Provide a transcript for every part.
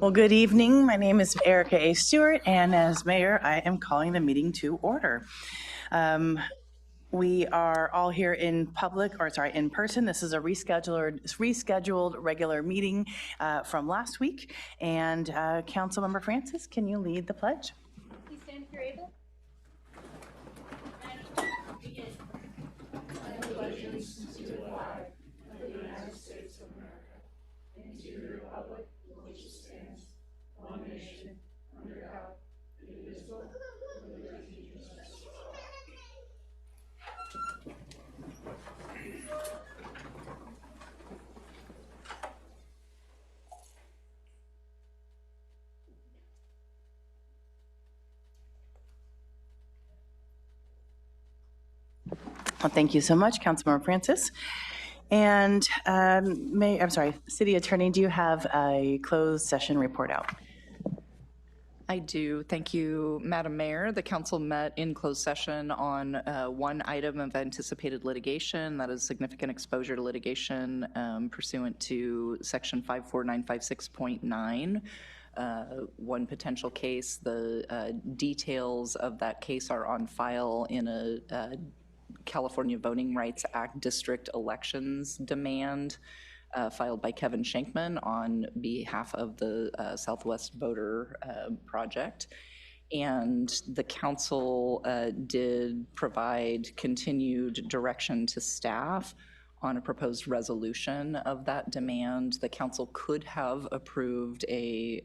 Well, good evening. My name is Erica A. Stewart, and as mayor, I am calling the meeting to order. We are all here in in person. This is a rescheduled regular meeting from last week. And Councilmember Francis, can you lead the pledge? Please stand if you're able. Well, thank you so much, Councilmember Francis. And City Attorney, do you have a closed session report out? I do. Thank you, Madam Mayor. The council met in closed session on one item of anticipated litigation, that is significant exposure to litigation pursuant to section 54956.9. One potential case. The details of that case are on file in a California Voting Rights Act district elections demand filed by Kevin Shankman on behalf of the Southwest Voter Project. And the council did provide continued direction to staff on a proposed resolution of that demand. The council could have approved a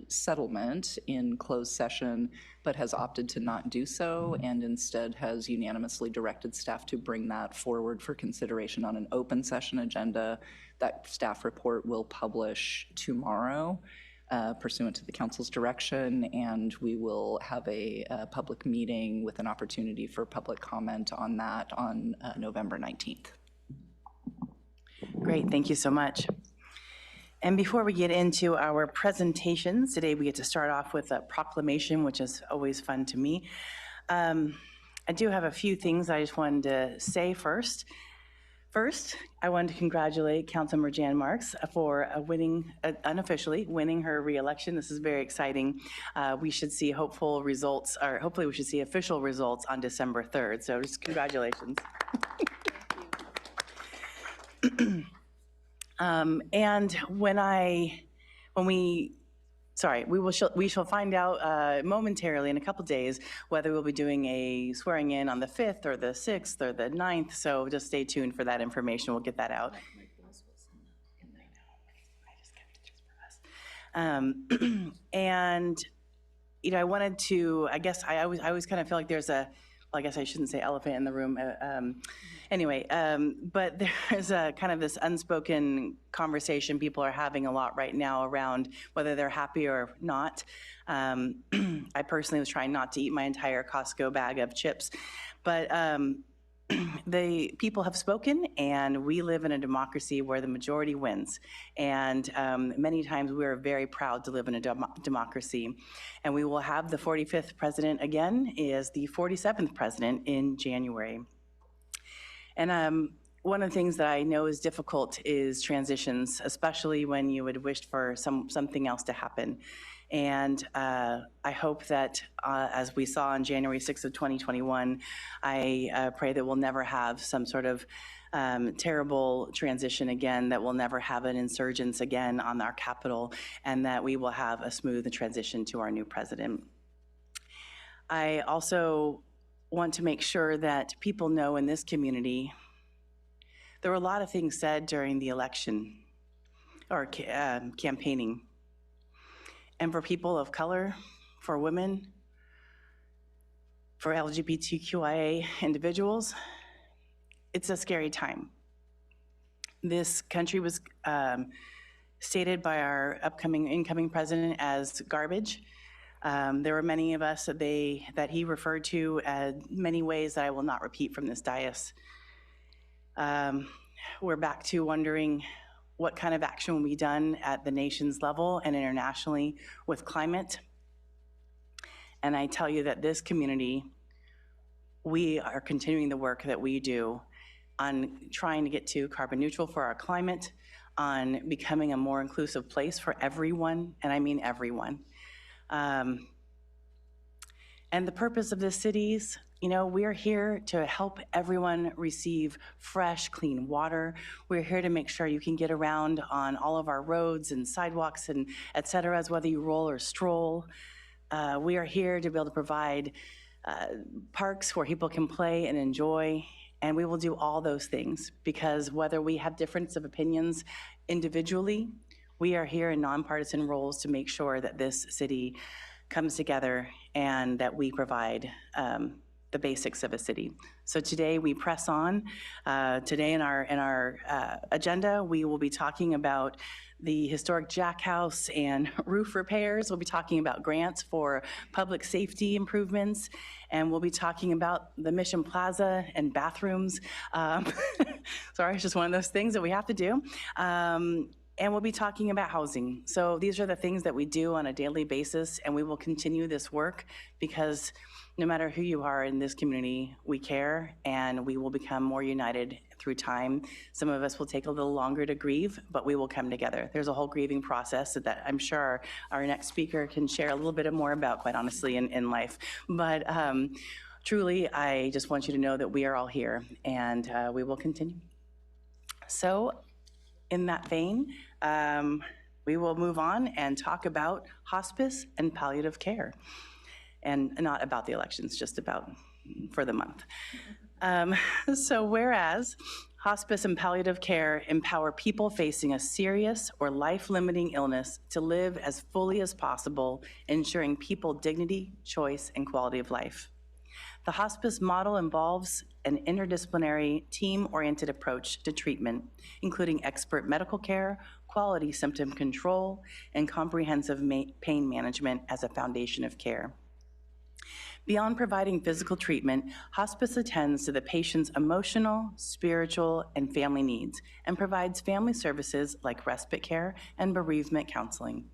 settlement in closed session, but has opted to not do so, and instead has unanimously directed staff to bring that forward for consideration on an open session agenda. That staff report will publish tomorrow pursuant to the council's direction, and we will have a public meeting with an opportunity for public comment on that on November 19th. Great, thank you so much. And before we get into our presentations, today we get to start off with a proclamation, which is always fun to me. I do have a few things I just wanted to say first. First, I wanted to congratulate Councilmember Jan Marks for unofficially winning her re-election. This is very exciting. We should see hopeful results, or hopefully we should see official results on December 3rd. So just congratulations. And we shall find out momentarily in a couple days whether we'll be doing a swearing in on the 5th or the 6th or the 9th. So just stay tuned for that information. We'll get that out. And I wanted to, I always kind of feel like there's I guess I shouldn't say elephant in the room. But there's a kind of this unspoken conversation people are having a lot right now around whether they're happy or not. I personally was trying not to eat my entire Costco bag of chips, but the people have spoken, and we live in a democracy where the majority wins. And many times we are very proud to live in a democracy. And we will have the 45th president again as the 47th president in January. And one of the things that I know is difficult is transitions, especially when you would wish for something else to happen. And I hope that as we saw on January 6th of 2021, I pray that we'll never have some sort of terrible transition again, that we'll never have an insurgence again on our Capitol, and that we will have a smooth transition to our new president. I also want to make sure that people know in this community, there were a lot of things said during the election or campaigning. And for people of color, for women, for LGBTQIA individuals, it's a scary time. This country was stated by our incoming president as garbage. There were many of us that he referred to many ways that I will not repeat from this dais. We're back to wondering what kind of action will be done at the nation's level and internationally with climate. And I tell you that this community, we are continuing the work that we do on trying to get to carbon neutral for our climate, on becoming a more inclusive place for everyone, and I mean everyone. And the purpose of the cities, you know, we're here to help everyone receive fresh, clean water. We're here to make sure you can get around on all of our roads and sidewalks and et cetera, as whether you roll or stroll. We are here to be able to provide parks where people can play and enjoy, and we will do all those things because whether we have difference of opinions individually, we are here in nonpartisan roles to make sure that this city comes together and that we provide the basics of a city. So today we press on. Today in our agenda, we will be talking about the historic Jack House and roof repairs. We'll be talking about grants for public safety improvements, and we'll be talking about the Mission Plaza and bathrooms. Sorry, it's just one of those things that we have to do. And we'll be talking about housing. So these are the things that we do on a daily basis, and we will continue this work because no matter who you are in this community, we care, and we will become more united through time. Some of us will take a little longer to grieve, but we will come together. There's a whole grieving process that I'm sure our next speaker can share a little bit more about, quite honestly, in life. But truly, I just want you to know that we are all here, and we will continue. So in that vein, we will move on and talk about hospice and palliative care. And not about the elections, just about for the month. So whereas hospice and palliative care empower people facing a serious or life-limiting illness to live as fully as possible, ensuring people dignity, choice, and quality of life. The hospice model involves an interdisciplinary, team-oriented approach to treatment, including expert medical care, quality symptom control, and comprehensive pain management as a foundation of care. Beyond providing physical treatment, hospice attends to the patient's emotional, spiritual, and family needs and provides family services like respite care and bereavement counseling.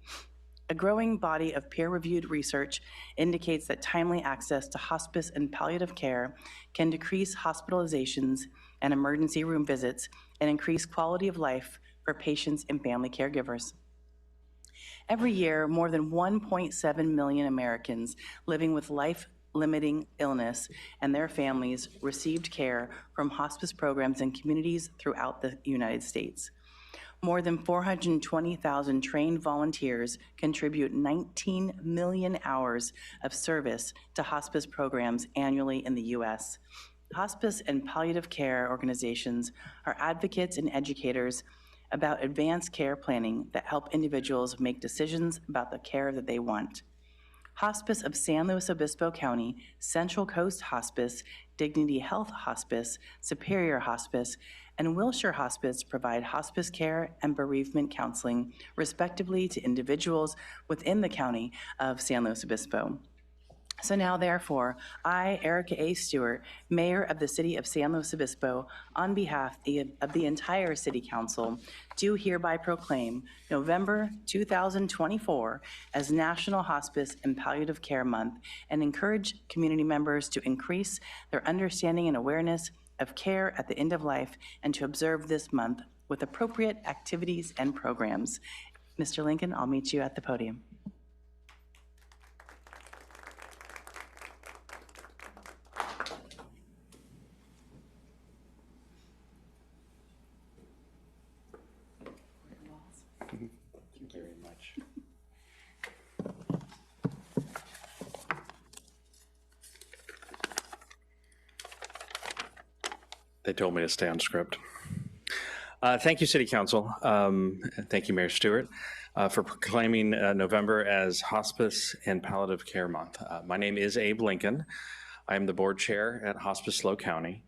A growing body of peer-reviewed research indicates that timely access to hospice and palliative care can decrease hospitalizations and emergency room visits and increase quality of life for patients and family caregivers. Every year, more than 1.7 million Americans living with life-limiting illness and their families received care from hospice programs in communities throughout the United States. More than 420,000 trained volunteers contribute 19 million hours of service to hospice programs annually in the U.S. Hospice and palliative care organizations are advocates and educators about advanced care planning that help individuals make decisions about the care that they want. Hospice of San Luis Obispo County, Central Coast Hospice, Dignity Health Hospice, Superior Hospice, and Wilshire Hospice provide hospice care and bereavement counseling, respectively, to individuals within the county of San Luis Obispo. So now, therefore, I, Erica A. Stewart, Mayor of the City of San Luis Obispo, on behalf of the entire City Council, do hereby proclaim November 2024 as National Hospice and Palliative Care Month and encourage community members to increase their understanding and awareness of care at the end of life and to observe this month with appropriate activities and programs. Mr. Lincoln, I'll meet you at the podium. Thank you very much. They told me to stay on script. Thank you, City Council. Thank you, Mayor Stewart, for proclaiming November as Hospice and Palliative Care Month. My name is Abe Lincoln. I am the board chair at Hospice SLO County.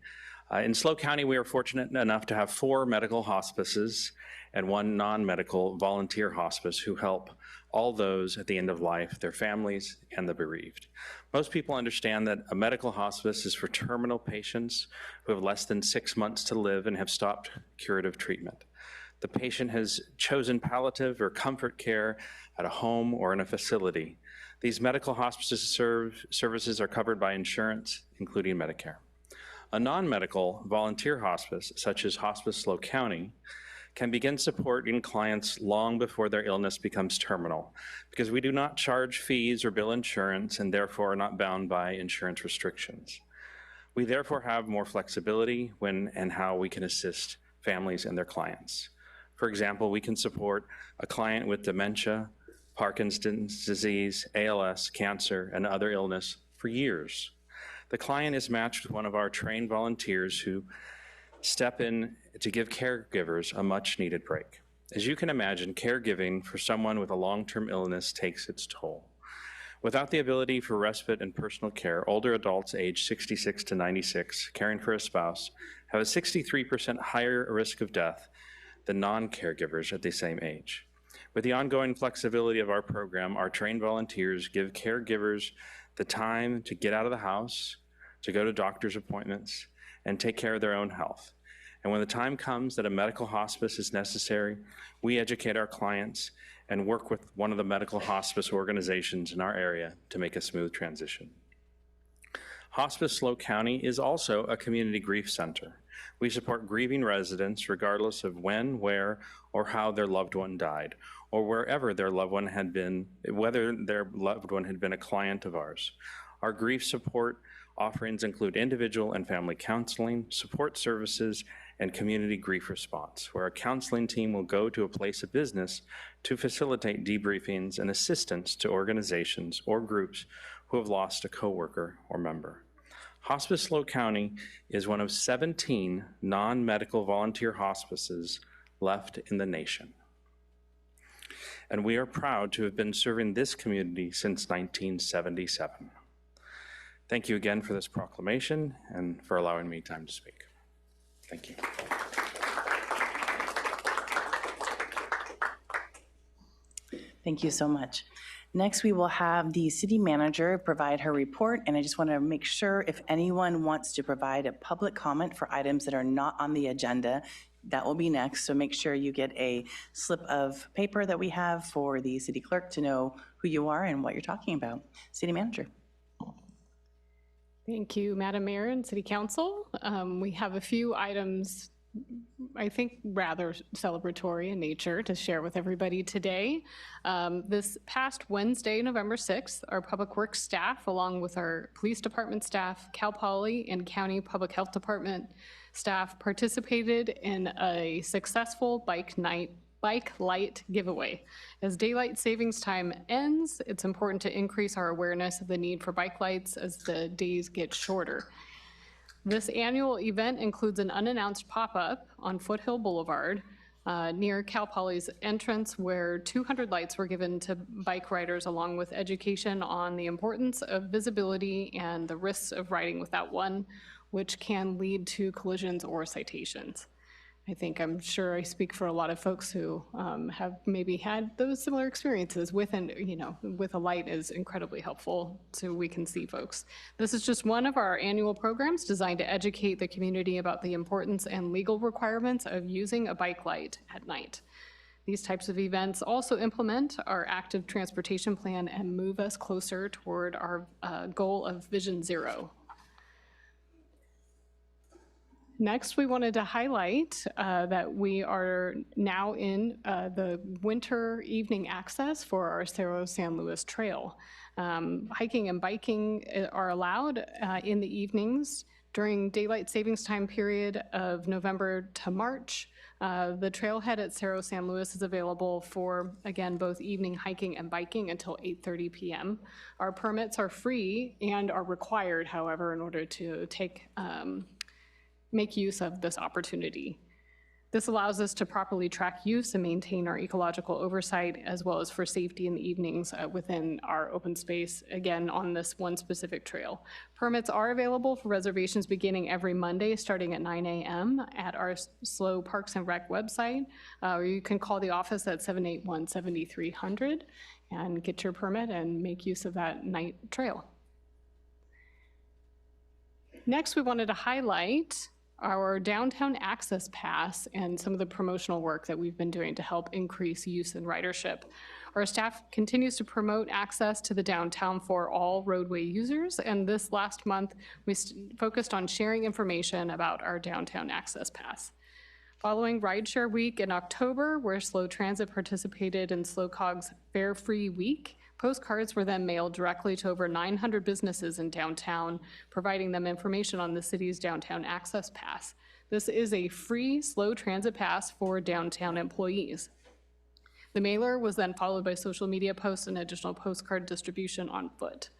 In SLO County, we are fortunate enough to have 4 medical hospices and 1 non-medical volunteer hospice who help all those at the end of life, their families, and the bereaved. Most people understand that a medical hospice is for terminal patients who have less than 6 months to live and have stopped curative treatment. The patient has chosen palliative or comfort care at a home or in a facility. These medical hospices services are covered by insurance, including Medicare. A non-medical volunteer hospice, such as Hospice SLO County, can begin supporting clients long before their illness becomes terminal, because we do not charge fees or bill insurance and therefore are not bound by insurance restrictions. We therefore have more flexibility when and how we can assist families and their clients. For example, we can support a client with dementia, Parkinson's disease, ALS, cancer, and other illness for years. The client is matched with one of our trained volunteers who step in to give caregivers a much-needed break. As you can imagine, caregiving for someone with a long-term illness takes its toll. Without the ability for respite and personal care, older adults aged 66 to 96 caring for a spouse have a 63% higher risk of death than non-caregivers at the same age. With the ongoing flexibility of our program, our trained volunteers give caregivers the time to get out of the house, to go to doctor's appointments, and take care of their own health. And when the time comes that a medical hospice is necessary, we educate our clients and work with one of the medical hospice organizations in our area to make a smooth transition. Hospice SLO County is also a community grief center. We support grieving residents regardless of when, where, or how their loved one died, or wherever their loved one had been, whether their loved one had been a client of ours. Our grief support offerings include individual and family counseling, support services, and community grief response, where a counseling team will go to a place of business to facilitate debriefings and assistance to organizations or groups who have lost a coworker or member. Hospice SLO County is one of 17 non-medical volunteer hospices left in the nation. And we are proud to have been serving this community since 1977. Thank you again for this proclamation and for allowing me time to speak. Thank you. Thank you so much. Next, we will have the city manager provide her report, and I just want to make sure if anyone wants to provide a public comment for items that are not on the agenda, that will be next. So make sure you get a slip of paper that we have for the city clerk to know who you are and what you're talking about. City manager. Thank you, Madam Mayor and City Council. We have a few items, I think rather celebratory in nature, to share with everybody today. This past Wednesday, November 6th, our Public Works staff, along with our Police Department staff, Cal Poly, and County Public Health Department staff participated in a successful bike light giveaway. As daylight savings time ends, it's important to increase our awareness of the need for bike lights as the days get shorter. This annual event includes an unannounced pop-up on Foothill Boulevard near Cal Poly's entrance, where 200 lights were given to bike riders, along with education on the importance of visibility and the risks of riding without one, which can lead to collisions or citations. I'm sure I speak for a lot of folks who have maybe had those similar experiences with a light is incredibly helpful so we can see folks. This is just one of our annual programs designed to educate the community about the importance and legal requirements of using a bike light at night. These types of events also implement our active transportation plan and move us closer toward our goal of Vision Zero. Next, we wanted to highlight that we are now in the winter evening access for our Cerro San Luis Trail. Hiking and biking are allowed in the evenings during daylight savings time period of November to March. The trailhead at Cerro San Luis is available for, again, both evening hiking and biking until 8:30 p.m. Our permits are free and are required, however, in order to make use of this opportunity. This allows us to properly track use and maintain our ecological oversight, as well as for safety in the evenings within our open space, again, on this one specific trail. Permits are available for reservations beginning every Monday, starting at 9 a.m. at our SLO Parks and Rec website, or you can call the office at 781-7300 and get your permit and make use of that night trail. Next, we wanted to highlight our downtown access pass and some of the promotional work that we've been doing to help increase use and ridership. Our staff continues to promote access to the downtown for all roadway users, and this last month we focused on sharing information about our downtown access pass. Following Rideshare Week in October, where Slow Transit participated in SlowCog's Fare Free Week, postcards were then mailed directly to over 900 businesses in downtown, providing them information on the city's downtown access pass. This is a free slow transit pass for downtown employees. The mailer was then followed by social media posts and additional postcard distribution on foot.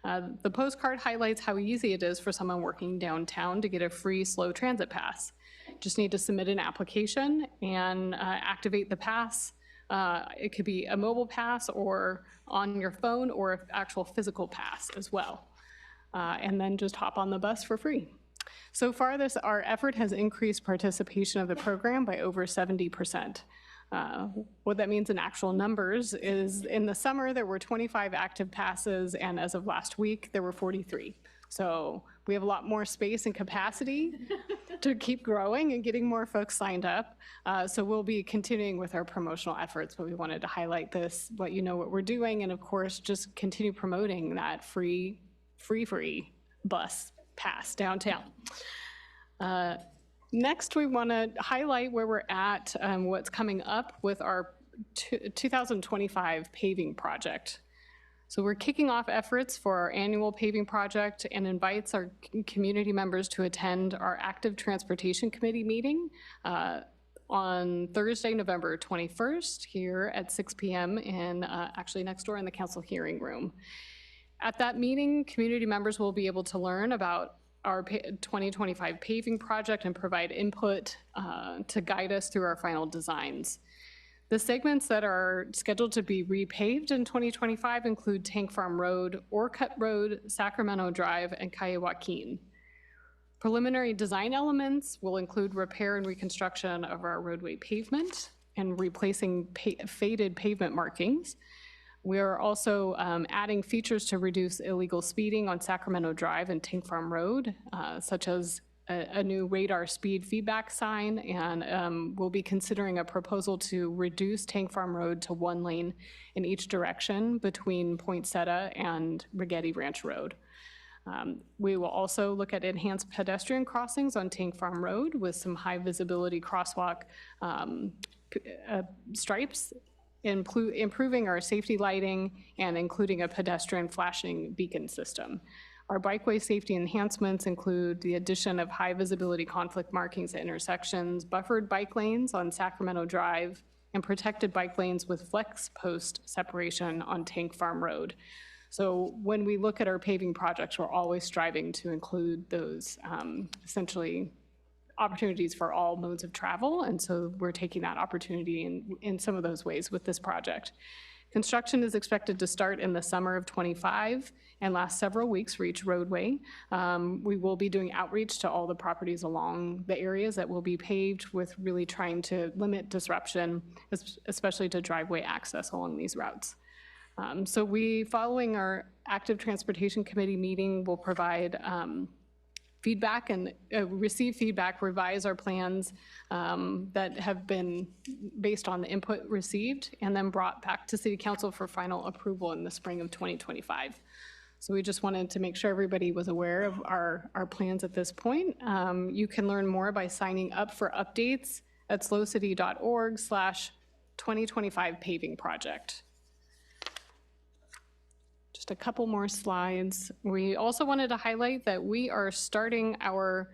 The postcard highlights how easy it is for someone working downtown to get a free slow transit pass. Just need to submit an application and activate the pass. It could be a mobile pass or on your phone or an actual physical pass as well. And then just hop on the bus for free. So far, our effort has increased participation of the program by over 70%. What that means in actual numbers is in the summer, there were 25 active passes, and as of last week, there were 43. So we have a lot more space and capacity to keep growing and getting more folks signed up. So we'll be continuing with our promotional efforts, but we wanted to highlight this, let you know what we're doing, and of course, just continue promoting that free bus pass downtown. Next, we want to highlight where we're at, what's coming up with our 2025 paving project. So we're kicking off efforts for our annual paving project and invites our community members to attend our Active Transportation Committee meeting on Thursday, November 21st, here at 6 p.m. in actually next door in the council hearing room. At that meeting, community members will be able to learn about our 2025 paving project and provide input to guide us through our final designs. The segments that are scheduled to be repaved in 2025 include Tank Farm Road, Orcutt Road, Sacramento Drive, and Calle Joaquin. Preliminary design elements will include repair and reconstruction of our roadway pavement and replacing faded pavement markings. We are also adding features to reduce illegal speeding on Sacramento Drive and Tank Farm Road, such as a new radar speed feedback sign, and we'll be considering a proposal to reduce Tank Farm Road to 1 lane in each direction between Poinsettia and Rigetti Ranch Road. We will also look at enhanced pedestrian crossings on Tank Farm Road with some high visibility crosswalk stripes, improving our safety lighting and including a pedestrian flashing beacon system. Our bikeway safety enhancements include the addition of high visibility conflict markings at intersections, buffered bike lanes on Sacramento Drive, and protected bike lanes with flex post separation on Tank Farm Road. So when we look at our paving projects, we're always striving to include those essentially opportunities for all modes of travel, and so we're taking that opportunity in some of those ways with this project. Construction is expected to start in the summer of 25 and last several weeks for each roadway. We will be doing outreach to all the properties along the areas that will be paved, with really trying to limit disruption, especially to driveway access along these routes. So following our Active Transportation Committee meeting, will provide feedback and receive feedback, revise our plans that have been based on the input received, and then brought back to City Council for final approval in the spring of 2025. So we just wanted to make sure everybody was aware of our plans at this point. You can learn more by signing up for updates at slowcity.org/2025 paving project. Just a couple more slides. We also wanted to highlight that we are starting our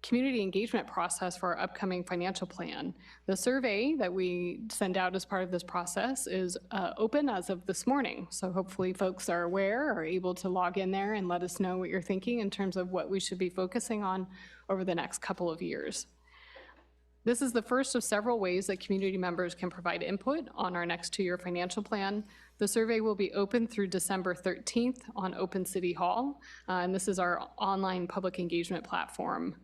community engagement process for our upcoming financial plan. The survey that we send out as part of this process is open as of this morning. So hopefully folks are aware, are able to log in there and let us know what you're thinking in terms of what we should be focusing on over the next couple of years. This is the first of several ways that community members can provide input on our next 2-year financial plan. The survey will be open through December 13th on Open City Hall, and this is our online public engagement platform,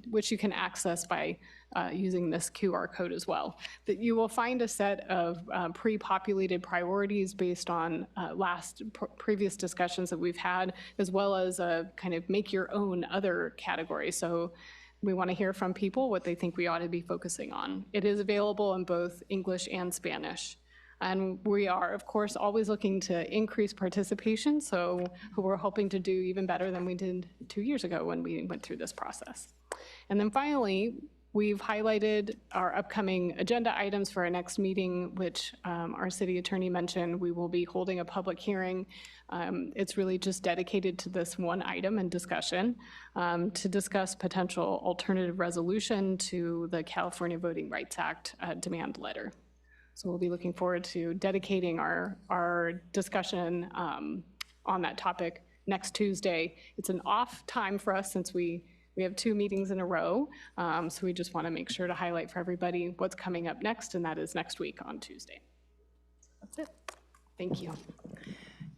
which you can access by using this QR code as well. That you will find a set of pre-populated priorities based on previous discussions that we've had, as well as a kind of make your own other category. So we want to hear from people what they think we ought to be focusing on. It is available in both English and Spanish. And we are, of course, always looking to increase participation, so we're hoping to do even better than we did 2 years ago when we went through this process. And then finally, We've highlighted our upcoming agenda items for our next meeting, which our city attorney mentioned. We will be holding a public hearing. It's really just dedicated to this one item and discussion to discuss potential alternative resolution to the California Voting Rights Act demand letter. So we'll be looking forward to dedicating our discussion on that topic next Tuesday. It's an off time for us since we have 2 meetings in a row. So we just want to make sure to highlight for everybody what's coming up next, and that is next week on Tuesday. That's it. Thank you.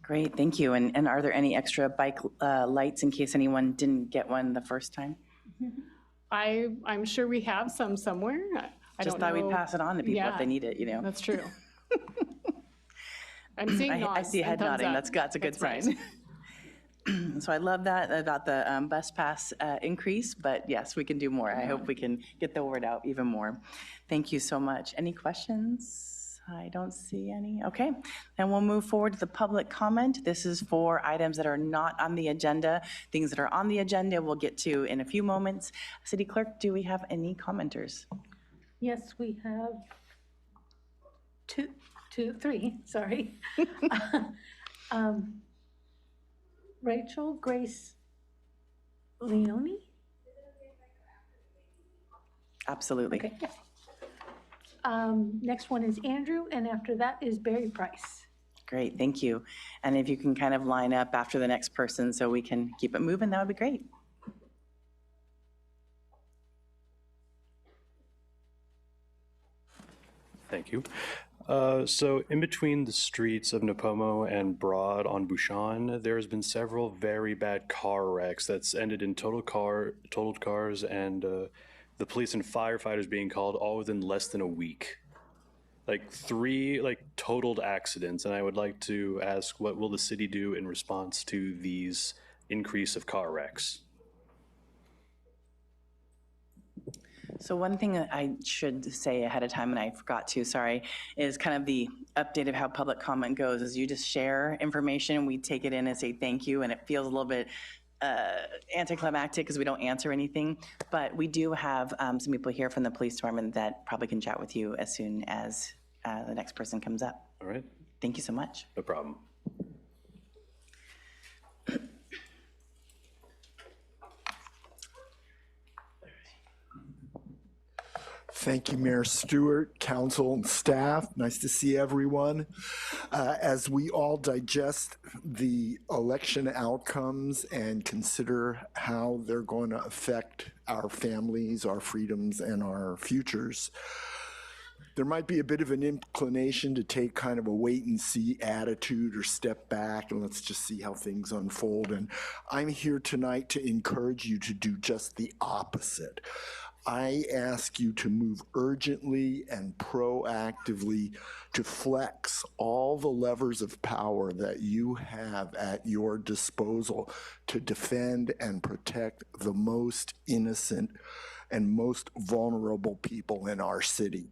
Great, thank you. And are there any extra bike lights in case anyone didn't get one the first time? I'm sure we have some somewhere. I Just don't thought know. we'd pass it on to people if Yeah, they need it, you know? That's true. I'm seeing nods I see a head and thumbs nodding. up. That's a good right. sign. So I love that about the bus pass increase, but yes, we can do more. I hope we can get the word out even more. Thank you so much. Any questions? I don't see any. Okay, then we'll move forward to the public comment. This is for items that are not on the agenda. Things that are on the agenda we'll get to in a few moments. City Clerk, do we have any commenters? Yes, we have three, sorry. Rachel Grace Leone? Absolutely. Okay. Next one is Andrew, and after that is Barry Price. Great, thank you. And if you can kind of line up after the next person so we can keep it moving, that would be great. Thank you. So in between the streets of Nipomo and Broad on Bouchon, there has been several very bad car wrecks that's ended in totaled cars and the police and firefighters being called all within less than a week. Like 3 totaled accidents, and I would like to ask, what will the city do in response to these increase of car wrecks? So one thing that I should say ahead of time, and I forgot to, sorry, is kind of the update of how public comment goes, is you just share information, we take it in and say thank you, and it feels a little bit anticlimactic because we don't answer anything. But we do have some people here from the police department that probably can chat with you as soon as the next person comes up. All right, Thank you so much. no problem. Thank you, Mayor Stewart, council, and staff. Nice to see everyone. As we all digest the election outcomes and consider how they're going to affect our families, our freedoms, and our futures, there might be a bit of an inclination to take kind of a wait-and-see attitude or step back and let's just see how things unfold. And I'm here tonight to encourage you to do just the opposite. I ask you to move urgently and proactively to flex all the levers of power that you have at your disposal to defend and protect the most innocent and most vulnerable people in our city,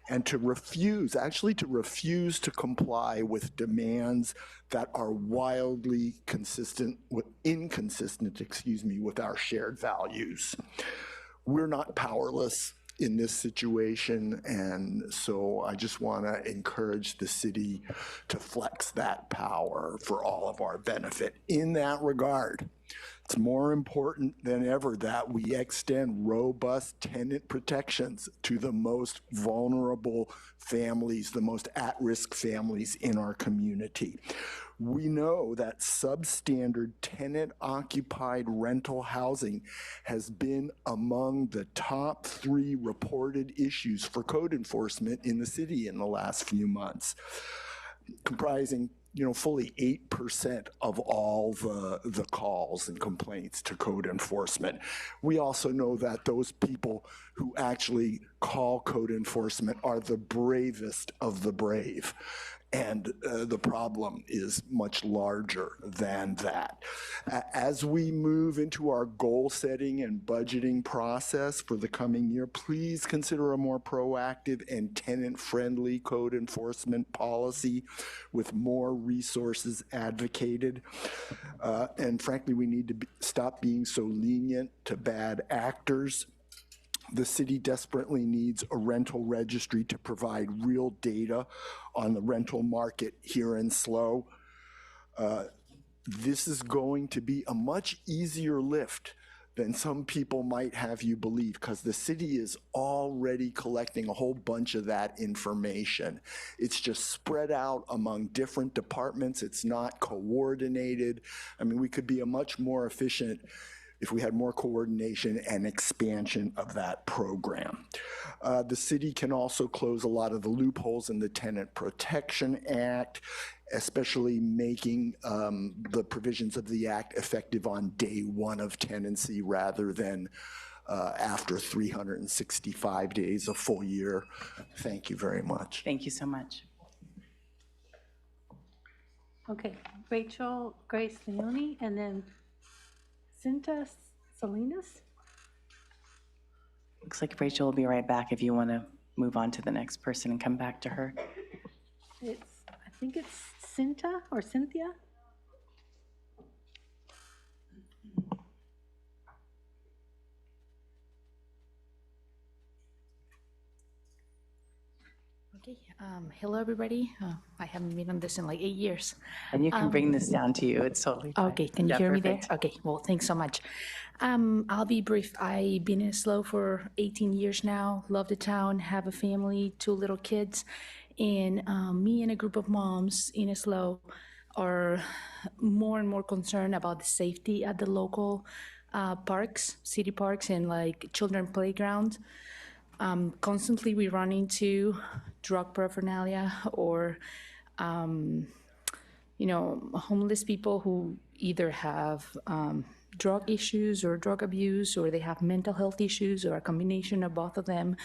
and to refuse, actually to refuse to comply with demands that are wildly inconsistent with our shared values. We're not powerless in this situation, and so I just want to encourage the city to flex that power for all of our benefit. In that regard, it's more important than ever that we extend robust tenant protections to the most vulnerable families, the most at-risk families in our community. We know that substandard tenant-occupied rental housing has been among the top 3 reported issues for code enforcement in the city in the last few months, comprising fully 8% of all the calls and complaints to code enforcement. We also know that those people who actually call code enforcement are the bravest of the brave. And the problem is much larger than that. As we move into our goal setting and budgeting process for the coming year, please consider a more proactive and tenant-friendly code enforcement policy with more resources advocated. And frankly, we need to stop being so lenient to bad actors. The city desperately needs a rental registry to provide real data on the rental market here in SLO. This is going to be a much easier lift than some people might have you believe, because the city is already collecting a whole bunch of that information. It's just spread out among different departments. It's not coordinated. I mean, we could be a much more efficient if we had more coordination and expansion of that program. The city can also close a lot of the loopholes in the Tenant Protection Act, especially making the provisions of the act effective on day one of tenancy rather than after 365 days, a full year. Thank you very much. Thank you so much. Okay, Rachel Grace Leone, and then Cinta Salinas? Looks like Rachel will be right back if you want to move on to the next person and come back to her. I think it's Cinta or Cynthia? Okay, hello everybody. I haven't been on this in like 8 years. And you can bring this down to you. It's totally fine. Okay, can you Yeah, hear me perfect. there? Okay, well, thanks so much. I'll be brief. I've been in SLO for 18 years now, love the town, have a family, 2 little kids, and me and a group of moms in SLO are more and more concerned about the safety at the local parks, city parks, and like children playgrounds. Constantly we run into drug paraphernalia or, homeless people who either have drug issues or drug abuse, or they have mental health issues, or a combination of both of them.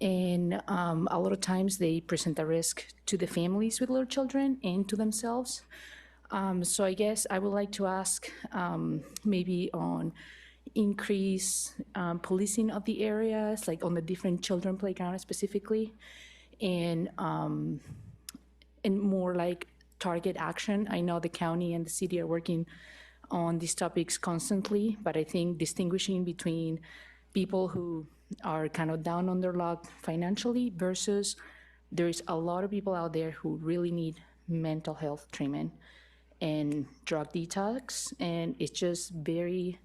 And a lot of times they present a risk to the families with little children and to themselves. So I guess I would like to ask maybe on increase policing of the areas, like on the different children playgrounds specifically, and more like target action. I know the county and the city are working on these topics constantly, but I think distinguishing between people who are kind of down on their luck financially versus there's a lot of people out there who really need mental health treatment and drug detox, and it's just very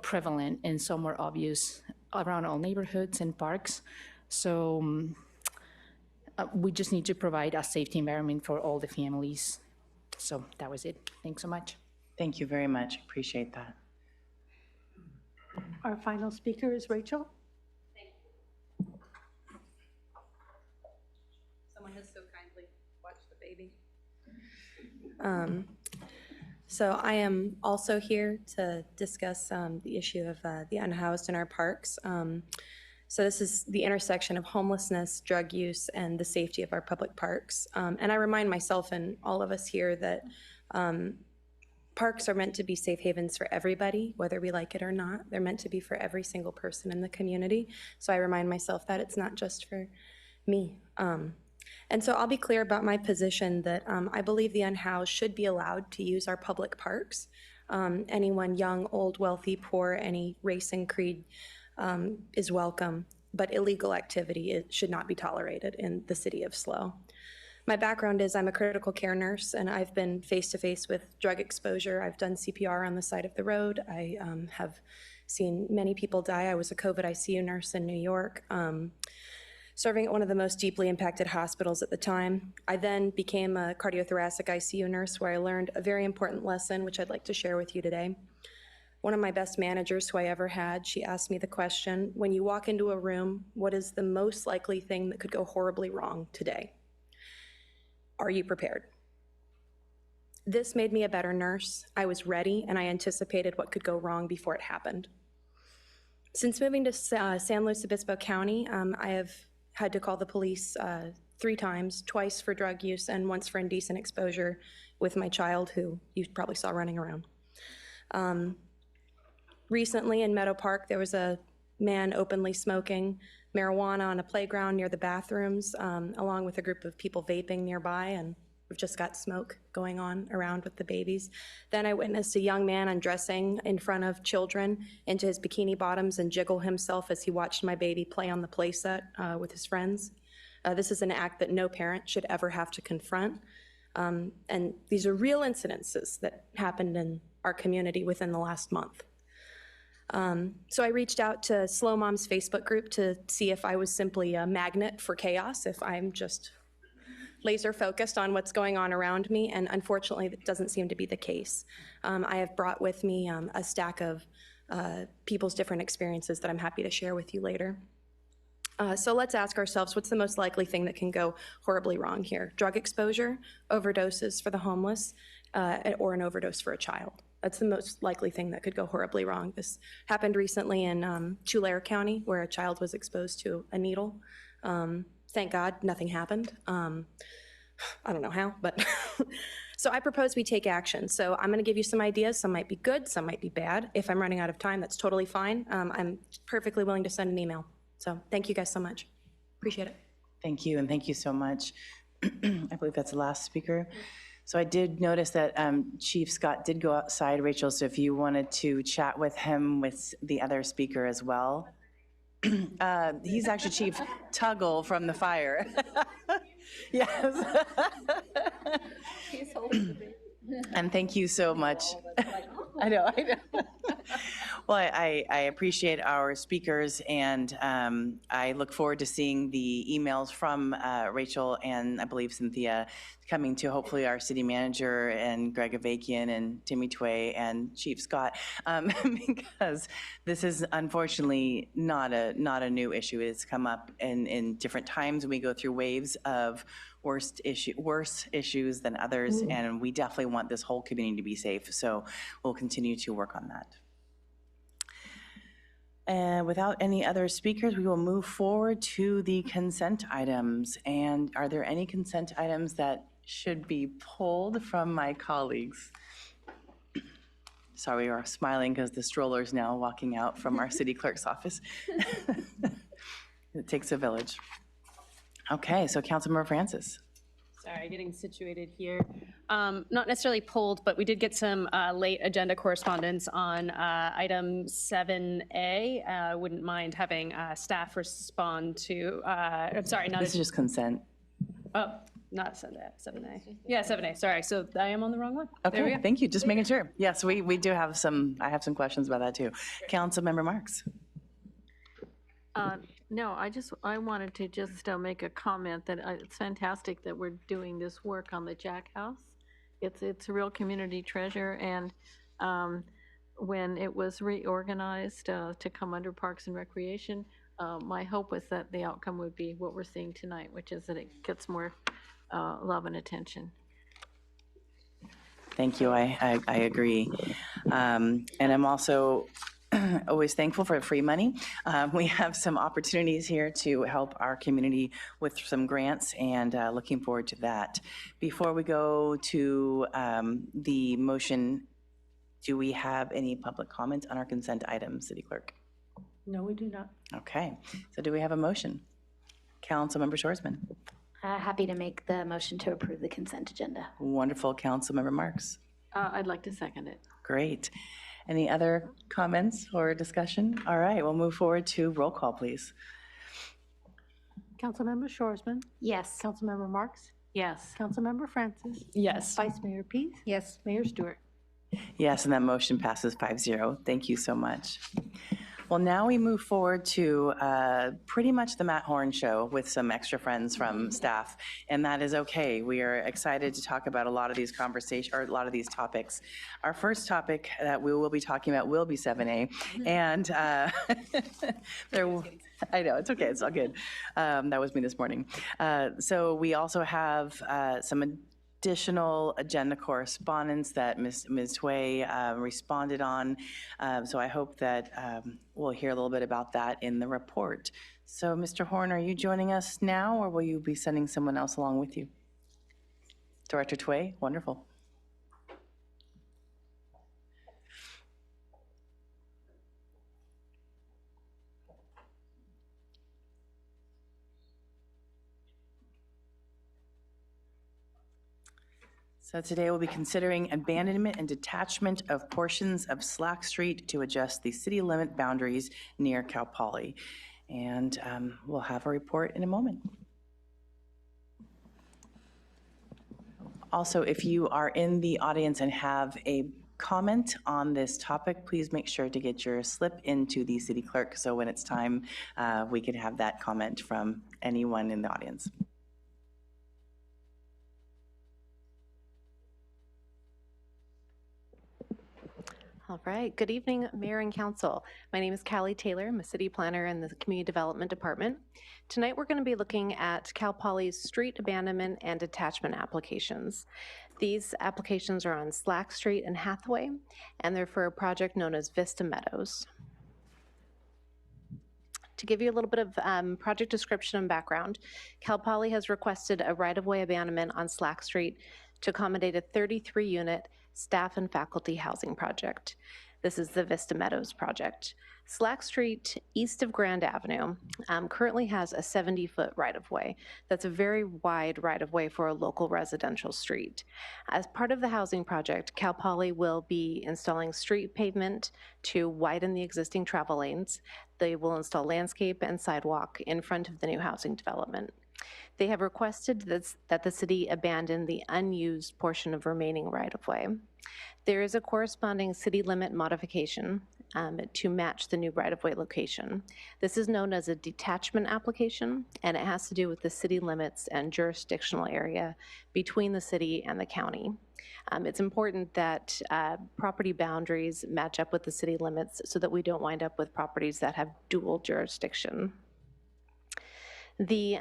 prevalent and some more obvious around all neighborhoods and parks. So we just need to provide a safety environment for all the families. So that was it. Thanks so much. Thank you very much. Appreciate that. Our final speaker is Rachel. Someone has so kindly watched the baby. So I am also here to discuss the issue of the unhoused in our parks. So this is the intersection of homelessness, drug use, and the safety of our public parks. And I remind myself and all of us here that parks are meant to be safe havens for everybody, whether we like it or not. They're meant to be for every single person in the community. So I remind myself that it's not just for me. And so I'll be clear about my position that I believe the unhoused should be allowed to use our public parks. Anyone young, old, wealthy, poor, any race and creed is welcome, but illegal activity should not be tolerated in the city of SLO. My background is I'm a critical care nurse, and I've been face-to-face with drug exposure. I've done CPR on the side of the road. I have seen many people die. I was a COVID ICU nurse in New York, serving at one of the most deeply impacted hospitals at the time. I then became a cardiothoracic ICU nurse, where I learned a very important lesson, which I'd like to share with you today. One of my best managers who I ever had, she asked me the question, when you walk into a room, what is the most likely thing that could go horribly wrong today? Are you prepared? This made me a better nurse. I was ready, and I anticipated what could go wrong before it happened. Since moving to San Luis Obispo County, I have had to call the police 3 times, twice for drug use and once for indecent exposure with my child, who you probably saw running around. Recently in Meadow Park, there was a man openly smoking marijuana on a playground near the bathrooms, along with a group of people vaping nearby, and We've just got smoke going on around with the babies. Then I witnessed a young man undressing in front of children into his bikini bottoms and jiggle himself as he watched my baby play on the playset with his friends. This is an act that no parent should ever have to confront. And these are real incidences that happened in our community within the last month. So I reached out to Slow Mom's Facebook group to see if I was simply a magnet for chaos, if I'm just laser focused on what's going on around me, and unfortunately that doesn't seem to be the case. I have brought with me a stack of people's different experiences that I'm happy to share with you later. So let's ask ourselves, what's the most likely thing that can go horribly wrong here? Drug exposure, overdoses for the homeless, or an overdose for a child. That's the most likely thing that could go horribly wrong. This happened recently in Tulare County, where a child was exposed to a needle. Thank God, nothing happened. I don't know how, but so I propose we take action. So I'm gonna give you some ideas. Some might be good, some might be bad. If I'm running out of time, that's totally fine. I'm perfectly willing to send an email. So thank you guys so much. Appreciate it. Thank you, and thank you so much. I believe that's the last speaker. So I did notice that Chief Scott did go outside, Rachel, so if you wanted to chat with him with the other speaker as well. He's actually Chief Tuggle from the fire. Yes. And thank you so much. I know. Well, I appreciate our speakers, and I look forward to seeing the emails from Rachel and I believe Cynthia coming to hopefully our city manager and Greg Avakian and Timmy Tway and Chief Scott, because this is unfortunately not a new issue. It's come up in different times, and we go through waves of worse issues than others, and we definitely want this whole community to be safe. So we'll continue to work on that. And without any other speakers, we will move forward to the consent items. And are there any consent items that should be pulled from my colleagues? Sorry, we are smiling because the stroller is now walking out from our city clerk's office. It takes a village. Okay, so Councilmember Francis. Sorry, getting situated here. Not necessarily pulled, but we did get some late agenda correspondence on item 7A. I wouldn't mind having staff respond to, I'm sorry, not. This is just consent. Oh, not 7A. Yeah, 7A, sorry. So I am on the wrong one. There we Okay, go. thank you, just making sure. Yes, we do have some, I have some questions about that too. Councilmember Marks. No, I wanted to just make a comment that it's fantastic that we're doing this work on the Jack House. It's a real community treasure, and when it was reorganized to come under Parks and Recreation, my hope was that the outcome would be what we're seeing tonight, which is that it gets more love and attention. Thank you, I agree. And I'm also always thankful for free money. We have some opportunities here to help our community with some grants, and looking forward to that. Before we go to the motion, do we have any public comments on our consent items, City Clerk? No, we do not. Okay, so do we have a motion? Councilmember Shoresman. Happy to make the motion to approve the consent agenda. Wonderful. Councilmember Marks. I'd like to second it. Great. Any other comments or discussion? All right, we'll move forward to roll call, please. Councilmember Shoresman. Yes. Councilmember Marks. Yes. Councilmember Francis. Yes. Vice Mayor Pease. Yes. Mayor Stewart. Yes, and that motion passes 5-0. Thank you so much. Well, now we move forward to pretty much the Matt Horn Show with some extra friends from staff, and that is okay. We are excited to talk about a lot of these conversations, or a lot of these topics. Our first topic that we will be talking about will be 7A, and I know, it's okay, it's all good. That was me this morning. So we also have some additional agenda correspondence that Ms. Tway responded on. So I hope that we'll hear a little bit about that in the report. So Mr. Horn, are you joining us now, or will you be sending someone else along with you? Director Tway, wonderful. So today we'll be considering abandonment and detachment of portions of Slack Street to adjust the city limit boundaries near Cal Poly. And we'll have a report in a moment. Also, if you are in the audience and have a comment on this topic, please make sure to get your slip into the city clerk so when it's time, we can have that comment from anyone in the audience. All right, good evening, Mayor and Council. My name is Callie Taylor. I'm a city planner in the Community Development Department. Tonight, we're going to be looking at Cal Poly's street abandonment and detachment applications. These applications are on Slack Street and Hathaway, and they're for a project known as Vista Meadows. To give you a little bit of project description and background, Cal Poly has requested a right-of-way abandonment on Slack Street to accommodate a 33-unit staff and faculty housing project. This is the Vista Meadows project. Slack Street, east of Grand Avenue, currently has a 70-foot right-of-way. That's a very wide right-of-way for a local residential street. As part of the housing project, Cal Poly will be installing street pavement to widen the existing travel lanes. They will install landscape and sidewalk in front of the new housing development. They have requested that the city abandon the unused portion of remaining right-of-way. There is a corresponding city limit modification to match the new right-of-way location. This is known as a detachment application, and it has to do with the city limits and jurisdictional area between the city and the county. It's important that property boundaries match up with the city limits so that we don't wind up with properties that have dual jurisdiction. The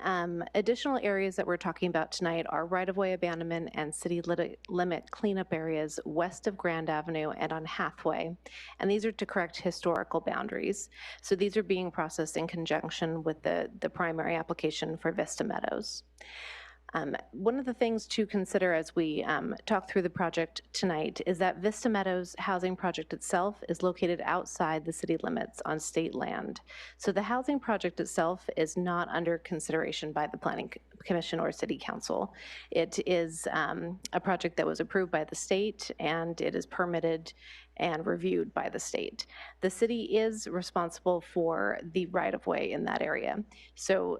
additional areas that we're talking about tonight are right-of-way abandonment and city limit cleanup areas west of Grand Avenue and on Hathaway. And these are to correct historical boundaries. So these are being processed in conjunction with the primary application for Vista Meadows. One of the things to consider as we talk through the project tonight is that Vista Meadows housing project itself is located outside the city limits on state land. So the housing project itself is not under consideration by the Planning Commission or City Council. It is a project that was approved by the state, and it is permitted and reviewed by the state. The city is responsible for the right-of-way in that area. So,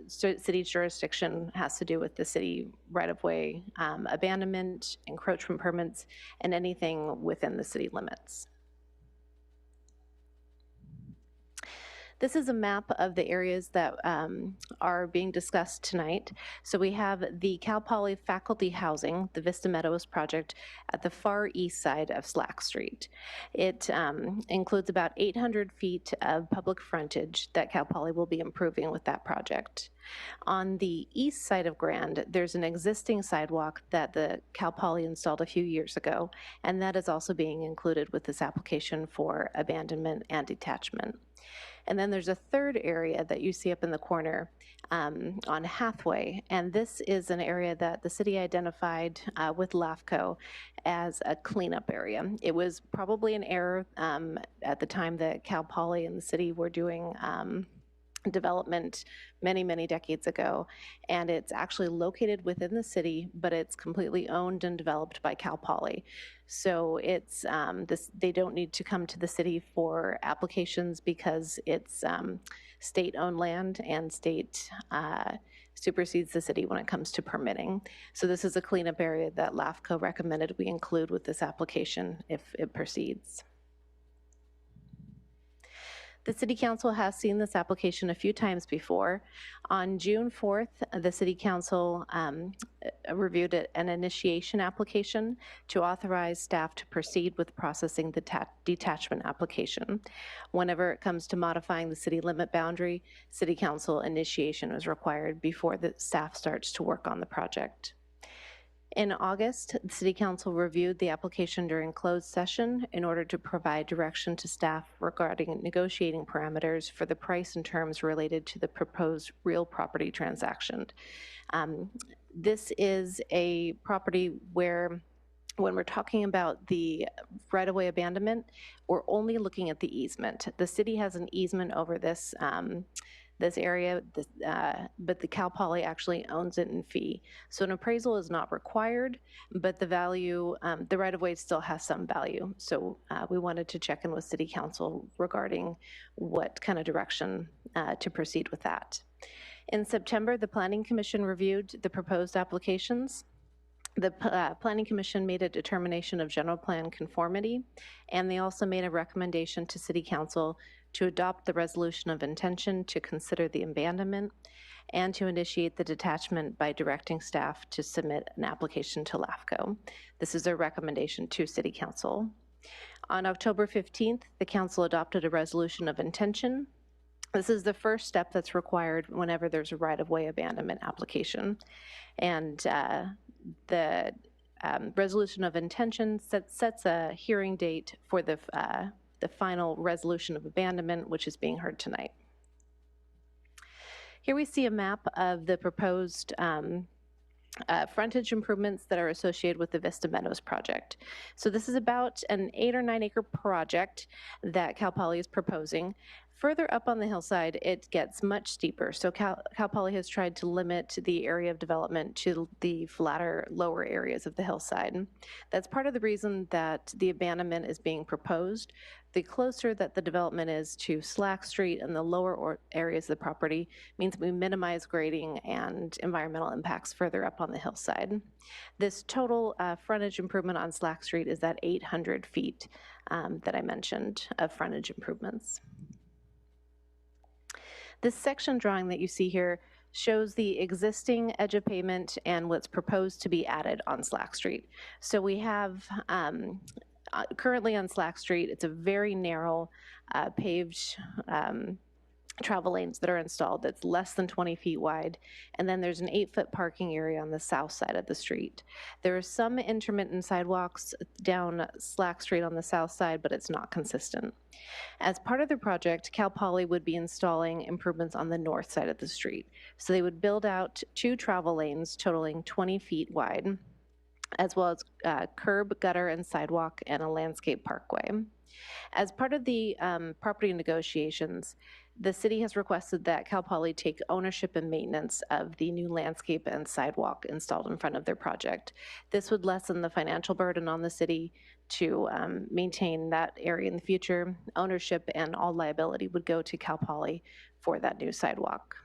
city jurisdiction has to do with the city right-of-way abandonment, encroachment permits, and anything within the city limits. This is a map of the areas that are being discussed tonight. So we have the Cal Poly faculty housing, the Vista Meadows project, at the far east side of Slack Street. It includes about 800 feet of public frontage that Cal Poly will be improving with that project. On the east side of Grand, there's an existing sidewalk that the Cal Poly installed a few years ago, and that is also being included with this application for abandonment and detachment. And then there's a third area that you see up in the corner on Hathaway, and this is an area that the city identified with LAFCO as a cleanup area. It was probably an error at the time that Cal Poly and the city were doing development many, many decades ago, and it's actually located within the city, but it's completely owned and developed by Cal Poly. So it's they don't need to come to the city for applications because it's state-owned land, and state supersedes the city when it comes to permitting. So this is a cleanup area that LAFCO recommended we include with this application if it proceeds. The City Council has seen this application a few times before. On June 4th, the City Council reviewed an initiation application to authorize staff to proceed with processing the detachment application. Whenever it comes to modifying the city limit boundary, City Council initiation is required before the staff starts to work on the project. In August, the City Council reviewed the application during closed session in order to provide direction to staff regarding negotiating parameters for the price and terms related to the proposed real property transaction. This is a property where, when we're talking about the right-of-way abandonment, we're only looking at the easement. The city has an easement over this this area, but the Cal Poly actually owns it in fee. So an appraisal is not required, but the value, the right-of-way still has some value. So we wanted to check in with City Council regarding what kind of direction to proceed with that. In September, the Planning Commission reviewed the proposed applications. The Planning Commission made a determination of general plan conformity, and they also made a recommendation to City Council to adopt the resolution of intention to consider the abandonment and to initiate the detachment by directing staff to submit an application to LAFCO. This is their recommendation to City Council. On October 15th, the Council adopted a resolution of intention. This is the first step that's required whenever there's a right-of-way abandonment application. And the resolution of intention sets a hearing date for the final resolution of abandonment, which is being heard tonight. Here we see a map of the proposed frontage improvements that are associated with the Vista Meadows project. So this is about an 8 or 9 acre project that Cal Poly is proposing. Further up on the hillside, it gets much steeper. So Cal Poly has tried to limit the area of development to the flatter, lower areas of the hillside. That's part of the reason that the abandonment is being proposed. The closer that the development is to Slack Street and the lower areas of the property means we minimize grading and environmental impacts further up on the hillside. This total frontage improvement on Slack Street is that 800 feet that I mentioned of frontage improvements. This section drawing that you see here shows the existing edge of pavement and what's proposed to be added on Slack Street. So we have currently on Slack Street, it's a very narrow paved travel lanes that are installed that's less than 20 feet wide, and then there's an 8-foot parking area on the south side of the street. There are some intermittent sidewalks down Slack Street on the south side, but it's not consistent. As part of the project, Cal Poly would be installing improvements on the north side of the street. So they would build out 2 travel lanes totaling 20 feet wide, as well as curb, gutter, and sidewalk, and a landscape parkway. As part of the property negotiations, the city has requested that Cal Poly take ownership and maintenance of the new landscape and sidewalk installed in front of their project. This would lessen the financial burden on the city to maintain that area in the future. Ownership and all liability would go to Cal Poly for that new sidewalk.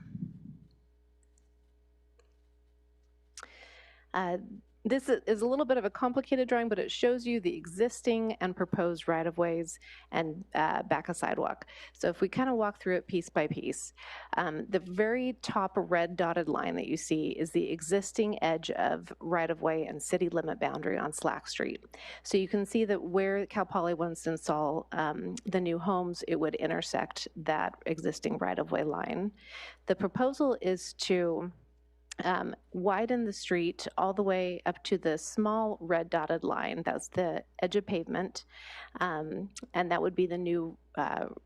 This is a little bit of a complicated drawing, but it shows you the existing and proposed right-of-ways and back a sidewalk. So if we kind of walk through it piece by piece, the very top red dotted line that you see is the existing edge of right-of-way and city limit boundary on Slack Street. So you can see that where Cal Poly wants to install the new homes, it would intersect that existing right-of-way line. The proposal is to widen the street all the way up to the small red dotted line. That's the edge of pavement, and that would be the new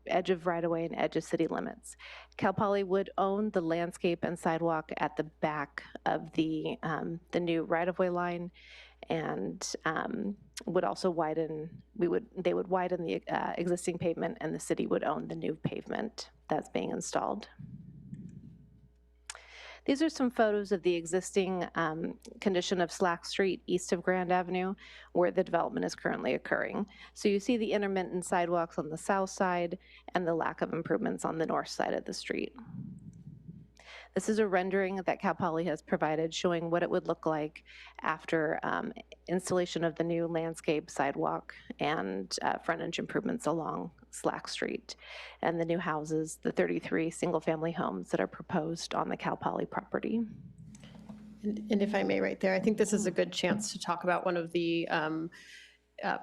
edge of right-of-way and edge of city limits. Cal Poly would own the landscape and sidewalk at the back of the new right-of-way line, and would also widen. They would widen the existing pavement, and the city would own the new pavement that's being installed. These are some photos of the existing condition of Slack Street east of Grand Avenue, where the development is currently occurring. So you see the intermittent sidewalks on the south side and the lack of improvements on the north side of the street. This is a rendering that Cal Poly has provided showing what it would look like after installation of the new landscape, sidewalk, and frontage improvements along Slack Street, and the new houses, the 33 single-family homes that are proposed on the Cal Poly property. And if I may, right there, I think this is a good chance to talk about one of the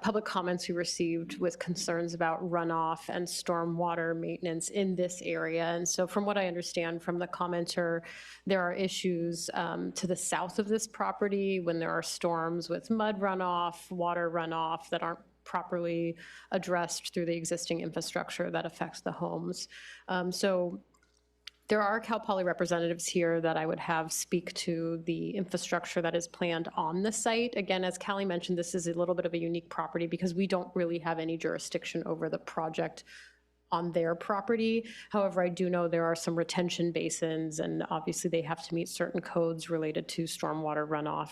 public comments we received with concerns about runoff and stormwater maintenance in this area. And so from what I understand from the commenter, there are issues to the south of this property when there are storms with mud runoff, water runoff that aren't properly addressed through the existing infrastructure that affects the homes. So there are Cal Poly representatives here that I would have speak to the infrastructure that is planned on the site. Again, as Callie mentioned, this is a little bit of a unique property because we don't really have any jurisdiction over the project on their property. However, I do know there are some retention basins, and obviously they have to meet certain codes related to stormwater runoff.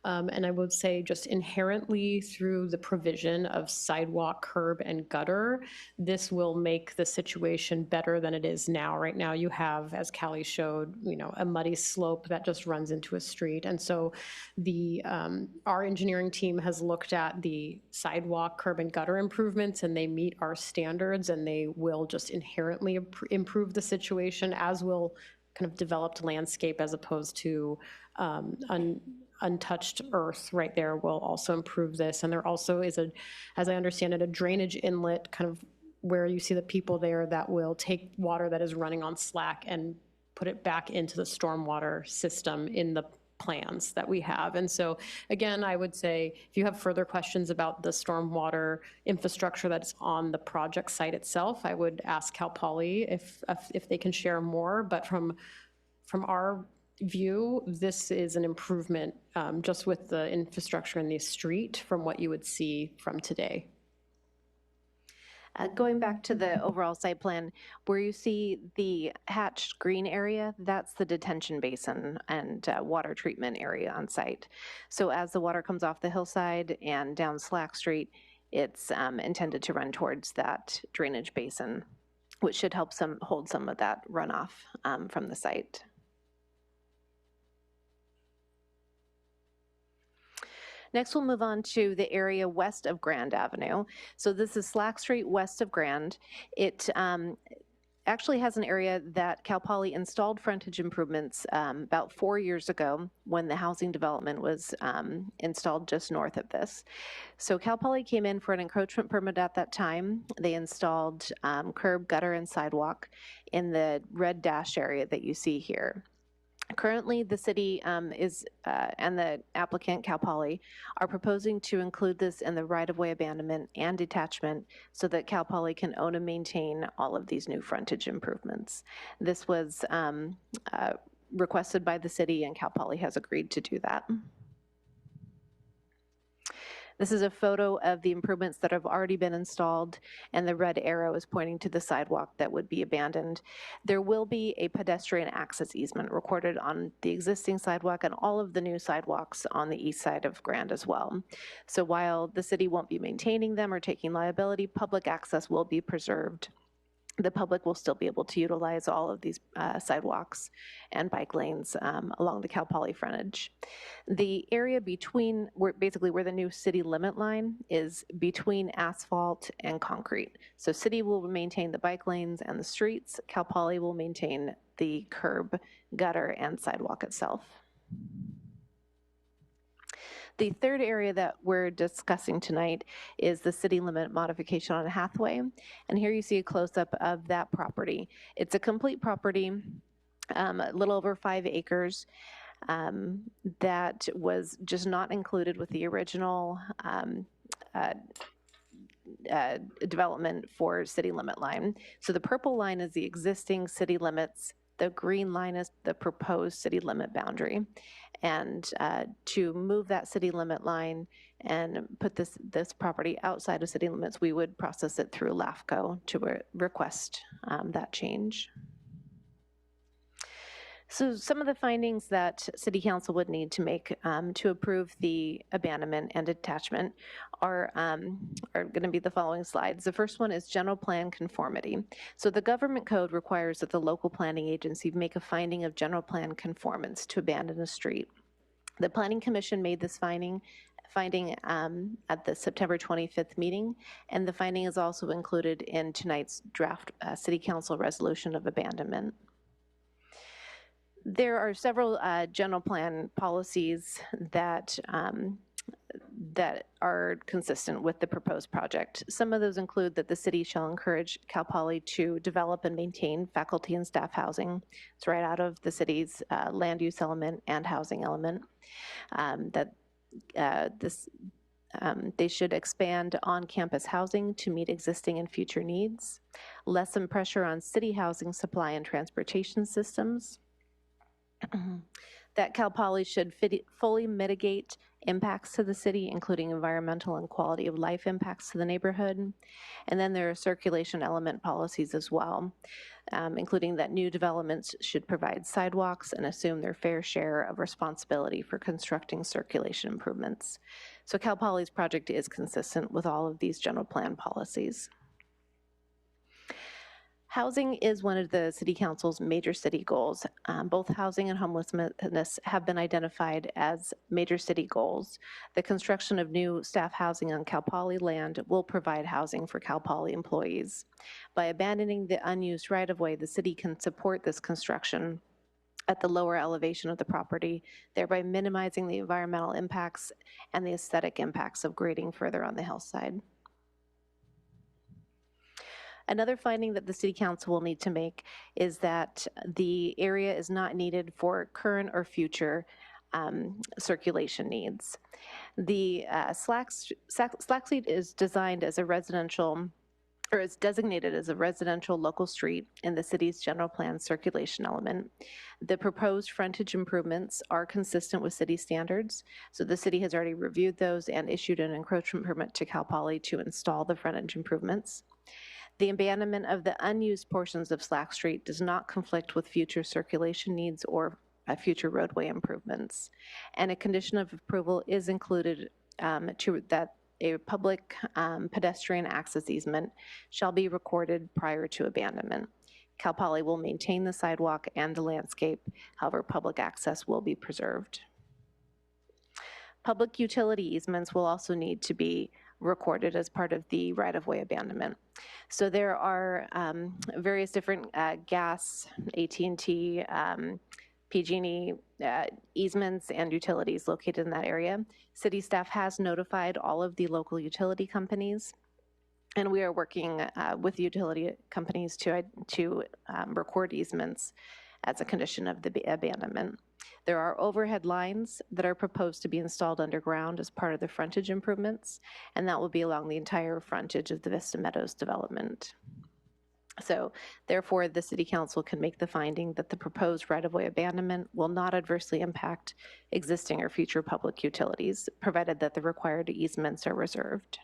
And I would say just inherently through the provision of sidewalk, curb, and gutter, this will make the situation better than it is now. Right now you have, as Callie showed, a muddy slope that just runs into a street. And so our engineering team has looked at the sidewalk, curb, and gutter improvements, and they meet our standards, and they will just inherently improve the situation, as will kind of developed landscape as opposed to untouched earth right there will also improve this. And there also is, as I understand it, a drainage inlet kind of where you see the people there that will take water that is running on slack and put it back into the stormwater system in the plans that we have. And so again, I would say if you have further questions about the stormwater infrastructure that's on the project site itself, I would ask Cal Poly if they can share more. But from our view, this is an improvement just with the infrastructure in the street from what you would see from today. Going back to the overall site plan, where you see the hatched green area, that's the detention basin and water treatment area on site. So as the water comes off the hillside and down Slack Street, it's intended to run towards that drainage basin, which should help hold some of that runoff from the site. Next, we'll move on to the area west of Grand Avenue. So this is Slack Street west of Grand. It actually has an area that Cal Poly installed frontage improvements about 4 years ago when the housing development was installed just north of this. So Cal Poly came in for an encroachment permit at that time. They installed curb, gutter, and sidewalk in the red dash area that you see here. Currently, the city and the applicant, Cal Poly, are proposing to include this in the right-of-way abandonment and detachment so that Cal Poly can own and maintain all of these new frontage improvements. This was requested by the city, and Cal Poly has agreed to do that. This is a photo of the improvements that have already been installed, and the red arrow is pointing to the sidewalk that would be abandoned. There will be a pedestrian access easement recorded on the existing sidewalk and all of the new sidewalks on the east side of Grand as well. So while the city won't be maintaining them or taking liability, public access will be preserved. The public will still be able to utilize all of these sidewalks and bike lanes along the Cal Poly frontage. The area between, basically where the new city limit line is between asphalt and concrete. So city will maintain the bike lanes and the streets. Cal Poly will maintain the curb, gutter, and sidewalk itself. The third area that we're discussing tonight is the city limit modification on Hathaway. And here you see a close-up of that property. It's a complete property, a little over 5 acres, that was just not included with the original development for city limit line. So the purple line is the existing city limits. The green line is the proposed city limit boundary. And to move that city limit line and put this property outside of city limits, we would process it through LAFCO to request that change. So some of the findings that City Council would need to make to approve the abandonment and detachment are going to be the following slides. The first one is general plan conformity. So the government code requires that the local planning agency make a finding of general plan conformance to abandon a street. The Planning Commission made this finding at the September 25th meeting, and the finding is also included in tonight's draft City Council resolution of abandonment. There are several general plan policies that are consistent with the proposed project. Some of those include that the city shall encourage Cal Poly to develop and maintain faculty and staff housing. It's right out of the city's land use element and housing element. They should expand on-campus housing to meet existing and future needs, lessen pressure on city housing supply and transportation systems. that Cal Poly should fully mitigate impacts to the city, including environmental and quality of life impacts to the neighborhood. And then there are circulation element policies as well, including that new developments should provide sidewalks and assume their fair share of responsibility for constructing circulation improvements. So Cal Poly's project is consistent with all of these general plan policies. Housing is one of the City Council's major city goals. Both housing and homelessness have been identified as major city goals. The construction of new staff housing on Cal Poly land will provide housing for Cal Poly employees. By abandoning the unused right-of-way, the city can support this construction at the lower elevation of the property, thereby minimizing the environmental impacts and the aesthetic impacts of grading further on the hillside. Another finding that the City Council will need to make is that the area is not needed for current or future circulation needs. The Slack Street is designed as a residential, or is designated as a residential local street in the city's general plan circulation element. The proposed frontage improvements are consistent with city standards, so the city has already reviewed those and issued an encroachment permit to Cal Poly to install the frontage improvements. The abandonment of the unused portions of Slack Street does not conflict with future circulation needs or future roadway improvements. And a condition of approval is included that a public pedestrian access easement shall be recorded prior to abandonment. Cal Poly will maintain the sidewalk and the landscape, however, public access will be preserved. Public utility easements will also need to be recorded as part of the right-of-way abandonment. So there are various different gas, AT&T, PG&E easements and utilities located in that area. City staff has notified all of the local utility companies, and we are working with utility companies to record easements as a condition of the abandonment. There are overhead lines that are proposed to be installed underground as part of the frontage improvements, and that will be along the entire frontage of the Vista Meadows development. So therefore, the City Council can make the finding that the proposed right-of-way abandonment will not adversely impact existing or future public utilities, provided that the required easements are reserved.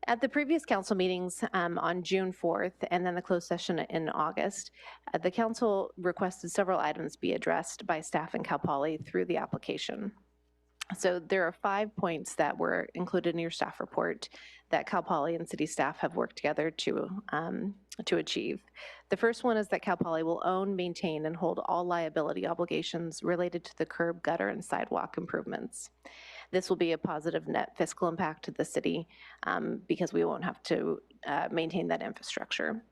At the previous council meetings on June 4th and then the closed session in August, the council requested several items be addressed by staff in Cal Poly through the application. So there are 5 points that were included in your staff report that Cal Poly and city staff have worked together to achieve. The first one is that Cal Poly will own, maintain, and hold all liability obligations related to the curb, gutter, and sidewalk improvements. This will be a positive net fiscal impact to the city because we won't have to maintain that infrastructure.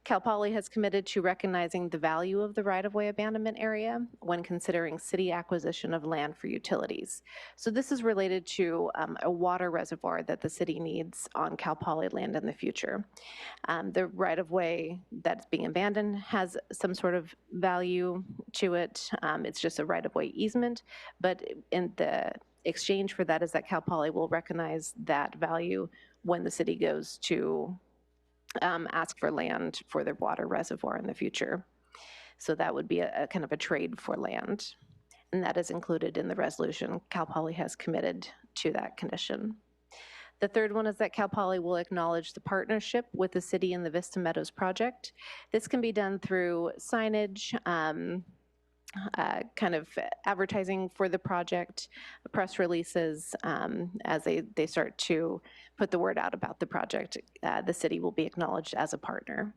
Cal Poly has committed to recognizing the value of the right-of-way abandonment area when considering city acquisition of land for utilities. So this is related to a water reservoir that the city needs on Cal Poly land in the future. The right-of-way that's being abandoned has some sort of value to it. It's just a right-of-way easement, but in the exchange for that is that Cal Poly will recognize that value when the city goes to ask for land for their water reservoir in the future. So that would be a kind of a trade for land. And that is included in the resolution. Cal Poly has committed to that condition. The third one is that Cal Poly will acknowledge the partnership with the city in the Vista Meadows project. This can be done through signage, kind of advertising for the project, press releases, as they start to put the word out about the project. The city will be acknowledged as a partner.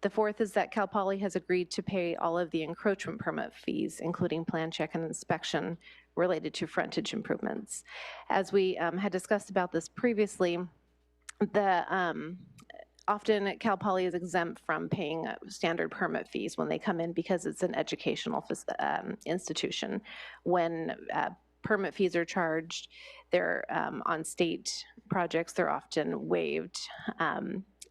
The fourth is that Cal Poly has agreed to pay all of the encroachment permit fees, including plan check and inspection related to frontage improvements. As we had discussed about this previously, often Cal Poly is exempt from paying standard permit fees when they come in because it's an educational institution. When permit fees are charged, they're on state projects, they're often waived.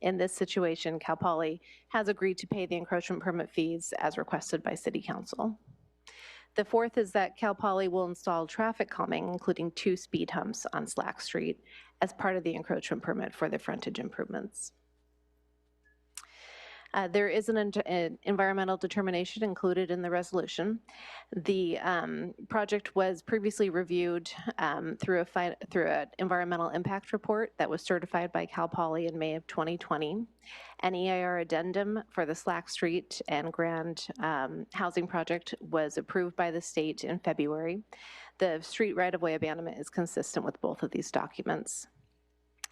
In this situation, Cal Poly has agreed to pay the encroachment permit fees as requested by City Council. The fourth is that Cal Poly will install traffic calming, including 2 speed humps on Slack Street as part of the encroachment permit for the frontage improvements. There is an environmental determination included in the resolution. The project was previously reviewed through an environmental impact report that was certified by Cal Poly in May of 2020. An EIR addendum for the Slack Street and Grand housing project was approved by the state in February. The street right-of-way abandonment is consistent with both of these documents.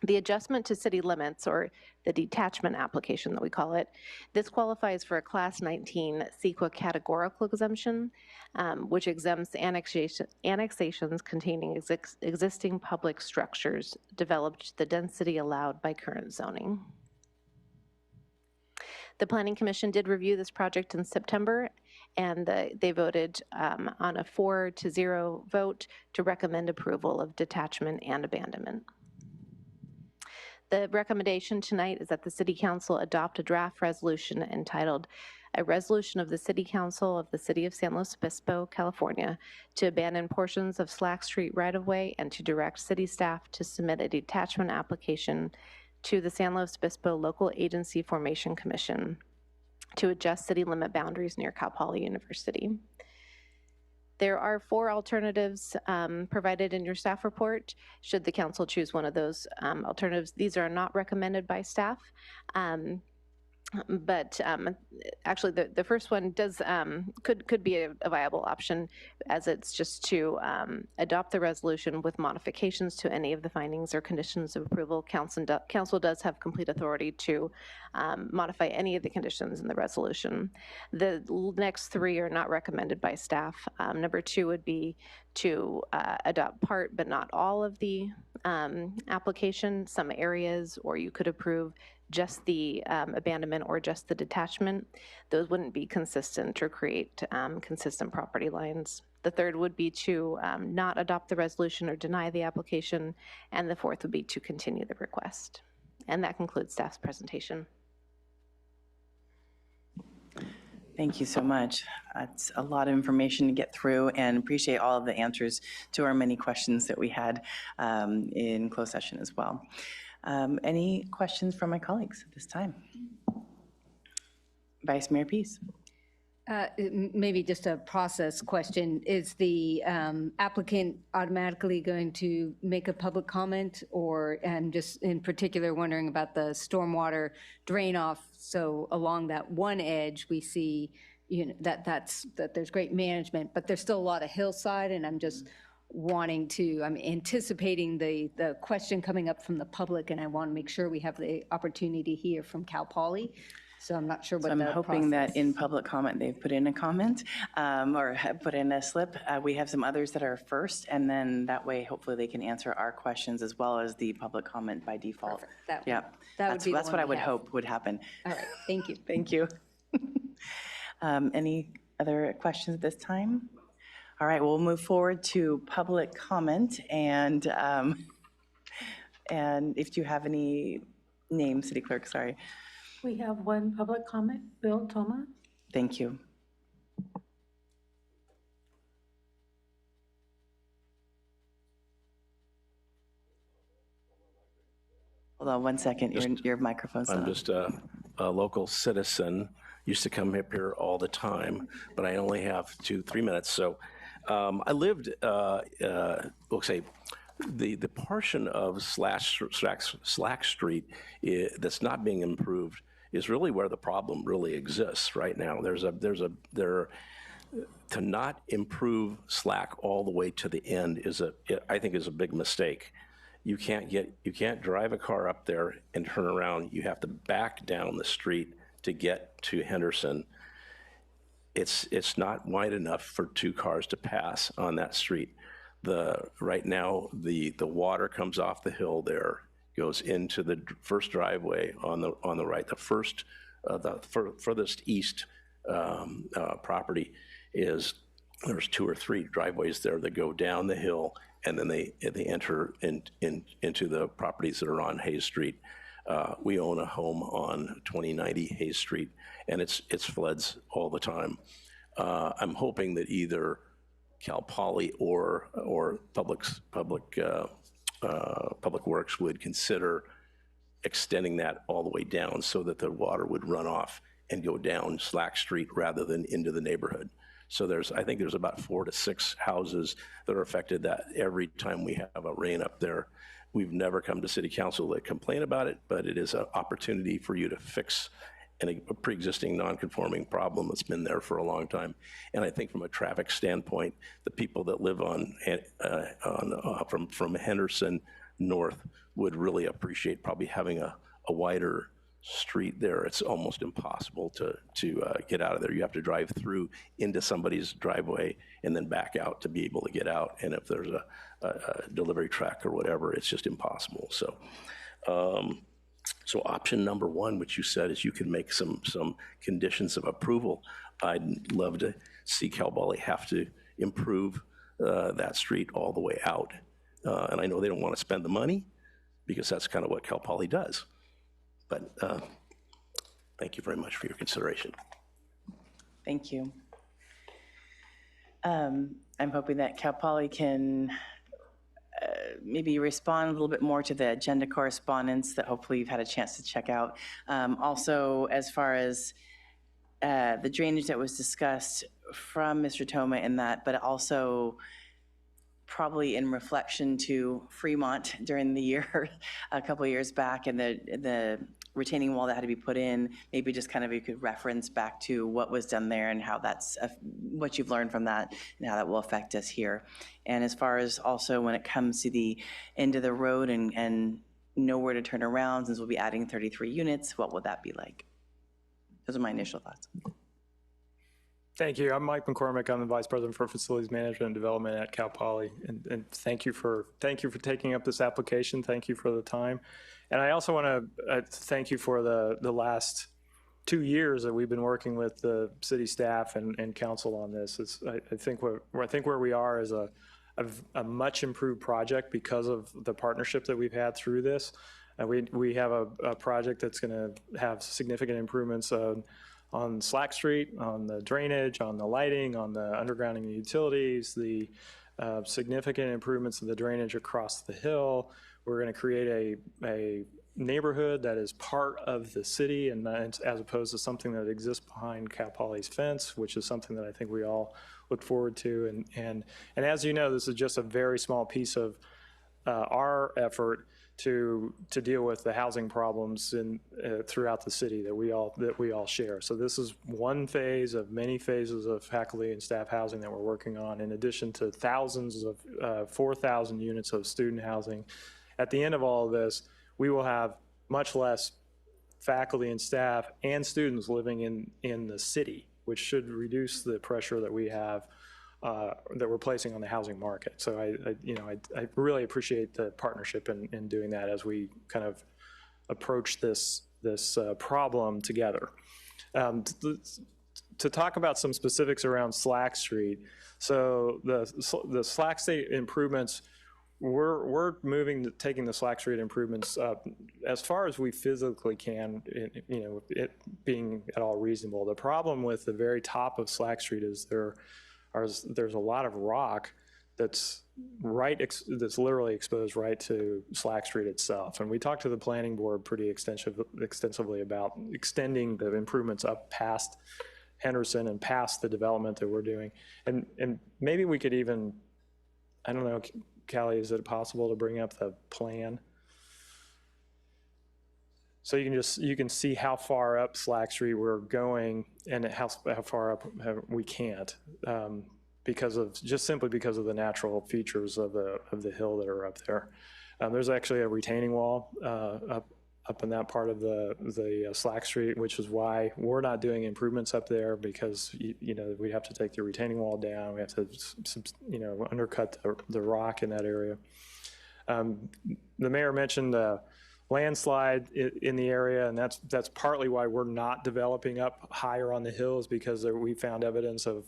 The adjustment to city limits, or the detachment application that we call it, this qualifies for a Class 19 CEQA categorical exemption, which exempts annexations containing existing public structures developed to the density allowed by current zoning. The Planning Commission did review this project in September, and they voted on a 4-0 vote to recommend approval of detachment and abandonment. The recommendation tonight is that the City Council adopt a draft resolution entitled "A Resolution of the City Council of the City of San Luis Obispo, California, to abandon portions of Slack Street right-of-way and to direct city staff to submit a detachment application to the San Luis Obispo Local Agency Formation Commission to adjust city limit boundaries near Cal Poly University." There are 4 alternatives provided in your staff report, should the council choose one of those alternatives. These are not recommended by staff, but actually the first one does could be a viable option, as it's just to adopt the resolution with modifications to any of the findings or conditions of approval. Council does have complete authority to modify any of the conditions in the resolution. The next 3 are not recommended by staff. Number 2 would be to adopt part but not all of the application, some areas, or you could approve just the abandonment or just the detachment. Those wouldn't be consistent or create consistent property lines. The third would be to not adopt the resolution or deny the application, and the fourth would be to continue the request. And that concludes staff's presentation. Thank you so much. That's a lot of information to get through, and appreciate all of the answers to our many questions that we had in closed session as well. Any questions from my colleagues at this time? Vice Mayor Peace. Maybe just a process question. Is the applicant automatically going to make a public comment, or, and just in particular wondering about the stormwater drain off? So along that one edge, we see, you know, that there's great management, but there's still a lot of hillside, and I'm just wanting to, I'm anticipating the question coming up from the public, and I want to make sure we have the opportunity to hear from Cal Poly. So I'm not sure what I'm hoping that in public comment, they've put in a comment or have put in a slip. We have some others that are first, and then that way, hopefully they can answer our questions as well as the public comment by default. Yeah, that's what I would hope would happen. All right, thank you. Thank you. Any other questions at this time? All right, we'll move forward to public comment, and if you have any names, City Clerk, sorry. We have one public comment, Bill Toma. Thank you. Hold on one second, your microphone's I'm on. just a local citizen, used to come up here all the time, but I only have 2-3 minutes. So I lived, we'll say, the portion of Slack Street that's not being improved is really where the problem really exists right now. To not improve Slack all the way to the end I think is a big mistake. You can't drive a car up there and turn around. You have to back down the street to get to Henderson. It's not wide enough for 2 cars to pass on that street. Right now, the water comes off the hill there, goes into the first driveway on the right. The furthest east property there's 2 or 3 driveways there that go down the hill, and then they enter into the properties that are on Hayes Street. We own a home on 2090 Hayes Street, and it's floods all the time. I'm hoping that either Cal Poly or Public Works would consider extending that all the way down so that the water would run off and go down Slack Street rather than into the neighborhood. So I think there's about 4 to 6 houses that are affected that every time we have a rain up there. We've never come to city council to complain about it, but it is an opportunity for you to fix a pre-existing non-conforming problem that's been there for a long time. And I think from a traffic standpoint, the people that live from Henderson north would really appreciate probably having a wider street there. It's almost impossible to get out of there. You have to drive through into somebody's driveway and then back out to be able to get out. And if there's a delivery truck or whatever, it's just impossible. So option number 1, which you said, is you can make some conditions of approval. I'd love to see Cal Poly have to improve that street all the way out. And I know they don't want to spend the money because that's kind of what Cal Poly does. But thank you very much for your consideration. Thank you. I'm hoping that Cal Poly can maybe respond a little bit more to the agenda correspondence that hopefully you've had a chance to check out. Also, as far as the drainage that was discussed from Mr. Toma in that, but also probably in reflection to Fremont during the year, a couple of years back, and the retaining wall that had to be put in, maybe just kind of you could reference back to what was done there and how that's, what you've learned from that and how that will affect us here. And as far as also when it comes to the end of the road and nowhere to turn around, since we'll be adding 33 units, what would that be like? Those are my initial thoughts. Thank you. I'm Mike McCormick. I'm the Vice President for Facilities Management and Development at Cal Poly. And thank you for taking up this application. Thank you for the time. And I also want to thank you for the last 2 years that we've been working with the city staff and council on this. I think where we are is a much improved project because of the partnership that we've had through this. We have a project that's going to have significant improvements on Slack Street, on the drainage, on the lighting, on the undergrounding of utilities, the significant improvements of the drainage across the hill. We're going to create a neighborhood that is part of the city, and as opposed to something that exists behind Cal Poly's fence, which is something that I think we all look forward to. And as you know, this is just a very small piece of our effort to deal with the housing problems throughout the city that we all share. So this is one phase of many phases of faculty and staff housing that we're working on, in addition to thousands of 4,000 units of student housing. At the end of all of this, we will have much less faculty and staff and students living in the city, which should reduce the pressure that we have that we're placing on the housing market. So I really appreciate the partnership in doing that as we kind of approach this problem together. To talk about some specifics around Slack Street, so the Slack Street improvements, we're taking the Slack Street improvements up as far as we physically can, it being at all reasonable. The problem with the very top of Slack Street is there's a lot of rock that's literally exposed right to Slack Street itself. And we talked to the planning board pretty extensively about extending the improvements up past Henderson and past the development that we're doing. And maybe we could even, I don't know, Callie, is it possible to bring up the plan? So you can see how far up Slack Street we're going and how far up we can't simply because of the natural features of the hill that are up there. There's actually a retaining wall up in that part of the Slack Street, which is why we're not doing improvements up there, because we have to take the retaining wall down. We have to undercut the rock in that area. The mayor mentioned the landslide in the area, and that's partly why we're not developing up higher on the hills, because we found evidence of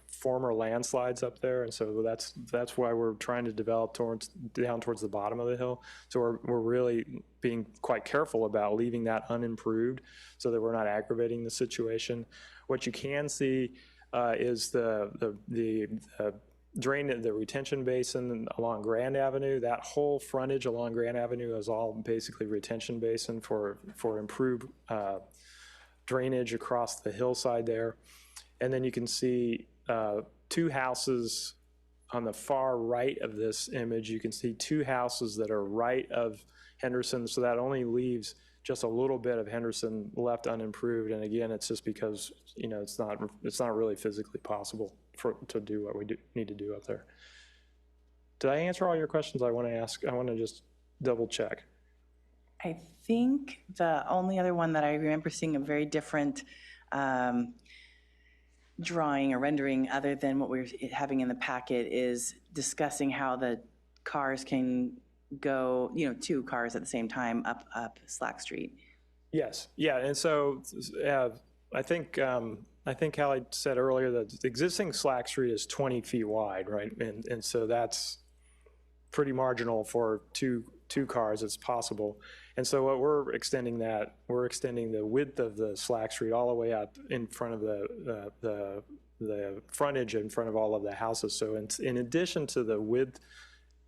former landslides up there, and so that's why we're trying to develop down towards the bottom of the hill. So we're really being quite careful about leaving that unimproved so that we're not aggravating the situation. What you can see is the retention basin along Grand Avenue. That whole frontage along Grand Avenue is all basically retention basin for improved drainage across the hillside there. And then you can see 2 houses on the far right of this image. You can see 2 houses that are right of Henderson, so that only leaves just a little bit of Henderson left unimproved. And again, it's just because, you know, it's not really physically possible to do what we need to do up there. Did I answer all your questions I want to ask? I want to just double check. I think the only other one that I remember seeing a very different drawing or rendering other than what we're having in the packet is discussing how the cars can go, you know, 2 cars at the same time up Slack Street. Yes, yeah, and so I think Callie said earlier that the existing Slack Street is 20 feet wide, right? And so that's pretty marginal for two cars. It's possible. And so what we're extending the width of the Slack Street all the way up in front of the frontage in front of all of the houses. So in addition to the width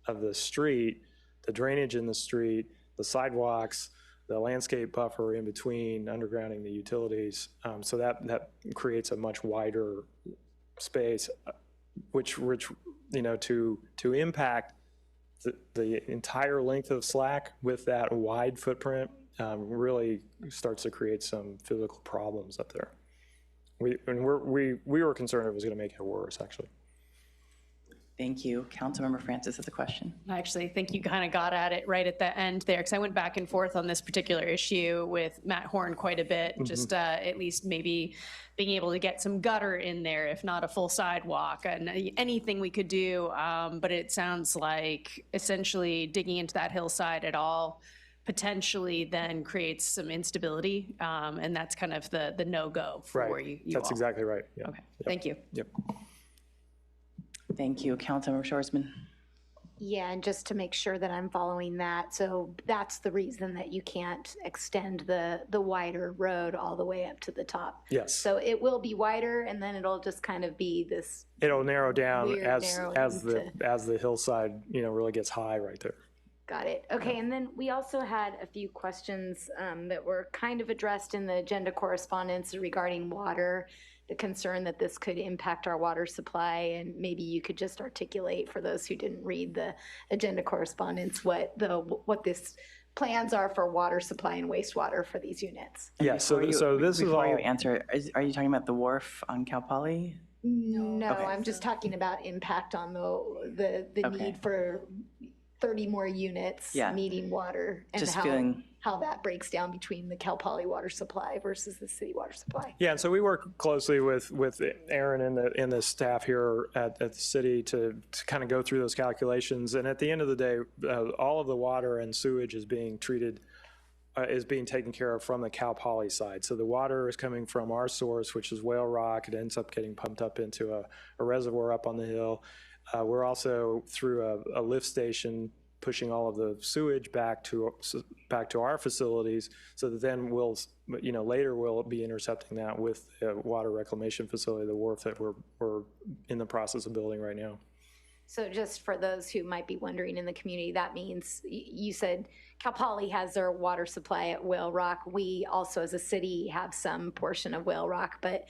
of the street, the drainage in the street, the sidewalks, the landscape buffer in between, undergrounding the utilities, so that creates a much wider space, which you know, to impact the entire length of Slack with that wide footprint really starts to create some physical problems up there. We were concerned it was going to make it worse, actually. Thank you. Councilmember Francis has a question. Actually, I think you kind of got at it right at the end there, because I went back and forth on this particular issue with Matt Horn quite a bit, just at least maybe being able to get some gutter in there, if not a full sidewalk, and anything we could do. But it sounds like essentially digging into that hillside at all potentially then creates some instability, and that's kind of the no-go for you That's all. exactly right. Yeah. Okay, thank you. Yep. Thank you. Councilmember Shorsman. Yeah, and just to make sure that I'm following that, so that's the reason that you can't extend the wider road all the way up to the top. Yes. So it will be wider, and then it'll just kind of be this. It'll narrow down weird as narrowing the hillside, you know, really gets high right there. Got it. Okay, and then we also had a few questions that were kind of addressed in the agenda correspondence regarding water, the concern that this could impact our water supply, and maybe you could just articulate for those who didn't read the agenda correspondence what this plans are for water supply and wastewater for these units. Yeah, so this is all. Before you answer, are you talking about the wharf on Cal Poly? No, Okay. I'm just talking about impact on the need for 30 more units needing water, and Just how that breaks down between the Cal Poly water supply versus the city water supply. Yeah, and so we work closely with Aaron and the staff here at the city to kind of go through those calculations. And at the end of the day, all of the water and sewage is being treated, is being taken care of from the Cal Poly side. So the water is coming from our source, which is Whale Rock. It ends up getting pumped up into a reservoir up on the hill. We're also through a lift station pushing all of the sewage back to our facilities, so that then we'll, you know, later we'll be intercepting that with the water reclamation facility, the wharf that we're in the process of building right now. So just for those who might be wondering in the community, that means you said Cal Poly has their water supply at Whale Rock. We also, as a city, have some portion of Whale Rock, but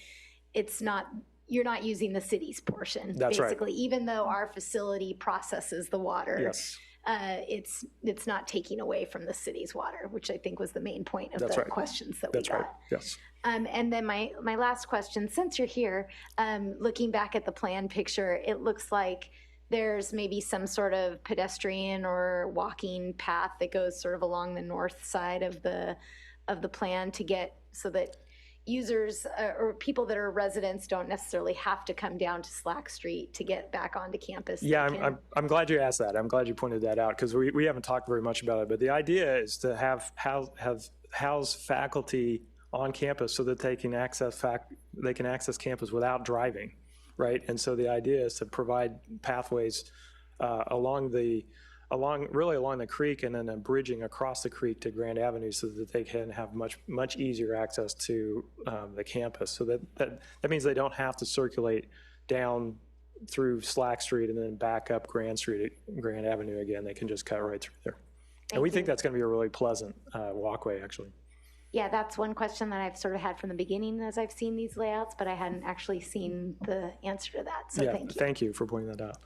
it's not. You're not using the city's portion. That's right. Basically, even though our facility processes the water. Yes. It's not taking away from the city's water, which I think was the main point of That's the right. questions that we That's got. right. Yes. And then my last question, since you're here, looking back at the plan picture, it looks like there's maybe some sort of pedestrian or walking path that goes sort of along the north side of the plan to get so that users or people that are residents don't necessarily have to come down to Slack Street to get back onto campus. Yeah, I'm glad you asked that. I'm glad you pointed that out, because we haven't talked very much about it. But the idea is to house faculty on campus so that they can access campus without driving, right? And so the idea is to provide pathways along the creek, and then bridging across the creek to Grand Avenue, so that they can have much easier access to the campus. So that means they don't have to circulate down through Slack Street and then back up Grand Avenue again. They can just cut right through there. And we think that's going to be a really pleasant walkway, actually. Yeah, that's one question that I've sort of had from the beginning as I've seen these layouts, but I hadn't actually seen the answer to that, so Yeah, thank you. thank you for pointing that out.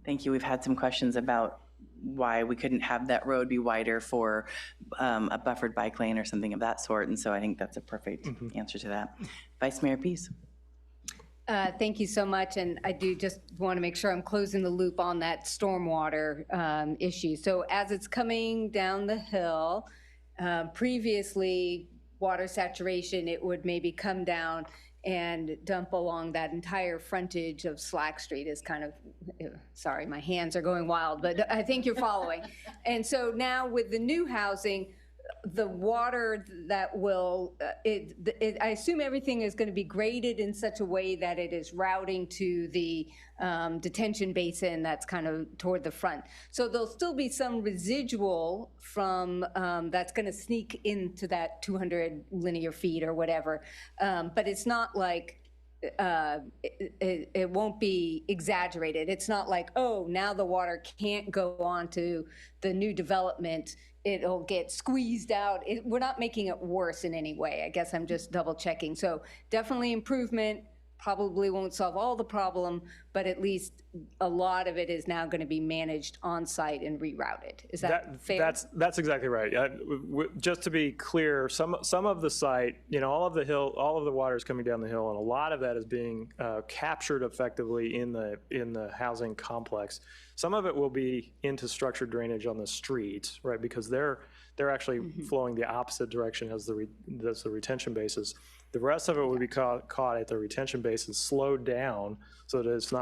Thank you. We've had some questions about why we couldn't have that road be wider for a buffered bike lane or something of that sort. And so I think that's a perfect answer to that. Vice Mayor Pease. Thank you so much, and I do just want to make sure I'm closing the loop on that stormwater issue. So as it's coming down the hill, previously, water saturation, it would maybe come down and dump along that entire frontage of Slack Street is kind of, sorry, my hands are going wild, but I think you're following. And so now with the new housing, the water that will, I assume everything is going to be graded in such a way that it is routing to the detention basin that's kind of toward the front. So there'll still be some residual from, that's going to sneak into that 200 linear feet or whatever. But it's not like, it won't be exaggerated. It's not like, oh, now the water can't go on to the new development. It'll get squeezed out. We're not making it worse in any way. I guess I'm just double checking. So definitely improvement, probably won't solve all the problem, but at least a lot of it is now going to be managed on site and rerouted. Is that fair? That's exactly right. Just to be clear, some of the site, all of the water is coming down the hill, and a lot of that is being captured effectively in the housing complex. Some of it will be into structured drainage on the streets, right? Because they're actually flowing the opposite direction as the retention bases. The rest of it will be caught at the retention basin, slowed down so that it's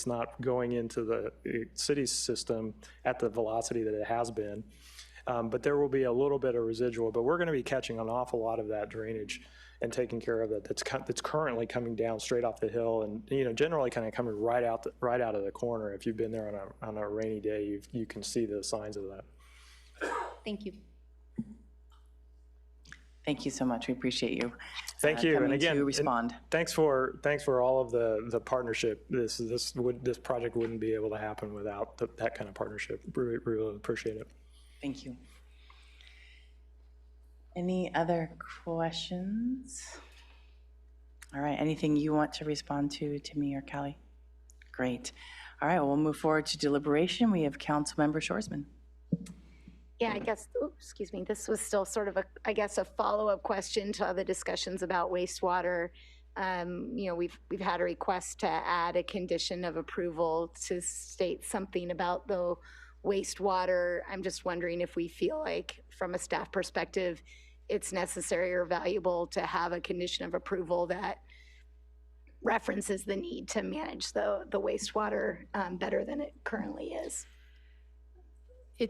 not going into the city system at the velocity that it has been. But there will be a little bit of residual, but we're going to be catching an awful lot of that drainage and taking care of it. That's currently coming down straight off the hill, and generally kind of coming right out of the corner. If you've been there on a rainy day, you can see the signs of that. Thank you. Thank you so much. We appreciate you. Thank you, and again, to respond. Thanks for all of the partnership. This project wouldn't be able to happen without that kind of partnership. Really appreciate it. Thank you. Any other questions? All right. Anything you want to respond to me or Callie? Great. All right. Well, we'll move forward to deliberation. We have Councilmember Shoresman. Yeah, I guess, excuse me, this was still sort of a follow-up question to other discussions about wastewater. We've had a request to add a condition of approval to state something about the wastewater. I'm just wondering if we feel like, from a staff perspective, it's necessary or valuable to have a condition of approval that references the need to manage the wastewater better than it currently is.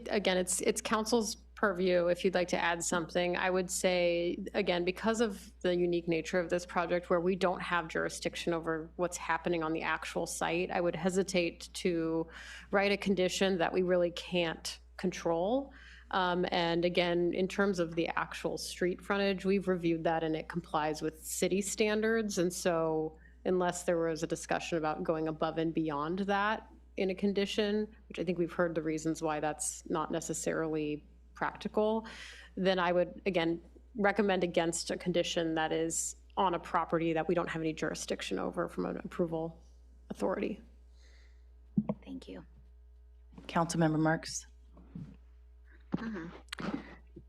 Again, it's council's purview. If you'd like to add something, I would say, again, because of the unique nature of this project where we don't have jurisdiction over what's happening on the actual site, I would hesitate to write a condition that we really can't control. And again, in terms of the actual street frontage, we've reviewed that and it complies with city standards. And so unless there was a discussion about going above and beyond that in a condition, which I think we've heard the reasons why that's not necessarily practical, then I would, again, recommend against a condition that is on a property that we don't have any jurisdiction over from an approval authority. Thank you. Councilmember Marks.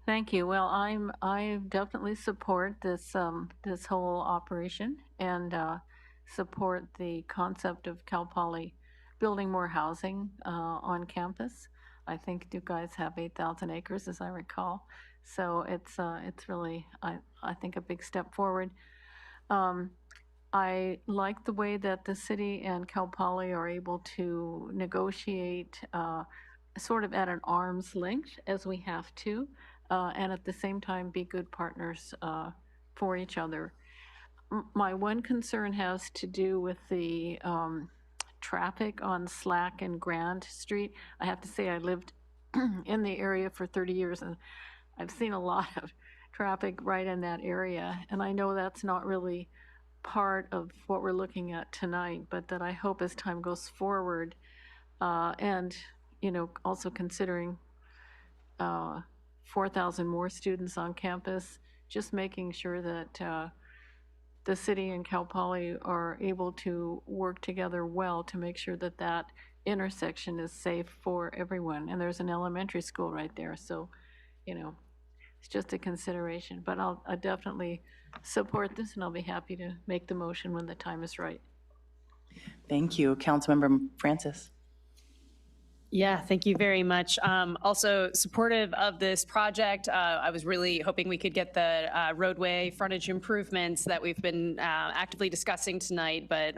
Thank you. Well, I definitely support this this whole operation and support the concept of Cal Poly building more housing on campus. I think you guys have 8,000 acres, as I recall. So it's really, I think, a big step forward. I like the way that the city and Cal Poly are able to negotiate sort of at an arm's length, as we have to, and at the same time be good partners for each other. My one concern has to do with the traffic on Slack and Grand Street. I have to say I lived in the area for 30 years and I've seen a lot of traffic right in that area. And I know that's not really part of what we're looking at tonight, but that I hope as time goes forward and, also considering 4,000 more students on campus, just making sure that the city and Cal Poly are able to work together well to make sure that that intersection is safe for everyone. And there's an elementary school right there, so, you know, it's just a consideration. But I'll definitely support this, and I'll be happy to make the motion when the time is right. Thank you. Councilmember Francis. Yeah, thank you very much. Also supportive of this project. I was really hoping we could get the roadway frontage improvements that we've been actively discussing tonight, but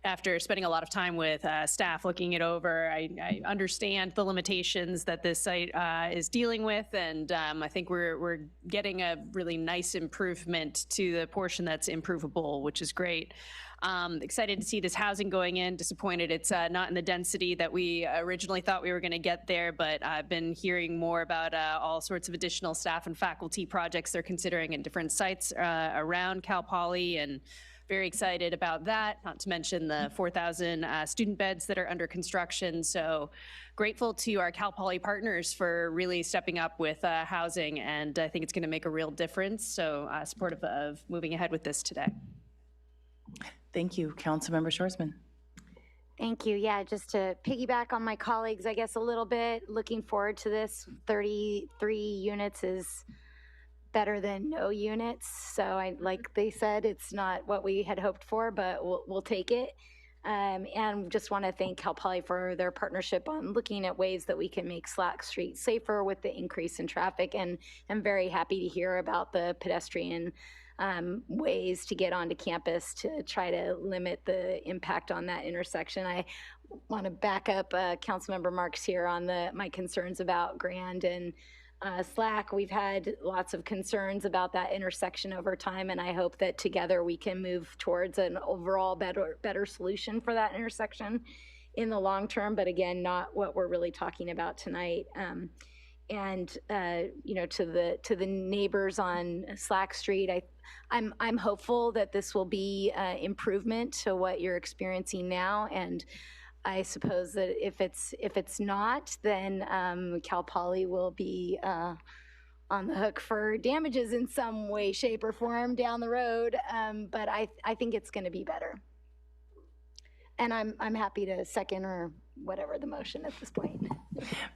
after spending a lot of time with staff looking it over, I understand the limitations that this site is dealing with, and I think we're getting a really nice improvement to the portion that's improvable, which is great. Excited to see this housing going in. Disappointed it's not in the density that we originally thought we were going to get there, but I've been hearing more about all sorts of additional staff and faculty projects they're considering in different sites around Cal Poly, and very excited about that, not to mention the 4,000 student beds that are under construction. So grateful to our Cal Poly partners for really stepping up with housing, and I think it's going to make a real difference. So supportive of moving ahead with this today. Thank you. Councilmember Schwarzman. Thank you. Yeah, just to piggyback on my colleagues, I guess a little bit, looking forward to this. 33 units is better than no units. So like they said, it's not what we had hoped for, but we'll take it. And just want to thank Cal Poly for their partnership on looking at ways that we can make Slack Street safer with the increase in traffic. And I'm very happy to hear about the pedestrian ways to get onto campus to try to limit the impact on that intersection. I want to back up Councilmember Marks here on my concerns about Grand and Slack. We've had lots of concerns about that intersection over time, and I hope that together we can move towards an overall better solution for that intersection in the long term, but again, not what we're really talking about tonight. And you know, to the neighbors on Slack Street, I'm hopeful that this will be improvement to what you're experiencing now. And I suppose that if it's not, then Cal Poly will be on the hook for damages in some way, shape, or form down the road. But I think it's going to be better. And I'm happy to second or whatever the motion at this point.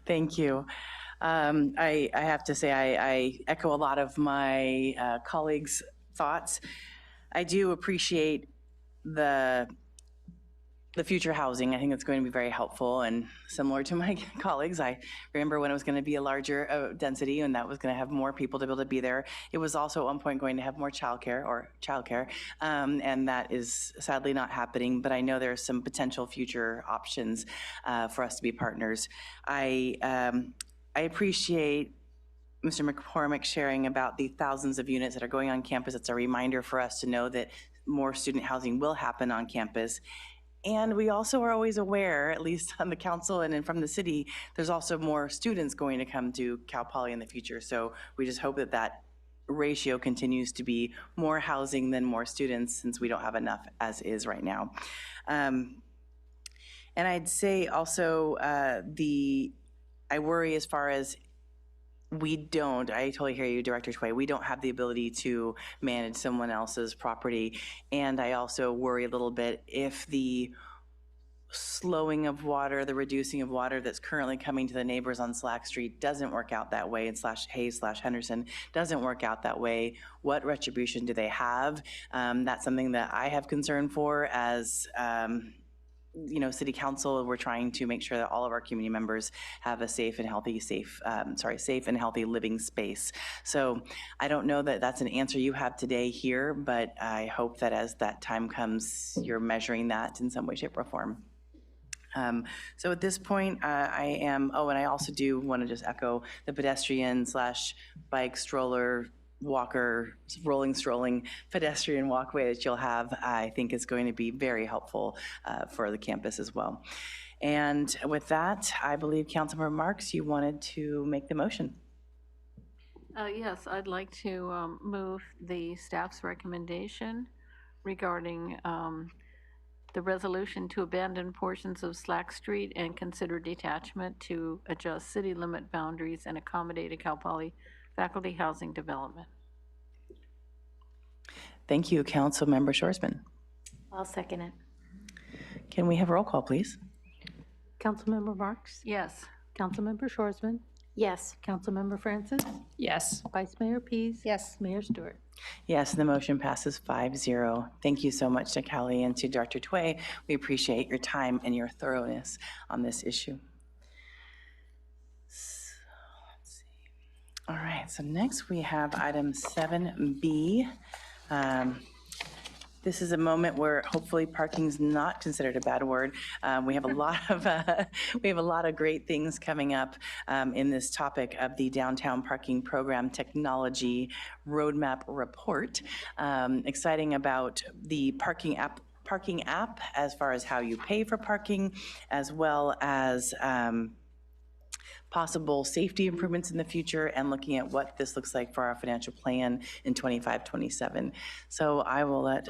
Thank you. I have to say I echo a lot of my colleagues' thoughts. I do appreciate the future housing. I think it's going to be very helpful, and similar to my colleagues, I remember when it was going to be a larger density and that was going to have more people to be able to be there. It was also at one point going to have more childcare, and that is sadly not happening, but I know there are some potential future options for us to be partners. I appreciate Mr. McCormick sharing about the thousands of units that are going on campus. It's a reminder for us to know that more student housing will happen on campus. And we also are always aware, at least on the council and from the city, there's also more students going to come to Cal Poly in the future. So we just hope that that ratio continues to be more housing than more students, since we don't have enough as is right now. And I'd say also I worry as far as I totally hear you, Director Tway, we don't have the ability to manage someone else's property. And I also worry a little bit if the slowing of water, the reducing of water that's currently coming to the neighbors on Slack Street doesn't work out that way, and /Hayes/Henderson doesn't work out that way. What retribution do they have? That's something that I have concern for as City Council. We're trying to make sure that all of our community members have a safe and healthy living space. So I don't know that that's an answer you have today here, but I hope that as that time comes, you're measuring that in some way, shape, or form. So at this point, and I also do want to just echo the pedestrian/bike, stroller, walker, strolling pedestrian walkway that you'll have. I think is going to be very helpful for the campus as well. And with that, I believe Councilmember Marks, you wanted to make the motion. Yes, I'd like to move the staff's recommendation regarding the resolution to abandon portions of Slack Street and consider detachment to adjust city limit boundaries and accommodate a Cal Poly faculty housing development. Thank you, Councilmember Shorsman. I'll second it. Can we have a roll call, please? Councilmember Marks? Yes. Councilmember Shorsman? Yes. Councilmember Francis? Yes. Vice Mayor Pease? Yes. Mayor Stewart? Yes, the motion passes 5-0. Thank you so much to Kelly and to Dr. Tway. We appreciate your time and your thoroughness on this issue. So, let's see. All right, so next we have item 7B. This is a moment where hopefully parking's not considered a bad word. We have a lot of great things coming up in this topic of the Downtown Parking Program Technology Roadmap Report. Exciting about the parking app as far as how you pay for parking, as well as possible safety improvements in the future, and looking at what this looks like for our financial plan in 25-27. So I will let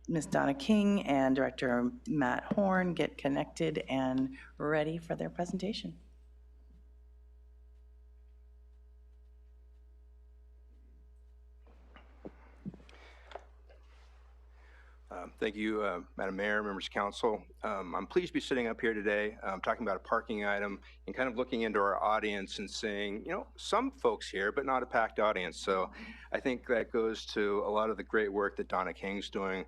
Ms. Donna King and Director Matt Horn get connected and ready for their presentation. Thank you, Madam Mayor, members of council. I'm pleased to be sitting up here today talking about a parking item and kind of looking into our audience and saying, you know, some folks here, but not a packed audience. So I think that goes to a lot of the great work that Donna King's doing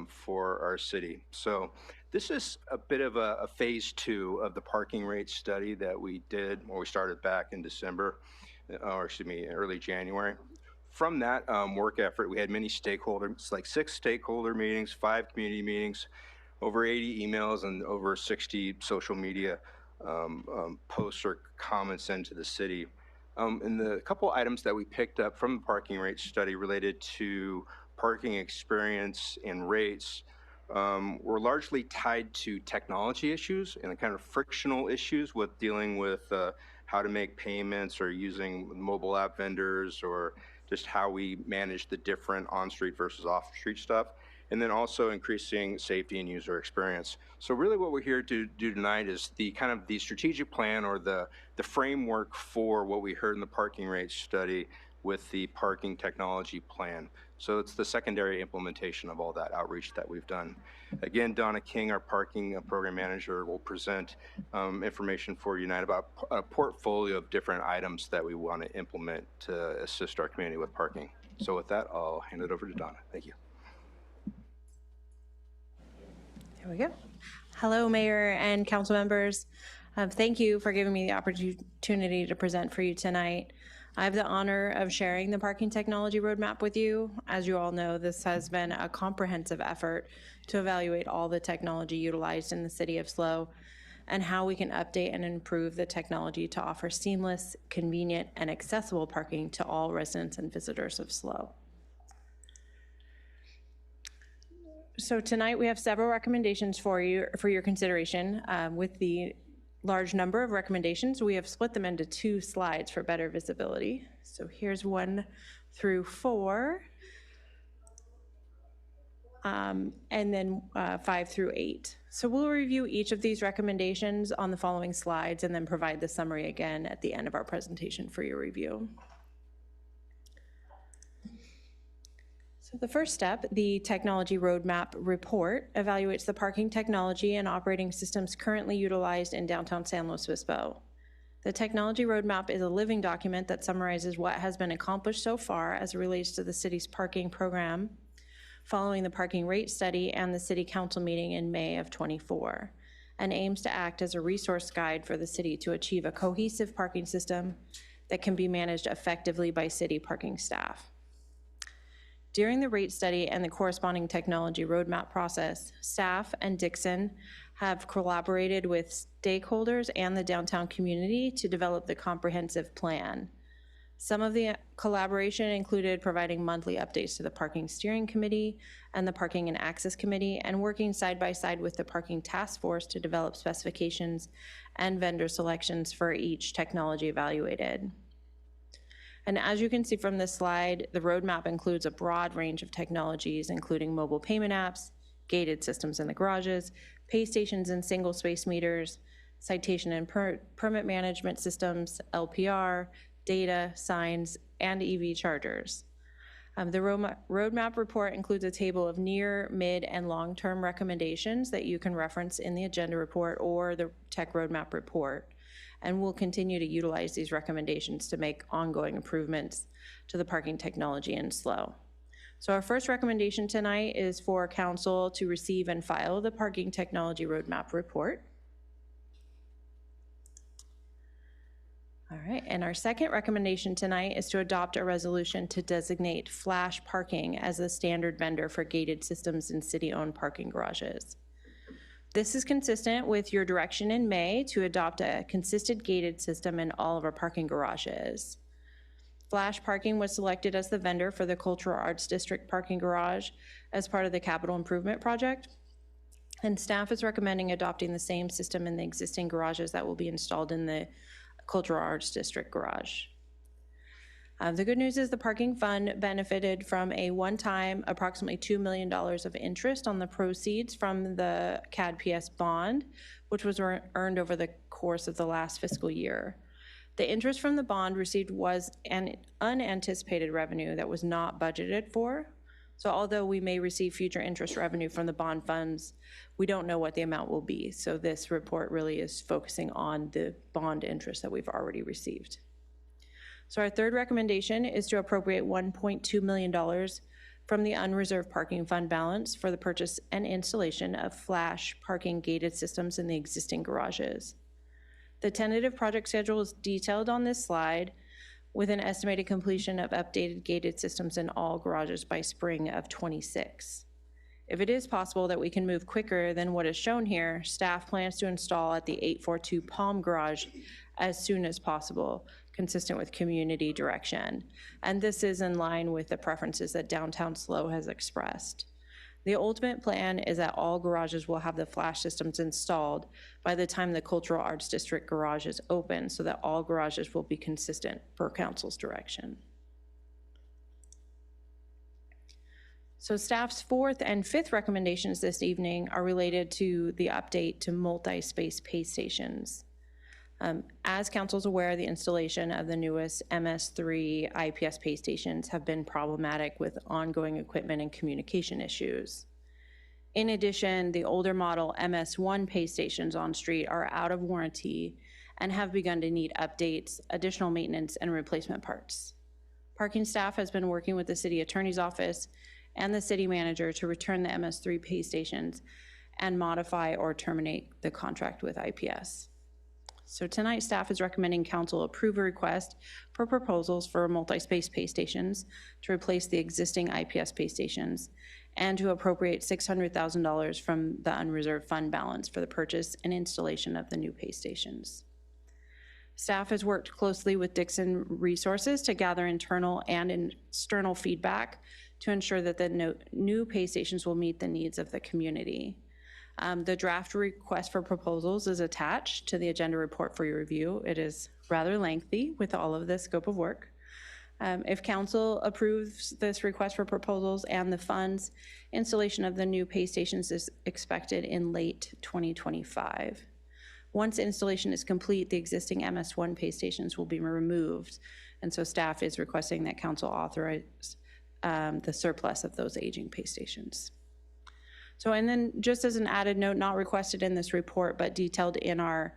for our city. So this is a bit of a phase 2 of the parking rate study that we did, or we started back in December, or excuse me, early January. From that work effort, we had many stakeholders, like 6 stakeholder meetings, 5 community meetings, over 80 emails, and over 60 social media posts or comments into the city. And the couple items that we picked up from the parking rate study related to parking experience and rates were largely tied to technology issues and the kind of frictional issues with dealing with how to make payments or using mobile app vendors, or just how we manage the different on-street versus off-street stuff, and then also increasing safety and user experience. So really what we're here to do tonight is the kind of the strategic plan, or the framework for what we heard in the parking rate study with the parking technology plan. So it's the secondary implementation of all that outreach that we've done. Again, Donna King, our parking program manager, will present information for you tonight about a portfolio of different items that we want to implement to assist our community with parking. So with that, I'll hand it over to Donna. Thank you. There we go. Hello, Mayor and council members. Thank you for giving me the opportunity to present for you tonight. I have the honor of sharing the parking technology roadmap with you. As you all know, this has been a comprehensive effort to evaluate all the technology utilized in the city of SLO and how we can update and improve the technology to offer seamless, convenient, and accessible parking to all residents and visitors of SLO. So tonight we have several recommendations for your consideration. With the large number of recommendations, we have split them into 2 slides for better visibility. So here's 1 through 4, and then 5 through 8. So we'll review each of these recommendations on the following slides and then provide the summary again at the end of our presentation for your review. So the first step, the Technology Roadmap Report, evaluates the parking technology and operating systems currently utilized in downtown San Luis Obispo. The Technology Roadmap is a living document that summarizes what has been accomplished so far as it relates to the city's parking program following the parking rate study and the City Council meeting in May of '24, and aims to act as a resource guide for the city to achieve a cohesive parking system that can be managed effectively by city parking staff. During the rate study and the corresponding technology roadmap process, staff and Dixon have collaborated with stakeholders and the downtown community to develop the comprehensive plan. Some of the collaboration included providing monthly updates to the Parking Steering Committee and the Parking and Access Committee, and working side by side with the Parking Task Force to develop specifications and vendor selections for each technology evaluated. And as you can see from this slide, the roadmap includes a broad range of technologies, including mobile payment apps, gated systems in the garages, pay stations and single space meters, citation and permit management systems, LPR, data, signs, and EV chargers. The roadmap report includes a table of near, mid, and long-term recommendations that you can reference in the agenda report or the tech roadmap report. And we'll continue to utilize these recommendations to make ongoing improvements to the parking technology in SLO. So our first recommendation tonight is for council to receive and file the parking technology roadmap report. All right, and our second recommendation tonight is to adopt a resolution to designate Flash Parking as the standard vendor for gated systems in city-owned parking garages. This is consistent with your direction in May to adopt a consistent gated system in all of our parking garages. Flash Parking was selected as the vendor for the Cultural Arts District parking garage as part of the capital improvement project. And staff is recommending adopting the same system in the existing garages that will be installed in the Cultural Arts District garage. The good news is the parking fund benefited from a one-time approximately $2 million of interest on the proceeds from the CAD-PS bond, which was earned over the course of the last fiscal year. The interest from the bond received was an unanticipated revenue that was not budgeted for. So although we may receive future interest revenue from the bond funds, we don't know what the amount will be. So this report really is focusing on the bond interest that we've already received. So our third recommendation is to appropriate $1.2 million from the unreserved parking fund balance for the purchase and installation of Flash parking gated systems in the existing garages. The tentative project schedule is detailed on this slide, with an estimated completion of updated gated systems in all garages by spring of '26. If it is possible that we can move quicker than what is shown here, staff plans to install at the 842 Palm Garage as soon as possible, consistent with community direction. And this is in line with the preferences that Downtown SLO has expressed. The ultimate plan is that all garages will have the Flash systems installed by the time the Cultural Arts District garage is open, so that all garages will be consistent per council's direction. So staff's fourth and fifth recommendations this evening are related to the update to multi-space pay stations. As council's aware, the installation of the newest MS3 IPS pay stations have been problematic with ongoing equipment and communication issues. In addition, the older model MS1 pay stations on street are out of warranty and have begun to need updates, additional maintenance, and replacement parts. Parking staff has been working with the city attorney's office and the city manager to return the MS3 pay stations and modify or terminate the contract with IPS. So tonight, staff is recommending council approve a request for proposals for multi-space pay stations to replace the existing IPS pay stations and to appropriate $600,000 from the unreserved fund balance for the purchase and installation of the new pay stations. Staff has worked closely with Dixon Resources to gather internal and external feedback to ensure that the new pay stations will meet the needs of the community. The draft request for proposals is attached to the agenda report for your review. It is rather lengthy with all of the scope of work. If council approves this request for proposals and the funds, installation of the new pay stations is expected in late 2025. Once installation is complete, the existing MS1 pay stations will be removed, and so staff is requesting that council authorize the surplus of those aging pay stations. So, and then just as an added note, not requested in this report, but detailed in our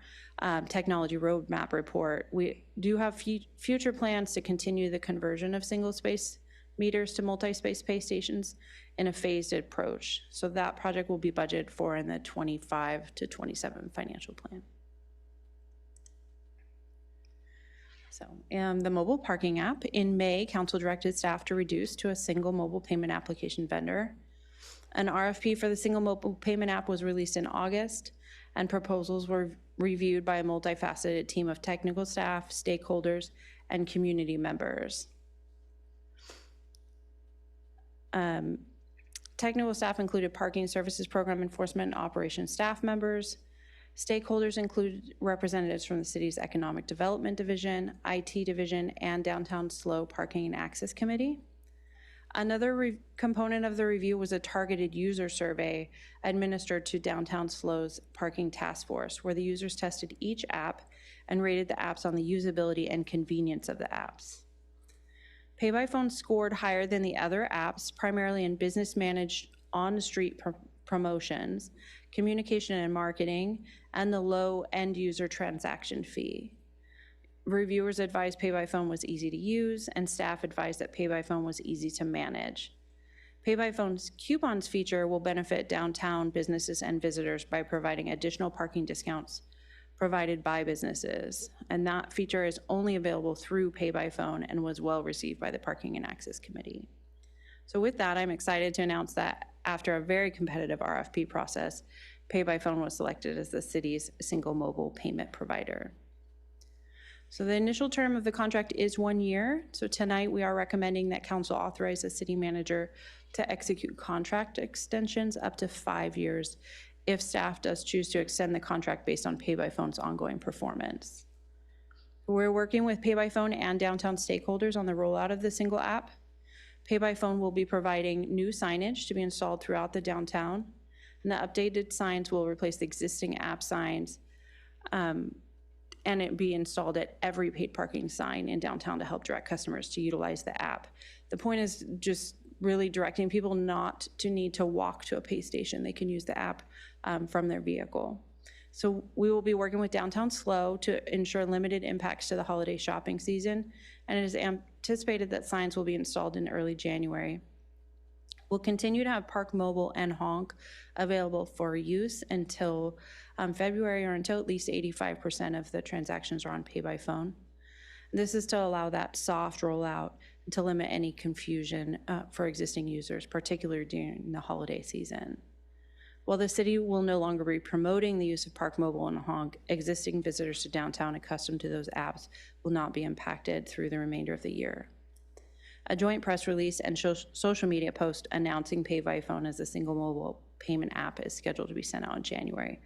technology roadmap report, we do have future plans to continue the conversion of single space meters to multi-space pay stations in a phased approach. So that project will be budgeted for in the 25 to 27 financial plan. So, the mobile parking app, in May, council directed staff to reduce to a single mobile payment application vendor. An RFP for the single mobile payment app was released in August, and proposals were reviewed by a multifaceted team of technical staff, stakeholders, and community members. Technical staff included parking services program enforcement and operations staff members. Stakeholders include representatives from the city's Economic Development Division, IT Division, and Downtown SLO Parking and Access Committee. Another component of the review was a targeted user survey administered to Downtown SLO's Parking Task Force, where the users tested each app and rated the apps on the usability and convenience of the apps. PayByPhone scored higher than the other apps, primarily in business managed on-the-street promotions, communication and marketing, and the low end-user transaction fee. Reviewers advised PayByPhone was easy to use, and staff advised that PayByPhone was easy to manage. PayByPhone's coupons feature will benefit downtown businesses and visitors by providing additional parking discounts provided by businesses, and that feature is only available through PayByPhone and was well received by the Parking and Access Committee. So with that, I'm excited to announce that after a very competitive RFP process, PayByPhone was selected as the city's single mobile payment provider. So the initial term of the contract is 1 year. So tonight we are recommending that council authorize the city manager to execute contract extensions up to 5 years if staff does choose to extend the contract based on PayByPhone's ongoing performance. We're working with PayByPhone and downtown stakeholders on the rollout of the single app. PayByPhone will be providing new signage to be installed throughout the downtown, and the updated signs will replace the existing app signs, and it be installed at every paid parking sign in downtown to help direct customers to utilize the app. The point is just really directing people not to need to walk to a pay station. They can use the app from their vehicle. So we will be working with Downtown SLO to ensure limited impacts to the holiday shopping season, and it is anticipated that signs will be installed in early January. We'll continue to have Park Mobile and Honk available for use until February, or until at least 85% of the transactions are on PayByPhone. This is to allow that soft rollout and to limit any confusion for existing users, particularly during the holiday season. While the city will no longer be promoting the use of Park Mobile and Honk, existing visitors to downtown accustomed to those apps will not be impacted through the remainder of the year. A joint press release and social media post announcing PayByPhone as a single mobile payment app is scheduled to be sent out in January.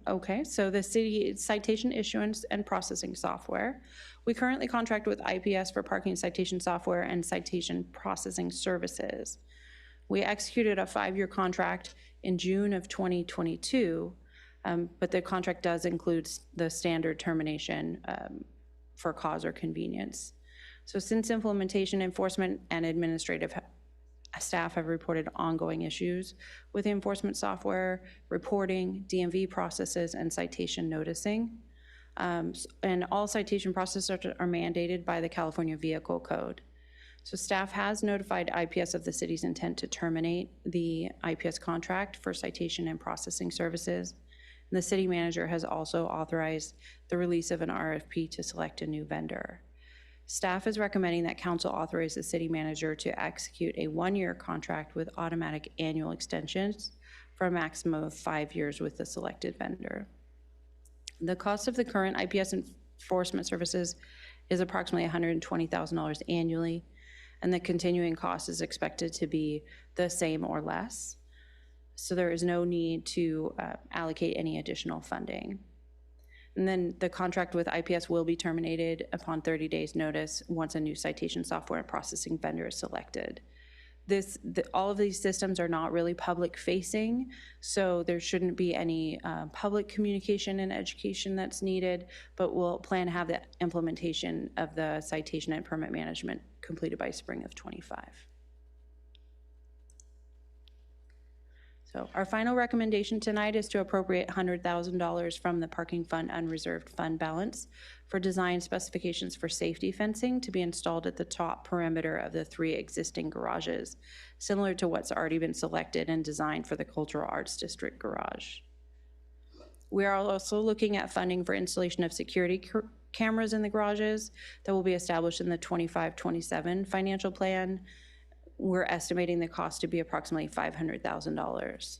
Okay, so the city citation issuance and processing software. We currently contract with IPS for parking citation software and citation processing services. We executed a 5-year contract in June of 2022, but the contract does include the standard termination for cause or convenience. So since implementation, enforcement and administrative staff have reported ongoing issues with the enforcement software, reporting, DMV processes, and citation noticing. And all citation processes are mandated by the California Vehicle Code. So staff has notified IPS of the city's intent to terminate the IPS contract for citation and processing services. And the city manager has also authorized the release of an RFP to select a new vendor. Staff is recommending that council authorize the city manager to execute a 1-year contract with automatic annual extensions for a maximum of 5 years with the selected vendor. The cost of the current IPS enforcement services is approximately $120,000 annually, and the continuing cost is expected to be the same or less. So there is no need to allocate any additional funding. And then the contract with IPS will be terminated upon 30 days notice once a new citation software and processing vendor is selected. All of these systems are not really public facing, so there shouldn't be any public communication and education that's needed, but we'll plan to have the implementation of the citation and permit management completed by spring of '25. So our final recommendation tonight is to appropriate $100,000 from the parking fund unreserved fund balance for design specifications for safety fencing to be installed at the top perimeter of the 3 existing garages, similar to what's already been selected and designed for the Cultural Arts District garage. We are also looking at funding for installation of security cameras in the garages that will be established in the 25-27 financial plan. We're estimating the cost to be approximately $500,000.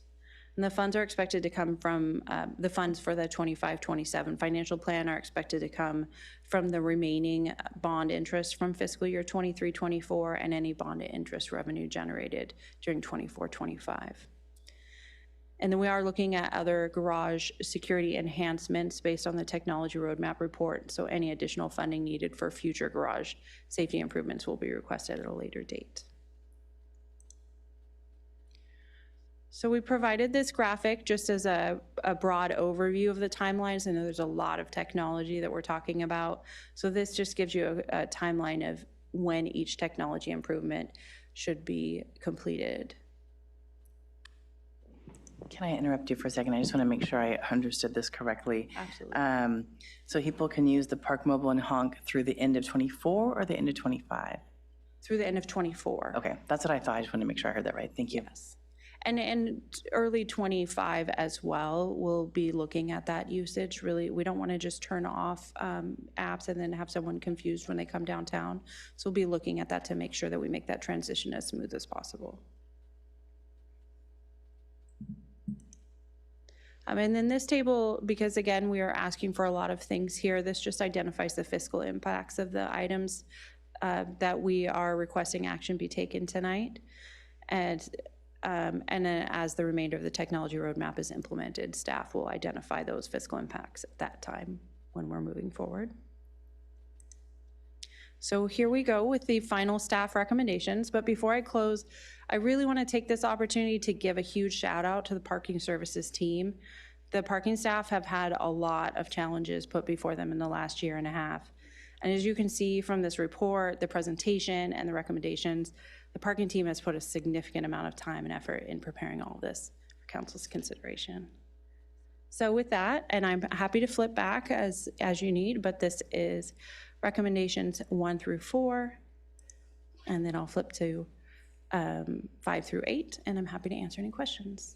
And the funds are expected to come from, the funds for the 25-27 financial plan are expected to come from the remaining bond interest from fiscal year 23-24 and any bond interest revenue generated during 24-25. And then the contract with IPS will be terminated upon 30 days notice once a new citation software and processing vendor is selected. This, all of these systems are not really public facing, so there shouldn't be any public communication and education that's needed, but we'll plan to have the implementation of the citation and permit management completed by spring of '25. So our final recommendation tonight is to appropriate $100,000 from the parking fund unreserved fund balance for design specifications for safety fencing to be installed at the top perimeter of the 3 existing garages, similar to what's already been selected and designed for the Cultural Arts District garage. We are also looking at funding for installation of security cameras in the garages that will be established in the 25-27 financial plan. We're estimating the cost to be approximately $500,000. And with that, I'm excited to announce that after a very competitive RFP process, PayByPhone was selected as the city's single mobile payment provider. And then we are looking at other garage security enhancements based on the technology roadmap report. So any additional funding needed for future garage safety improvements will be requested at a later date. So we provided this graphic just as a broad overview of the timelines. I know there's a lot of technology that we're talking about. So this just gives you a timeline of when each technology improvement should be completed. Can I interrupt you for a second? I just want to make sure I understood this correctly. Absolutely. So people can use the Park Mobile and Honk through the end of 24 or the end of 25? Through the end of 24. Okay, that's what I thought. I just wanted to make sure I heard that right. Thank you. Yes. And early 25 as well, we'll be looking at that usage. Really, we don't want to just turn off apps and then have someone confused when they come downtown. So we'll be looking at that to make sure that we make that transition as smooth as possible. And then this table, because again, we are asking for a lot of things here, this just identifies the fiscal impacts of the items that we are requesting action be taken tonight. And then as the remainder of the technology roadmap is implemented, staff will identify those fiscal impacts at that time when we're moving forward. So here we go with the final staff recommendations. But before I close, I really want to take this opportunity to give a huge shout out to the parking services team. The parking staff have had a lot of challenges put before them in the last year and a half. And as you can see from this report, the presentation and the recommendations, the parking team has put a significant amount of time and effort in preparing all of this for council's consideration. So with that, and I'm happy to flip back as you need, but this is recommendations 1 through 4, and then I'll flip to 5 through 8, and I'm happy to answer any questions.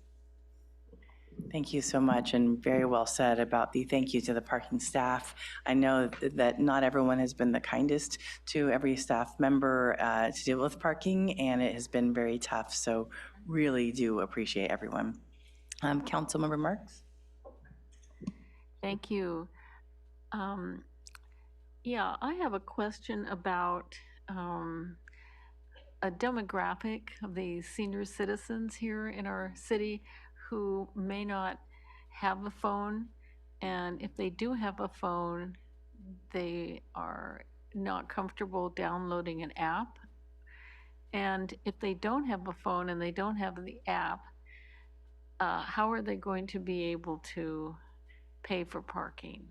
Thank you so much, and very well said about the thank you to the parking staff. I know that not everyone has been the kindest to every staff member to deal with parking, and it has been very tough, so really do appreciate everyone. Councilmember Marks? Thank you. Yeah, I have a question about a demographic of the senior citizens here in our city who may not have a phone, and if they do have a phone, they are not comfortable downloading an app. And if they don't have a phone and they don't have the app, how are they going to be able to pay for parking?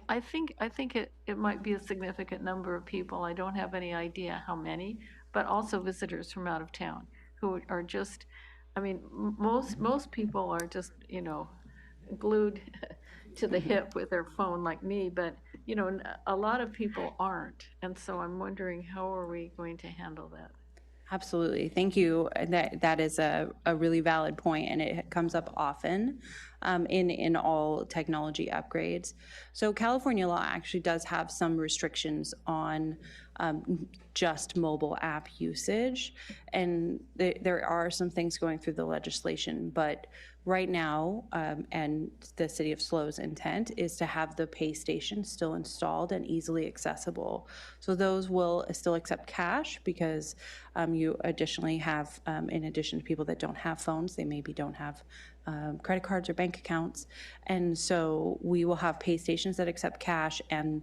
I think it might be a significant number of people. I don't have any idea how many, but also visitors from out of town who are just, I mean, most people are just, you know, glued to the hip with their phone like me, but, you know, a lot of people aren't. And so I'm wondering, how are we going to handle that? Absolutely. Thank you. That is a really valid point, and it comes up often in all technology upgrades. So California law actually does have some restrictions on just mobile app usage, and there are some things going through the legislation, but right now, and the City of SLO's intent is to have the pay station still installed and easily accessible. So those will still accept cash because you additionally have, in addition to people that don't have phones, they maybe don't have credit cards or bank accounts. And so we will have pay stations that accept cash, and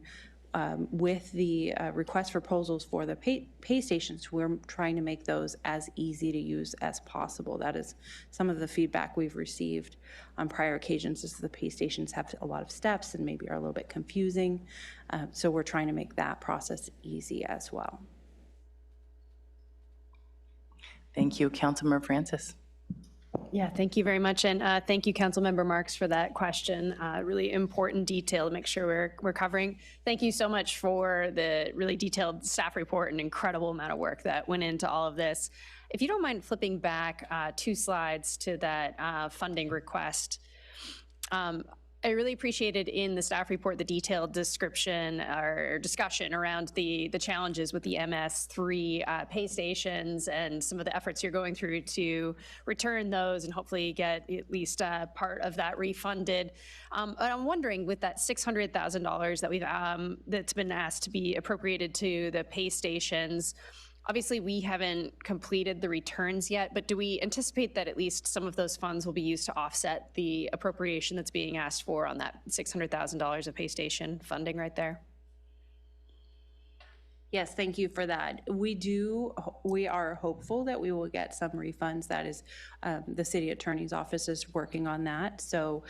with the request for proposals for the pay stations, we're trying to make those as easy to use as possible. That is some of the feedback we've received on prior occasions, is the pay stations have a lot of steps and maybe are a little bit confusing. So we're trying to make that process easy as well. Thank you. Councilmember Francis. Yeah, thank you very much. And thank you, Councilmember Marks, for that question. Really important detail to make sure we're covering. Thank you so much for the really detailed staff report and incredible amount of work that went into all of this. If you don't mind flipping back 2 slides to that funding request. I really appreciated in the staff report the detailed description or discussion around the challenges with the MS3 pay stations and some of the efforts you're going through to return those and hopefully get at least part of that refunded. But I'm wondering, with that $600,000 that we've that's been asked to be appropriated to the pay stations, Obviously, we haven't completed the returns yet, but do we anticipate that at least some of those funds will be used to offset the appropriation that's being asked for on that $600,000 of pay station funding right there? Yes, thank you for that. We are hopeful that we will get some refunds. That is, the city attorney's office is working on that. So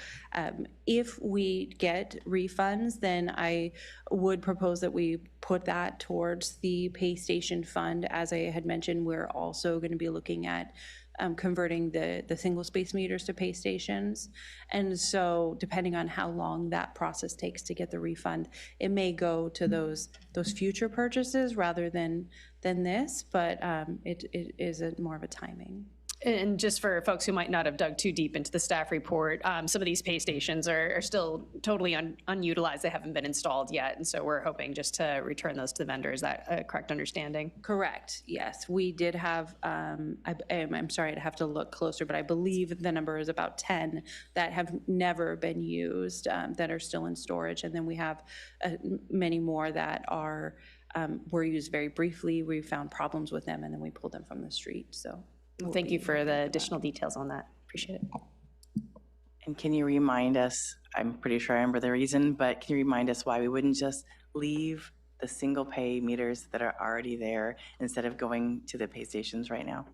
if we get refunds, then I would propose that we put that towards the pay station fund. As I had mentioned, we're also going to be looking at converting the single space meters to pay stations. And so depending on how long that process takes to get the refund, it may go to those future purchases rather than this, but it is more of a timing. And just for folks who might not have dug too deep into the staff report, some of these pay stations are still totally unutilized. They haven't been installed yet. And so we're hoping just to return those to the vendor. Is that a correct understanding? Correct, yes. We did have, I'm sorry, I'd have to look closer, but I believe the number is about 10 that have never been used, that are still in storage. And then we have many more that were used very briefly. We found problems with them and then we pulled them from the street, so. Thank you for the additional details on that. Appreciate it. And can you remind us, I'm pretty sure I remember the reason, but can you remind us why we wouldn't just leave the single pay meters that are already there instead of going to the pay stations right now?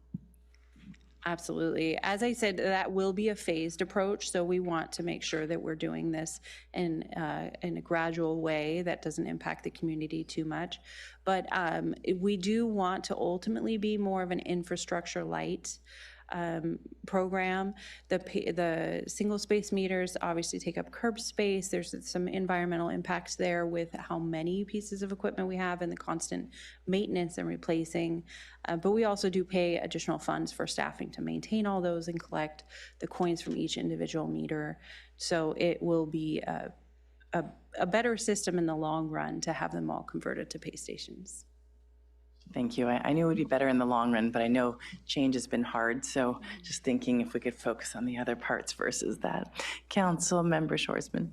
Absolutely. As I said, that will be a phased approach, so we want to make sure that we're doing this in a gradual way that doesn't impact the community too much. But we do want to ultimately be more of an infrastructure light program. The single space meters obviously take up curb space. There's some environmental impacts there with how many pieces of equipment we have and the constant maintenance and replacing. But we also do pay additional funds for staffing to maintain all those and collect the coins from each individual meter. So it will be a better system in the long run to have them all converted to pay stations. Thank you. I knew it would be better in the long run, but I know change has been hard. So just thinking if we could focus on the other parts versus that. Council Member Shorsman.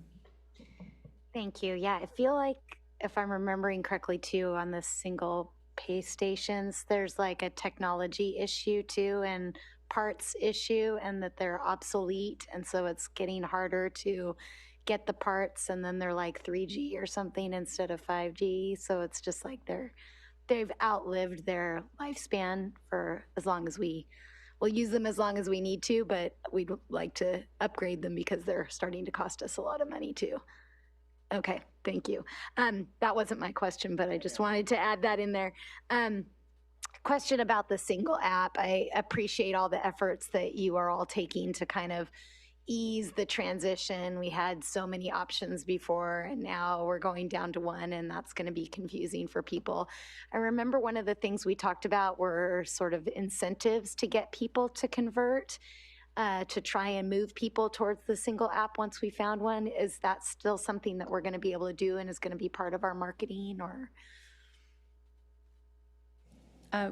Thank you. Yeah, I feel like if I'm remembering correctly too, on the single pay stations, there's like a technology issue too and parts issue, and that they're obsolete. And so it's getting harder to get the parts, and then they're like 3G or something instead of 5G. So it's just like they've outlived their lifespan for as long as we'll use them as long as we need to, but we'd like to upgrade them because they're starting to cost us a lot of money too. Okay, thank you. That wasn't my question, but I just wanted to add that in there. Question about the single app. I appreciate all the efforts that you are all taking to kind of ease the transition. We had so many options before, and now we're going down to one, and that's going to be confusing for people. I remember one of the things we talked about were sort of incentives to get people to convert, to try and move people towards the single app once we found one. Is that still something that we're going to be able to do and is going to be part of our marketing, or?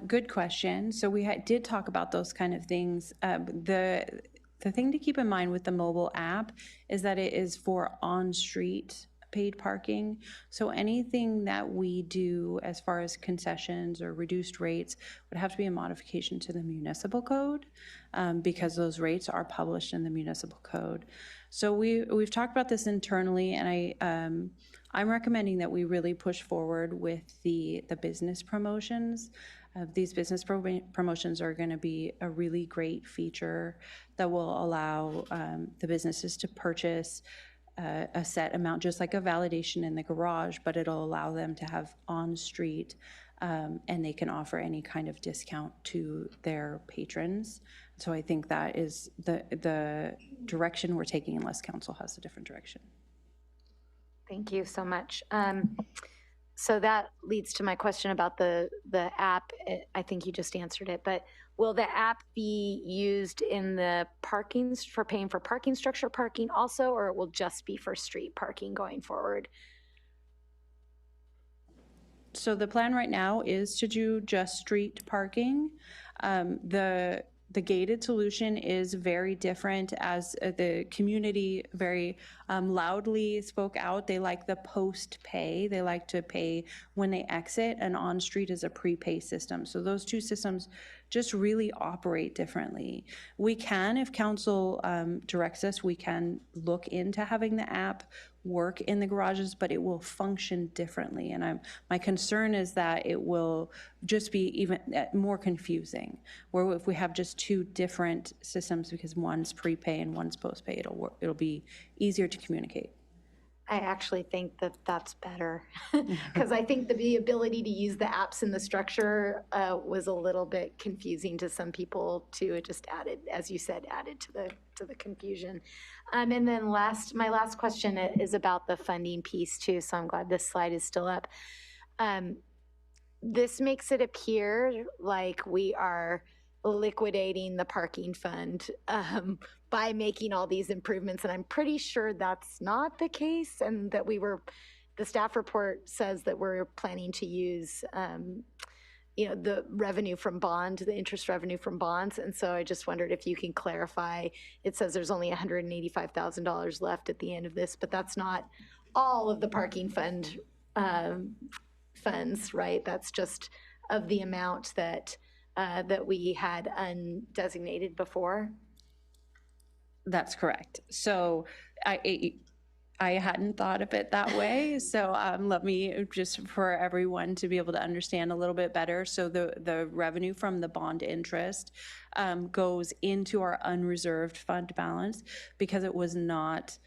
Good question. So we did talk about those kind of things. The thing to keep in mind with the mobile app is that it is for on-street paid parking. So anything that we do as far as concessions or reduced rates would have to be a modification to the municipal code, because those rates are published in the municipal code. So we've talked about this internally, and I'm recommending that we really push forward with the business promotions. These business promotions are going to be a really great feature that will allow the businesses to purchase a set amount, just like a validation in the garage, but it'll allow them to have on-street, and they can offer any kind of discount to their patrons. So I think that is the direction we're taking, unless council has a different direction. Thank you so much. So that leads to my question about the app. I think you just answered it, but will the app be used in the parking for paying for parking structure parking also, or it will just be for street parking going forward? So the plan right now is to do just street parking. The gated solution is very different, as the community very loudly spoke out. They like the post-pay. They like to pay when they exit, and on-street is a prepay system. So those two systems just really operate differently. We can, if council directs us, we can look into having the app work in the garages, but it will function differently. And my concern is that it will just be even more confusing, where if we have just two different systems, because one's prepay and one's postpay, it'll be easier to communicate. I actually think that that's better, because I think the ability to use the apps in the structure was a little bit confusing to some people too. It just added, as you said, added to the confusion. And then my last question is about the funding piece too. So I'm glad this slide is still up. This makes it appear like we are liquidating the parking fund by making all these improvements, and I'm pretty sure that's not the case, and that the staff report says that we're planning to use the revenue from the interest revenue from bonds. And so I just wondered if you can clarify. It says there's only $185,000 left at the end of this, but that's not all of the parking fund funds, right? That's just of the amount that we had undesignated before. That's correct. So I hadn't thought of it that way. So let me, just for everyone to be able to understand a little bit better. So the revenue from the bond interest goes into our unreserved fund balance because it was not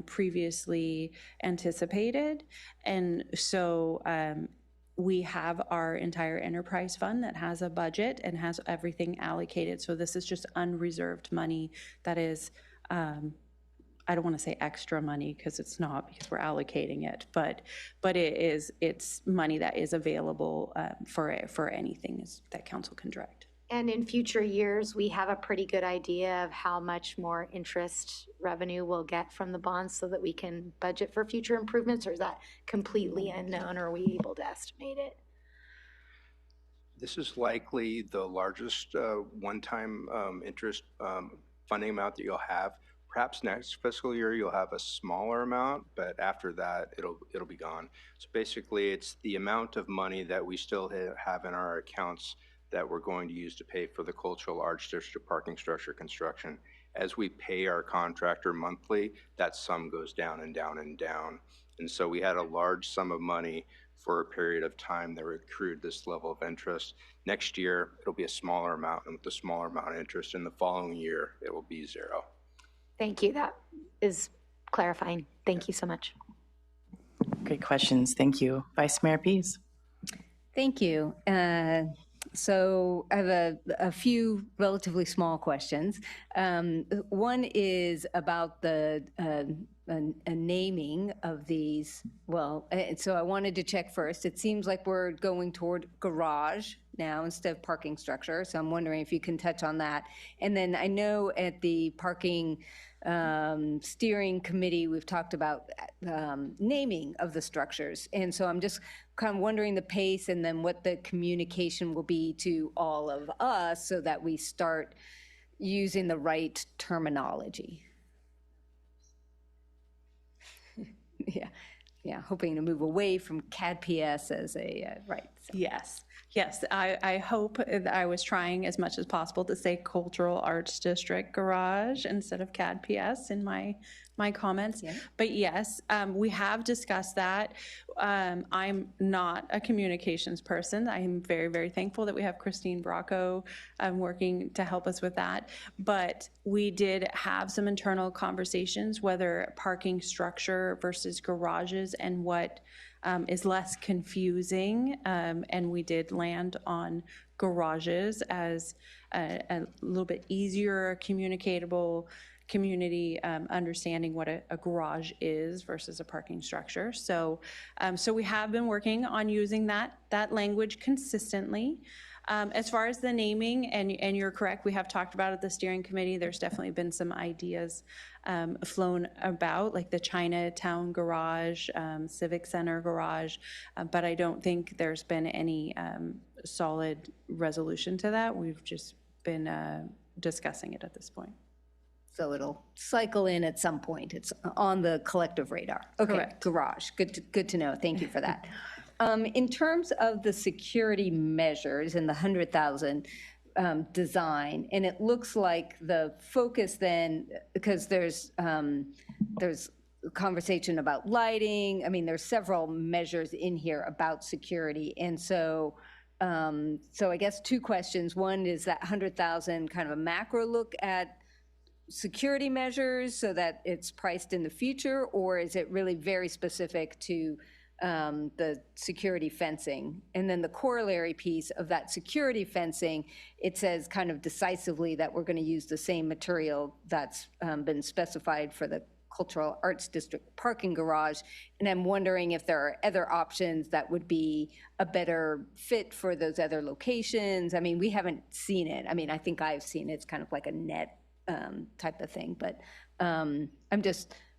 previously anticipated. And so we have our entire enterprise fund that has a budget and has everything allocated. So this is just unreserved money that is, I don't want to say extra money because it's not, because we're allocating it, but it's money that is available for anything that council can direct. And in future years, we have a pretty good idea of how much more interest revenue we'll get from the bonds so that we can budget for future improvements, or is that completely unknown, or are we able to estimate it? This is likely the largest one-time interest funding amount that you'll have. Perhaps next fiscal year you'll have a smaller amount, but after that it'll be gone. So basically it's the amount of money that we still have in our accounts that we're going to use to pay for the Cultural Arts District parking structure construction. As we pay our contractor monthly, that sum goes down and down and down. And so we had a large sum of money for a period of time that accrued this level of interest. Next year, it'll be a smaller amount, and with the smaller amount of interest in the following year, it will be zero. Thank you. That is clarifying. Thank you so much. Great questions. Thank you. Vice Mayor Pease. Thank you. So I have a few relatively small questions. One is about the naming of these. Well, so I wanted to check first. It seems like we're going toward garage now instead of parking structure. So I'm wondering if you can touch on that. And then I know at the parking steering committee, we've talked about naming of the structures. And so I'm just kind of wondering the pace and then what the communication will be to all of us so that we start using the right terminology. Yeah, hoping to move away from CAD-PS as a, right. So. Yes, I hope that I was trying as much as possible to say Cultural Arts District Garage instead of CAD-PS in my comments. Yeah. But yes, we have discussed that. I'm not a communications person. I'm very, very thankful that we have Christine Bracco working to help us with that. But we did have some internal conversations, whether parking structure versus garages and what is less confusing, and we did land on garages as a little bit easier communicatable community understanding what a garage is versus a parking structure. So we have been working on using that language consistently. As far as the naming, and you're correct, we have talked about it at the steering committee. There's definitely been some ideas flown about, like the Chinatown Garage, Civic Center Garage, but I don't think there's been any solid resolution to that. We've just discussing it at this point. So it'll cycle in at some point. It's on the collective radar. Okay, Correct. garage. Good to know. Thank you for that. In terms of the security measures and the 100,000 design, and it looks like the focus then, because there's conversation about lighting. I mean, there's several measures in here about security, and so I guess two questions. One is that 100,000 kind of a macro look at security measures so that it's priced in the future, or is it really very specific to the security fencing? And then the corollary piece of that security fencing, it says kind of decisively that we're going to use the same material that's been specified for the Cultural Arts District parking garage. And I'm wondering if there are other options that would be a better fit for those other locations. I mean, we haven't seen it. I mean, I think I've seen it. It's kind of like a net type of thing, but I'm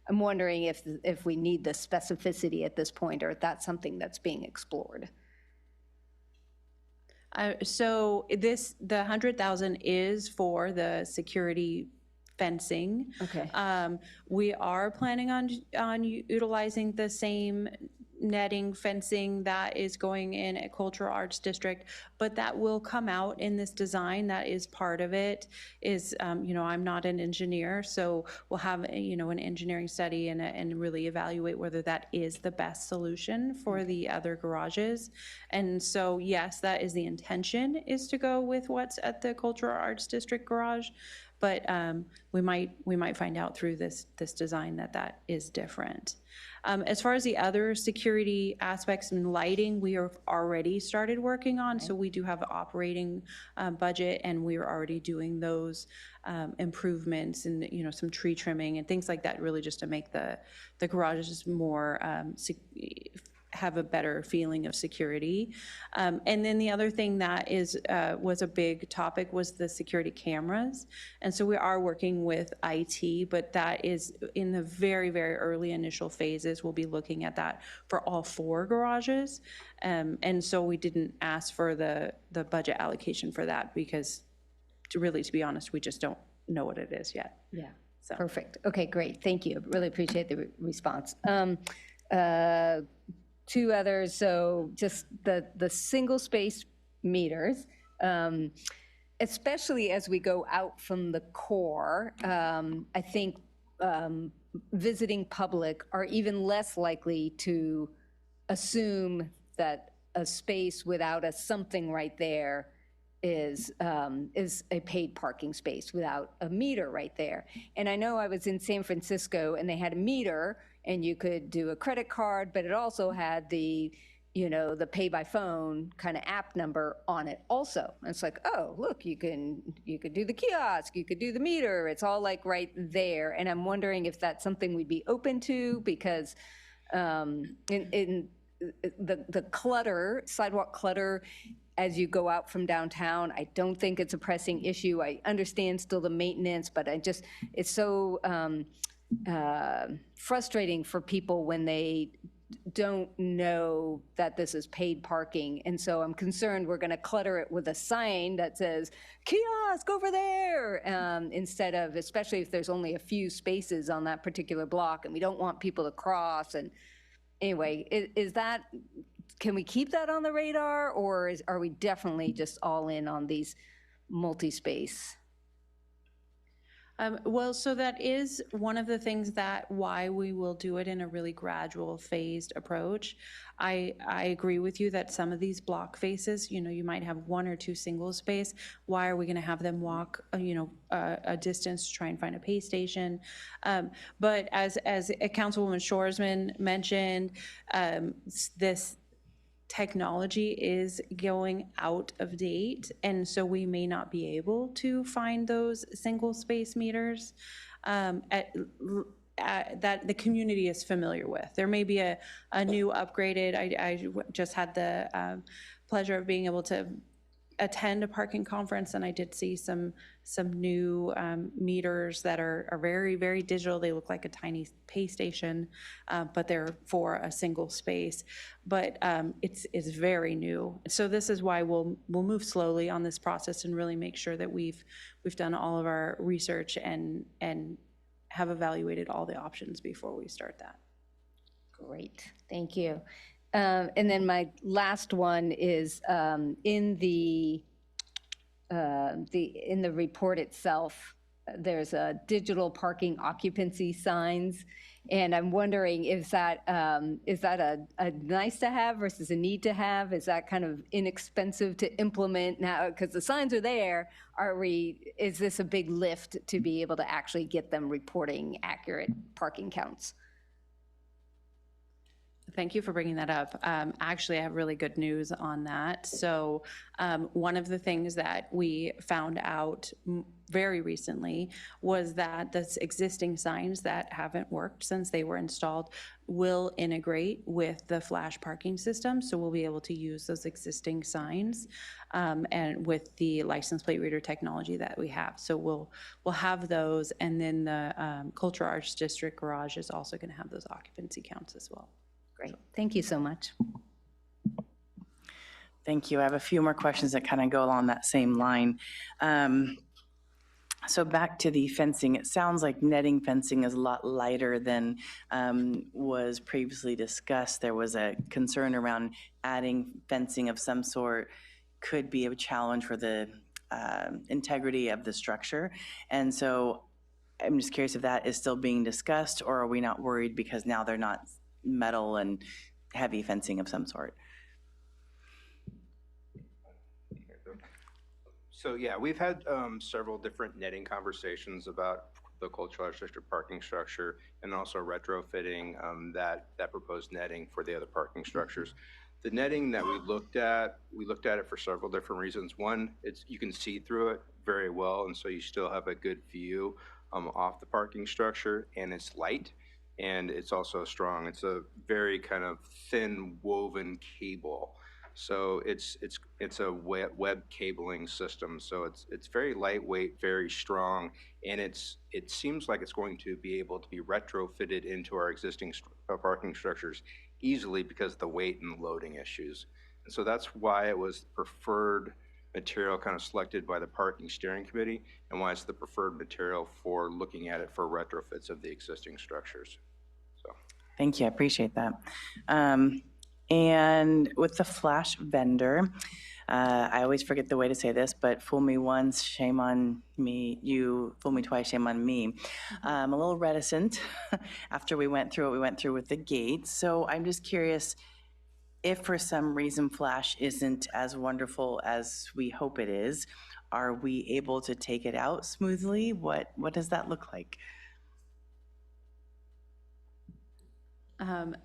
wondering if we need the specificity at this point, or if that's something that's being explored. So the 100,000 is for the security fencing. Okay. We are planning on utilizing the same netting fencing that is going in at Cultural Arts District, but that will come out in this design. That is part of it. Is I'm not an engineer, so we'll have an engineering study and really evaluate whether that is the best solution for the other garages. And so yes, that is the intention, is to go with what's at the Cultural Arts District garage. But we might find out through this design that is different. As far as the other security aspects and lighting, we have already started working on. So we do have an operating budget, and we are already doing those improvements and some tree trimming and things like that, really just to make the garages more have a better feeling of security. And then the other thing that was a big topic was the security cameras. And so we are working with IT, but that is in the very, very early initial phases. We'll be looking at that for all 4 garages. And so we didn't ask for the budget allocation for that because, to be honest, we just don't know what it is yet. Yeah, so. Perfect. Okay, great. Thank you. Really appreciate the response. 2 others, so just the single space meters, especially as we go out from the core, I think visiting public are even less likely to assume that a space without a something right there is a paid parking space without a meter right there. And I know I was in San Francisco and they had a meter and you could do a credit card, but it also had the pay by phone kind of app number on it also. And it's like, oh, look, you could do the kiosk, you could do the meter. It's all like right there. And I'm wondering if that's something we'd be open to, because in the clutter, sidewalk clutter, as you go out from downtown, I don't think it's a pressing issue. I understand still the maintenance, but it's so frustrating for people when they don't know that this is paid parking. And so I'm concerned we're going to clutter it with a sign that says kiosk over there, instead of, especially if there's only a few spaces on that particular block and we don't want people to cross. And anyway, can we keep that on the radar, or are we definitely just all in on these multi-space? Well, so that is one of the things why we will do it in a really gradual, phased approach. I agree with you that some of these block faces, you might have 1 or 2 single space. Why are we going to have them walk, a distance to try and find a pay station? But as Councilwoman Shoresman mentioned, this technology is going out of date, and so we may not be able to find those single space meters that the community is familiar with. There may be a new upgraded, I just had the pleasure of being able to attend a parking conference, and I did see some new meters that are very, very digital. They look like a tiny pay station, but they're for a single space. But it's very new. So this is why we'll move slowly on this process and really make sure that we've done all of our research and have evaluated all the options before we start that. Great, thank you. And then my last one is in the report itself, there's a digital parking occupancy signs, and I'm wondering, is that a nice to have versus a need to have? Is that kind of inexpensive to implement now? Because the signs are there. Is this a big lift to be able to actually get them reporting accurate parking counts? Thank you for bringing that up. Actually, I have really good news on that. So one of the things that we found out very recently was that the existing signs that haven't worked since they were installed will integrate with the flash parking system. So we'll be able to use those existing signs and with the license plate reader technology that we have. So we'll have those, and then the Cultural Arts District Garage is also going to have those occupancy counts as well. Great. Thank you so much. Thank you. I have a few more questions that kind of go along that same line. So back to the fencing, it sounds like netting fencing is a lot lighter than was previously discussed. There was a concern around adding fencing of some sort could be a challenge for the integrity of the structure. And so I'm just curious if that is still being discussed, or are we not worried because now they're not metal and heavy fencing of some sort? So yeah, we've had several different netting conversations about the Cultural Arts District parking structure, and also retrofitting that proposed netting for the other parking structures. The netting that we looked at it for several different reasons. One, you can see through it very well, and so you still have a good view off the parking structure, and it's light. And it's also strong. It's a very kind of thin woven cable. So it's a web cabling system. So it's very lightweight, very strong, and it seems like it's going to be able to be retrofitted into our existing parking structures easily because of the weight and loading issues. And so that's why it was the preferred material kind of selected by the parking steering committee, and why it's the preferred material for looking at it for retrofits of the existing structures. Thank you, I appreciate that. And with the flash vendor, I always forget the way to say this, but fool me once, shame on me. You fool me twice, shame on me. I'm a little reticent after we went through what we went through with the gate. So I'm just curious, if for some reason flash isn't as wonderful as we hope it is, are we able to take it out smoothly? What does that look like?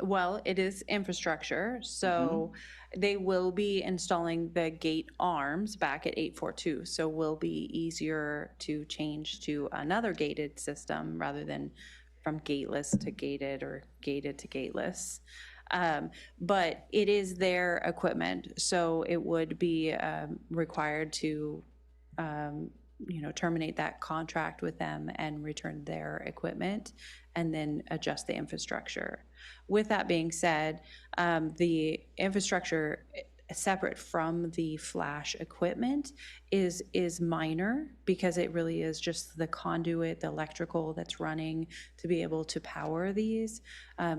Well, it is infrastructure, so they will be installing the gate arms back at 842, so will be easier to change to another gated system rather than from gateless to gated or gated to gateless. But it is their equipment, so it would be required to terminate that contract with them and return their equipment and then adjust the infrastructure. With that being said, the infrastructure separate from the flash equipment is minor, because it really is just the conduit, the electrical that's running to be able to power these.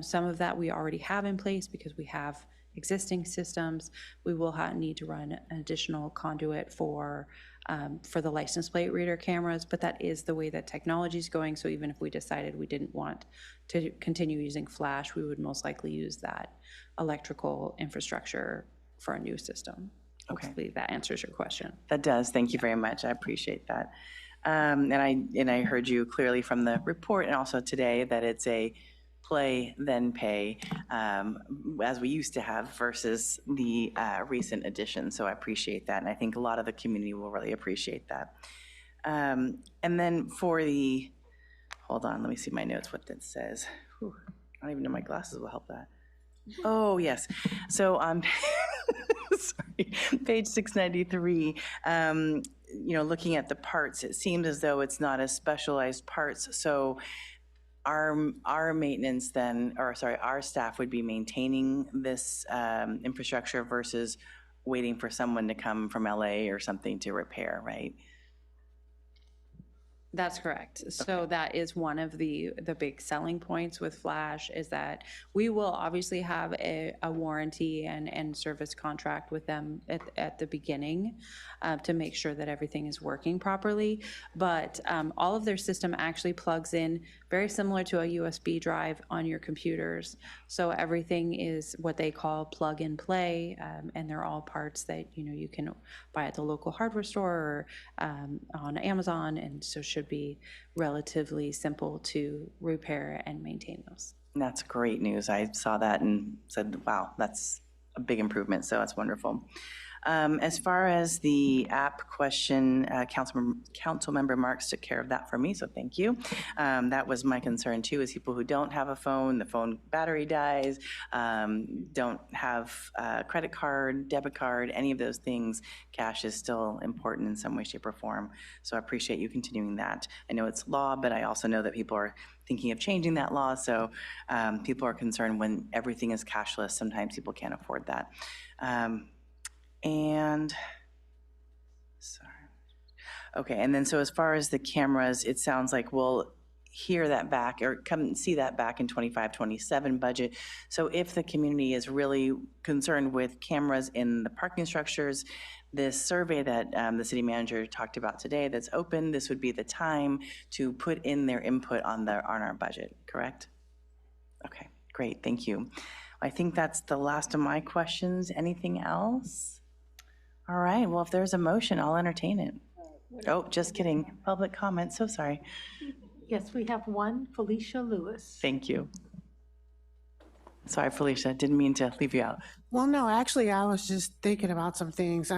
Some of that we already have in place because we have existing systems. We will need to run an additional conduit for the license plate reader cameras, but that is the way that technology is going. So even if we decided we didn't want to continue using flash, we would most likely use that electrical infrastructure for a new system. Okay. Hopefully that answers your question. That does. Thank you very much. I appreciate that. And I heard you clearly from the report and also today that it's a play then pay, as we used to have, versus the recent addition. So I appreciate that, and I think a lot of the community will really appreciate that. And then for the, hold on, let me see my notes, what that says. Whew, I don't even know my glasses will help that. Oh, yes. So on sorry, page 693, looking at the parts, it seems as though it's not as specialized parts. So our maintenance then, or sorry, our staff would be maintaining this infrastructure versus waiting for someone to come from LA or something to repair, right? That's correct. So that is one of the big selling points with Flash, is that we will obviously have a warranty and service contract with them at the beginning to make sure that everything is working properly. But all of their system actually plugs in very similar to a USB drive on your computers. So everything is what they call plug and play, and they're all parts that you can buy at the local hardware store or on Amazon, and so should be relatively simple to repair and maintain those. And that's great news. I saw that and said, wow, that's a big improvement, so that's wonderful. As far as the app question, Councilmember Marks took care of that for me, so thank you. That was my concern too, is people who don't have a phone, the phone battery dies, don't have a credit card, debit card, any of those things, cash is still important in some way, shape, or form. So I appreciate you continuing that. I know it's law, but I also know that people are thinking of changing that law, so people are concerned when everything is cashless, sometimes people can't afford that. And sorry. Okay, and then so as far as the cameras, it sounds like we'll hear that back or come and see that back in 25-27 budget. So if the community is really concerned with cameras in the parking structures, this survey that the city manager talked about today that's open, this would be the time to put in their input on our budget, correct? Okay, great, thank you. I think that's the last of my questions. Anything else? All right, well, if there's a motion, I'll entertain it. Oh, just kidding. Public comment, so sorry. Yes, we have one, Felicia Lewis. Thank you. Sorry, Felicia, didn't mean to leave you out. Well, no, actually, I was just thinking about some things.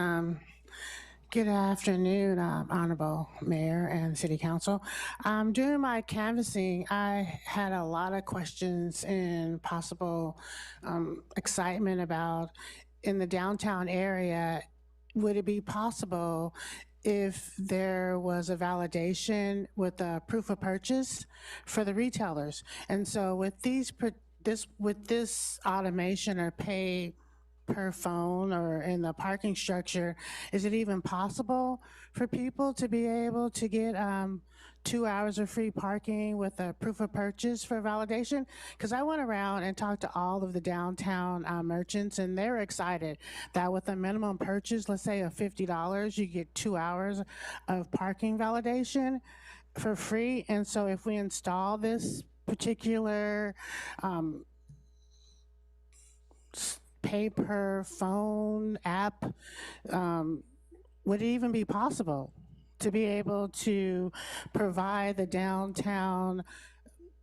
Good afternoon, Honorable Mayor and City Council. During my canvassing, I had a lot of questions and possible excitement about in the downtown area. Would it be possible if there was a validation with a proof of purchase for the retailers? And so with this automation or pay per phone or in the parking structure, is it even possible for people to be able to get 2 hours of free parking with a proof of purchase for validation? Because I went around and talked to all of the downtown merchants, and they're excited that with a minimum purchase, let's say of $50, you get 2 hours of parking validation for free. And so if we install this particular pay per phone app, would it even be possible to be able to provide the downtown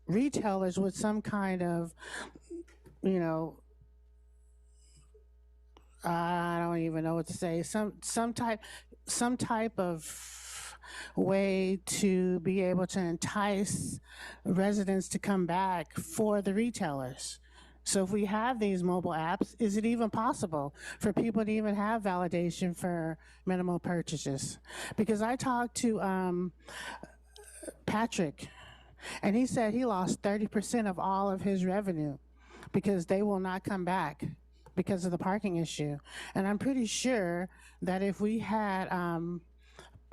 retailers with some kind of, I don't even know what to say, some type of way to be able to entice residents to come back for the retailers? So if we have these mobile apps, is it even possible for people to even have validation for minimal purchases? Because I talked to Patrick, and he said he lost 30% of all of his revenue because they will not come back because of the parking issue. And I'm pretty sure that if we had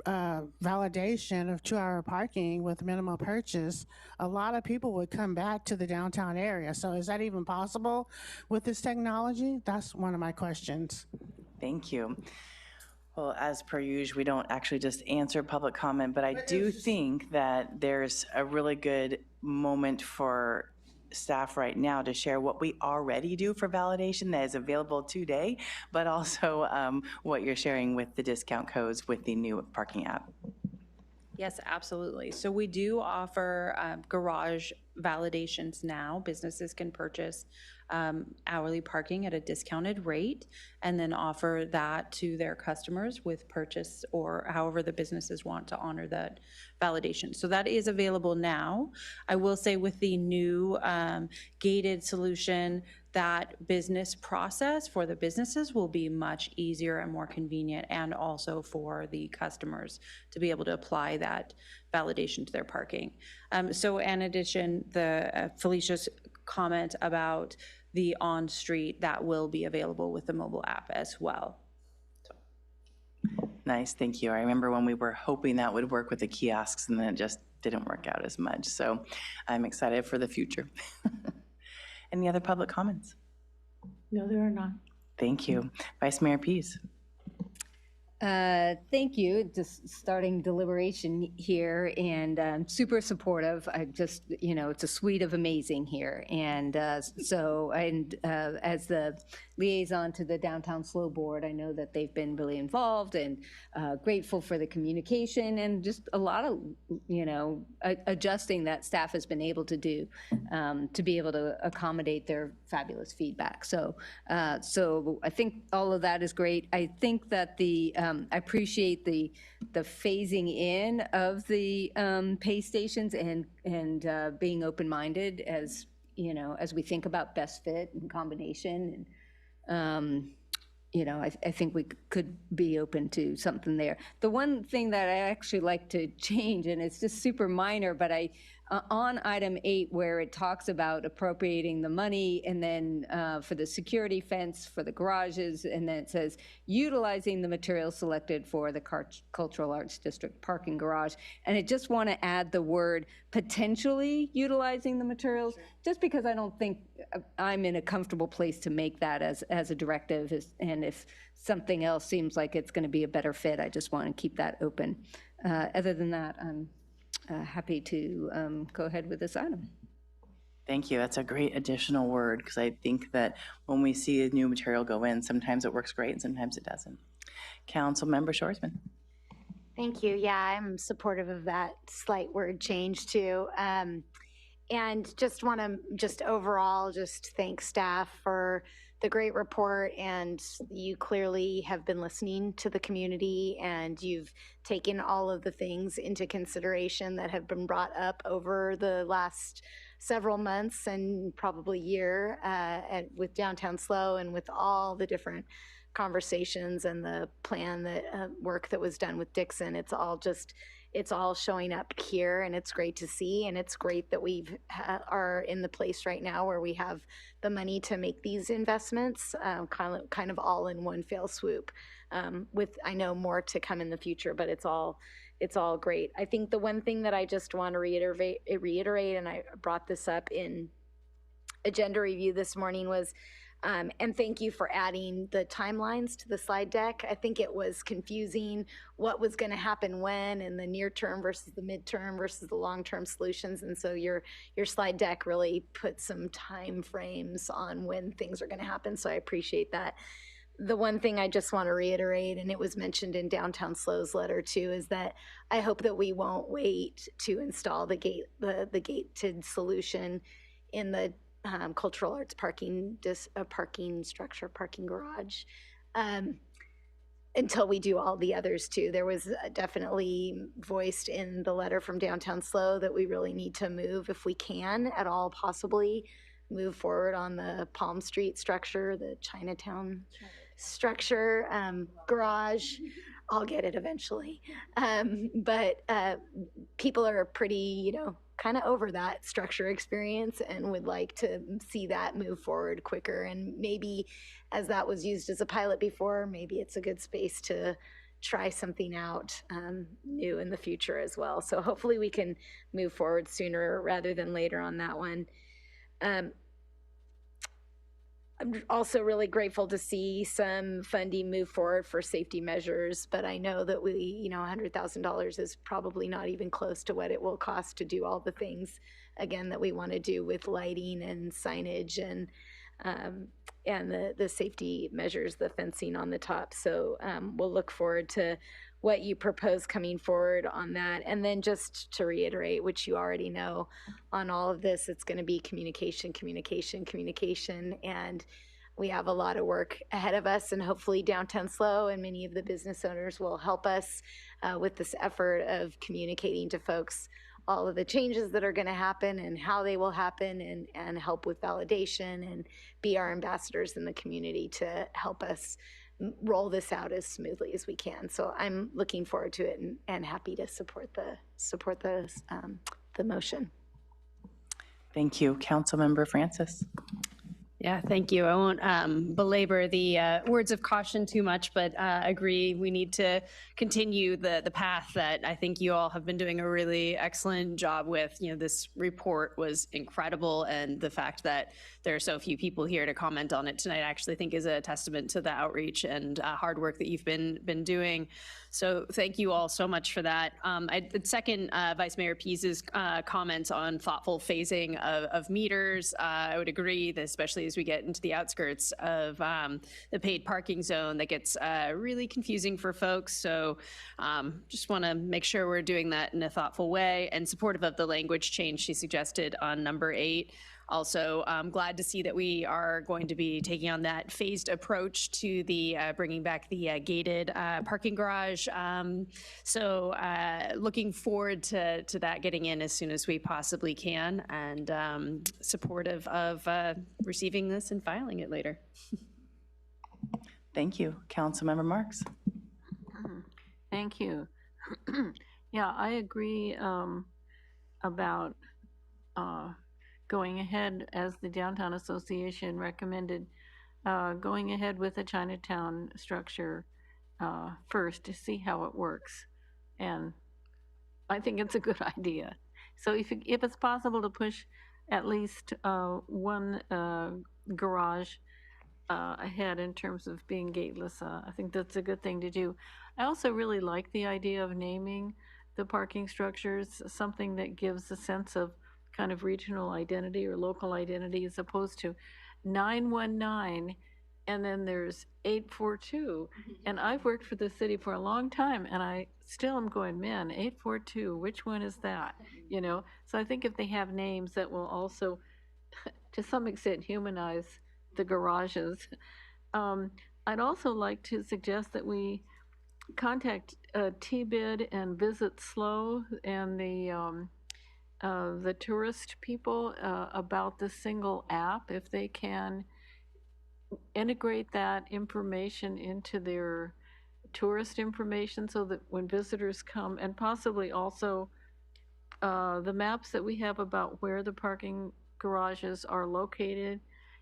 validation of 2-hour parking with minimal purchase, a lot of people would come back to the downtown area. So is that even possible with this technology? That's one of my questions. Thank you. Well, as per usual, we don't actually just answer public comment, but I do think that there's a really good moment for staff right now to share what we already do for validation that is available today, but also what you're sharing with the discount codes with the new parking app. Yes, absolutely. So we do offer garage validations now. Businesses can purchase hourly parking at a discounted rate and then offer that to their customers with purchase or however the businesses want to honor that validation. So that is available now. I will say with the new gated solution, that business process for the businesses will be much easier and more convenient, and also for the customers to be able to apply that validation to their parking. So in addition, the Felicia's comment about the on-street, that will be available with the mobile app as well. Nice, thank you. I remember when we were hoping that would work with the kiosks, and then it just didn't work out as much. So I'm excited for the future. Any other public comments? No, there are not. Thank you. Vice Mayor Pease. Thank you. Just starting deliberation here, and super supportive. I just, it's a suite of amazing here. And as the liaison to the Downtown SLO Board, I know that they've been really involved, and grateful for the communication and just a lot of, adjusting that staff has been able to do to be able to accommodate their fabulous feedback. So I think all of that is great. I think that I appreciate the phasing in of the pay stations and being open-minded as we think about best fit and combination. And I think we could be open to something there. The one thing that I actually like to change, and it's just super minor, but on item 8, where it talks about appropriating the money, and then for the security fence for the garages, and then it says utilizing the materials selected for the Cultural Arts District parking garage. And I just want to add the word potentially utilizing the materials, just because I don't think I'm in a comfortable place to make that as a directive. And if something else seems like it's going to be a better fit, I just want to keep that open. Other than that, I'm happy to go ahead with this item. Thank you. That's a great additional word, because I think that when we see a new material go in, sometimes it works great and sometimes it doesn't. Councilmember Shoresman. Thank you. Yeah, I'm supportive of that slight word change too. And just want to overall thank staff for the great report, and you clearly have been listening to the community, and you've taken all of the things into consideration that have been brought up over the last several months and probably year with Downtown SLO, and with all the different conversations and the plan that work that was done with Dixon. It's all showing up here, and it's great to see. And it's great that we are in the place right now where we have the money to make these investments, kind of all in one fell swoop. With, I know, more to come in the future, but it's all great. I think the one thing that I just want to reiterate, and I brought this up in agenda review this morning, was and thank you for adding the timelines to the slide deck. I think it was confusing what was going to happen when, in the near term versus the midterm versus the long-term solutions. And so your slide deck really put some time frames on when things are going to happen. So I appreciate that. The one thing I just want to reiterate, and it was mentioned in Downtown SLO's letter too, is that I hope that we won't wait to install the gated solution in the Cultural Arts parking structure, parking garage, until we do all the others too. There was definitely voiced in the letter from Downtown SLO that we really need to move, if we can at all possibly, move forward on the Palm Street structure, the Chinatown structure, garage. I'll get it eventually. But people are pretty, kind of over that structure experience and would like to see that move forward quicker. And maybe, as that was used as a pilot before, maybe it's a good space to try something out new in the future as well. So hopefully we can move forward sooner rather than later on that one. I'm also really grateful to see some funding move forward for safety measures, but I know that $100,000 is probably not even close to what it will cost to do all the things, again, that we want to do with lighting and signage and the safety measures, the fencing on the top. So we'll look forward to what you propose coming forward on that. And then just to reiterate, which you already know, on all of this, it's going to be communication. And we have a lot of work ahead of us, and hopefully Downtown SLO and many of the business owners will help us with this effort of communicating to folks all of the changes that are going to happen and how they will happen, and help with validation and be our ambassadors in the community to help us roll this out as smoothly as we can. So I'm looking forward to it and happy to support the motion. Thank you. Councilmember Francis. Yeah, thank you. I won't belabor the words of caution too much, but agree we need to continue the path that I think you all have been doing a really excellent job with. You know, this report was incredible, and the fact that there are so few people here to comment on it tonight, I actually think is a testament to the outreach and hard work that you've been doing. So thank you all so much for that. I'd second Vice Mayor Pease's comments on thoughtful phasing of meters. I would agree that especially as we get into the outskirts of the paid parking zone, that gets really confusing for folks. So just want to make sure we're doing that in a thoughtful way, and supportive of the language change she suggested on number 8. Also, I'm glad to see that we are going to be taking on that phased approach to the bringing back the gated parking garage. So looking forward to that getting in as soon as we possibly can, and supportive of receiving this and filing it later. Thank you. Councilmember Marks. Thank you. Yeah, I agree about going ahead, as the Downtown Association recommended, going ahead with the Chinatown structure first to see how it works. And I think it's a good idea. So if it's possible to push at least one garage ahead in terms of being gateless, I think that's a good thing to do. I also really like the idea of naming the parking structures, something that gives a sense of kind of regional identity or local identity, as opposed to 919 and then there's 842. And I've worked for the city for a long time, and I still am going, man, 842, which one is that? You know, so I think if they have names that will also to some extent humanize the garages. I'd also like to suggest that we contact TBID and Visit SLO and the tourist people about the single app, if they can integrate that information into their tourist information so that when visitors come, and possibly also the maps that we have about where the parking garages are located,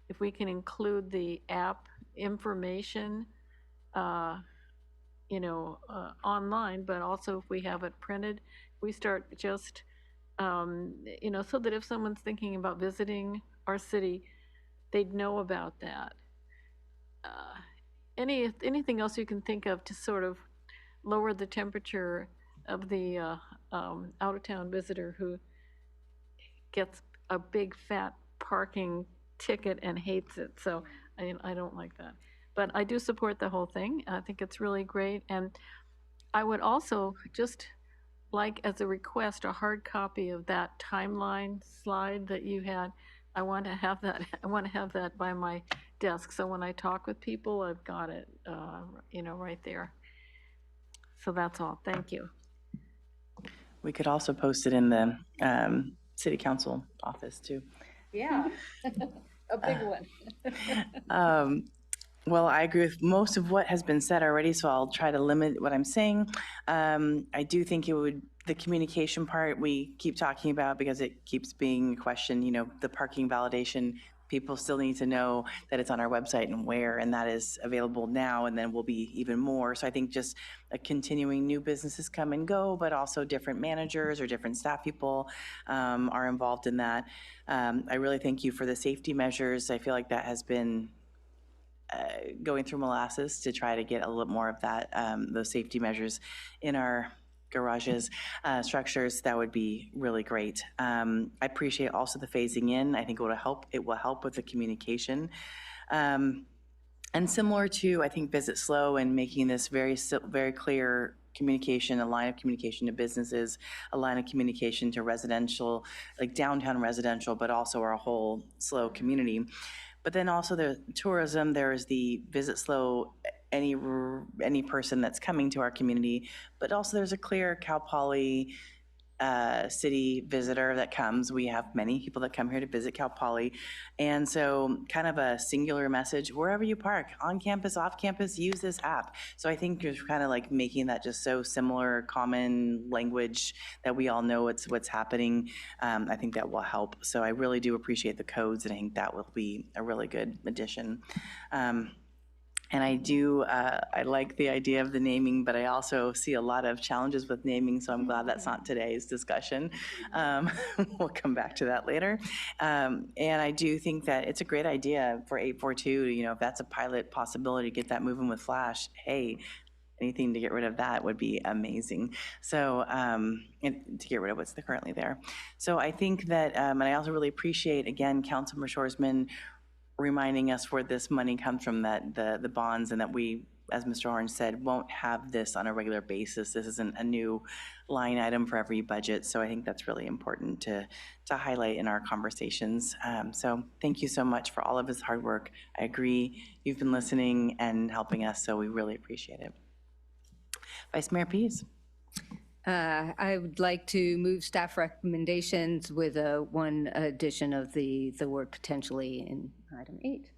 if we can include the app information, online, but also if we have it printed, we start just, so that if someone's thinking about visiting our city, they'd know about that. Anything else you can think of to sort of lower the temperature of the out-of-town visitor who gets a big fat parking ticket and hates it. So I don't like that. But I do support the whole thing. I think it's really great. And I would also just like, as a request, a hard copy of that timeline slide that you had. I want to have that. I want to have that by my desk, so when I talk with people, I've got it, right there. So that's all. Thank you. We could also post it in the city council office too. Yeah, a big one. Well, I agree with most of what has been said already, so I'll try to limit what I'm saying. I do think the communication part we keep talking about, because it keeps being a question, the parking validation, people still need to know that it's on our website and where, and that is available now, and then will be even more. So I think just a continuing new businesses come and go, but also different managers or different staff people are involved in that. I really thank you for the safety measures. I feel like that has been going through molasses to try to get a little more of that, those safety measures in our garages, structures. That would be really great. I appreciate also the phasing in. I think it will help with the communication. And similar to, I think, Visit SLO and making this very clear communication, a line of communication to businesses, a line of communication to residential, like downtown residential, but also our whole SLO community. But then also there's tourism, there's the visit slow, any person that's coming to our community, but also there's a clear Cal Poly city visitor that comes. We have many people that come here to visit Cal Poly. And so kind of a singular message, wherever you park, on campus, off campus, use this app. So I think you're kind of like making that just so similar, common language that we all know what's happening. I think that will help. So I really do appreciate the codes, and I think that will be a really good addition. And I like the idea of the naming, but I also see a lot of challenges with naming, so I'm glad that's not today's discussion. We'll come back to that later. And I do think that it's a great idea for 842, you know, if that's a pilot possibility, get that moving with Flash, hey, anything to get rid of that would be amazing. So, and to get rid of what's currently there. So I think that, and I also really appreciate, again, Councilmember Shoresman reminding us where this money comes from, that the bonds, and that we, as Mr. Orange said, won't have this on a regular basis. This isn't a new line item for every budget. So I think that's really important to highlight in our conversations. So thank you so much for all of his hard work. I agree. You've been listening and helping us, so we really appreciate it. Vice Mayor Pease. I would like to move staff recommendations with one addition of the word potentially in item 8.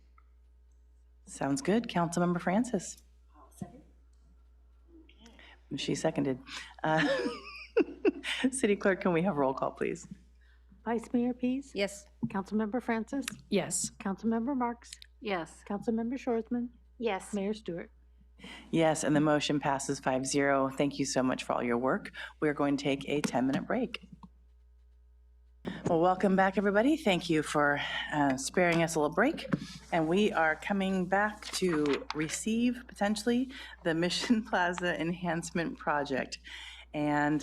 Sounds good. Councilmember Francis. She seconded. City Clerk, can we have roll call, please? Vice Mayor Pease? Yes. Councilmember Francis? Yes. Councilmember Marks? Yes. Councilmember Shoresman? Yes. Mayor Stewart? Yes, and the motion passes 5-0. Thank you so much for all your work. We're going to take a 10-minute break. Well, welcome back, everybody. Thank you for sparing us a little break. And we are coming back to receive, potentially, the Mission Plaza Enhancement Project. And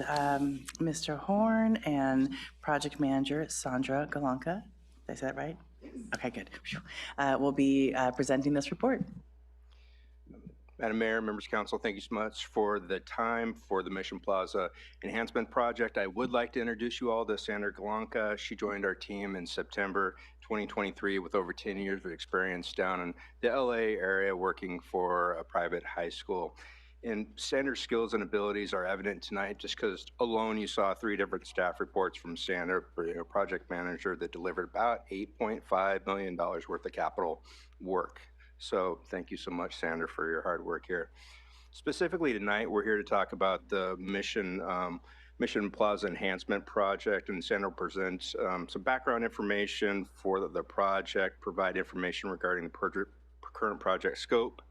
Mr. Horn and Project Manager Sandra Galanka, did I say that right? Okay, good. Will be presenting this report. Madam Mayor, members of council, thank you so much for the time for the Mission Plaza Enhancement Project. I would like to introduce you all to Sandra Galanka. She joined our team in September 2023 with over 10 years of experience down in the LA area working for a private high school. And Sandra's skills and abilities are evident tonight just because alone you saw 3 different staff reports from Sandra, project manager, that delivered about $8.5 million worth of capital work. So thank you so much, Sandra, for your hard work here. Specifically tonight, we're here to talk about the Mission Plaza Enhancement Project, and Sandra will present some background information for the project, provide information regarding the current project scope,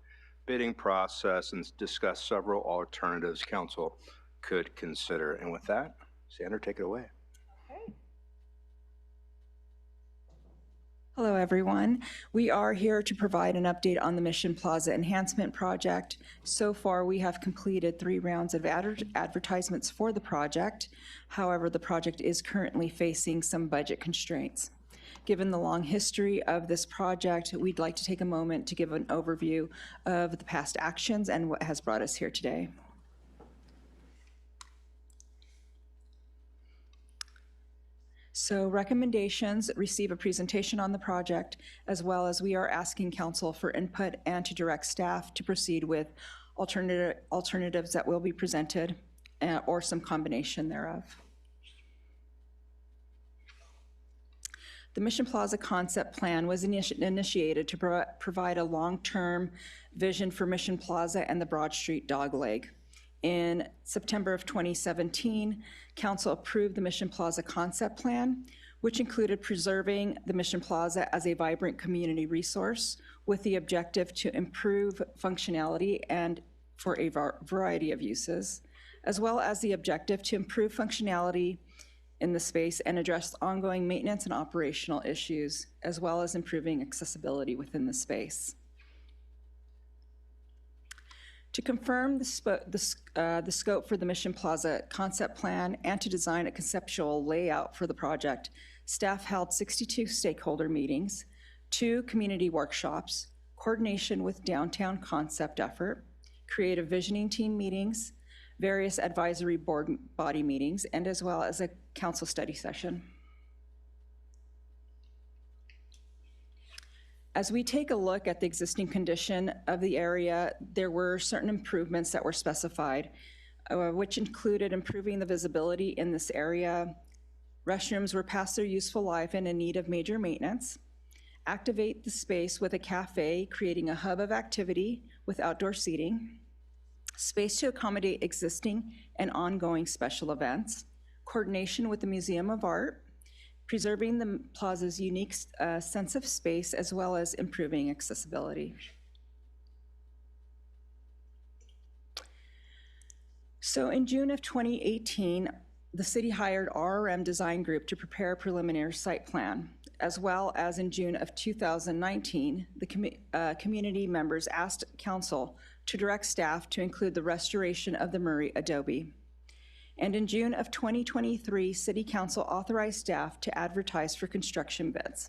bidding process, and discuss several alternatives council could consider. And with that, Sandra, take it away. Hello, everyone. We are here to provide an update on the Mission Plaza Enhancement Project. So far, we have completed 3 rounds of advertisements for the project. However, the project is currently facing some budget constraints. Given the long history of this project, we'd like to take a moment to give an overview of the past actions and what has brought us here today. So recommendations receive a presentation on the project, as well as we are asking council for input and to direct staff to proceed with alternatives that will be presented or some combination thereof. The Mission Plaza concept plan was initiated to provide a long-term vision for Mission Plaza and the Broad Street dogleg. In September of 2017, Council approved the Mission Plaza concept plan, which included preserving the Mission Plaza as a vibrant community resource with the objective to improve functionality and for a variety of uses, as well as the objective to improve functionality in the space and address ongoing maintenance and operational issues, as well as improving accessibility within the space. To confirm the scope for the Mission Plaza concept plan and to design a conceptual layout for the project, staff held 62 stakeholder meetings, 2 community workshops, coordination with downtown concept effort, creative visioning team meetings, various advisory board body meetings, and as well as a council study session. As we take a look at the existing condition of the area, there were certain improvements that were specified, which included improving the visibility in this area. Restrooms were past their useful life and in need of major maintenance. Activate the space with a cafe, creating a hub of activity with outdoor seating. Space to accommodate existing and ongoing special events. Coordination with the Museum of Art. Preserving the plaza's unique sense of space, as well as improving accessibility. So in June of 2018, the city hired RRM Design Group to prepare a preliminary site plan, as well as in June of 2019, the community members asked council to direct staff to include the restoration of the Murray Adobe. And in June of 2023, City Council authorized staff to advertise for construction bids.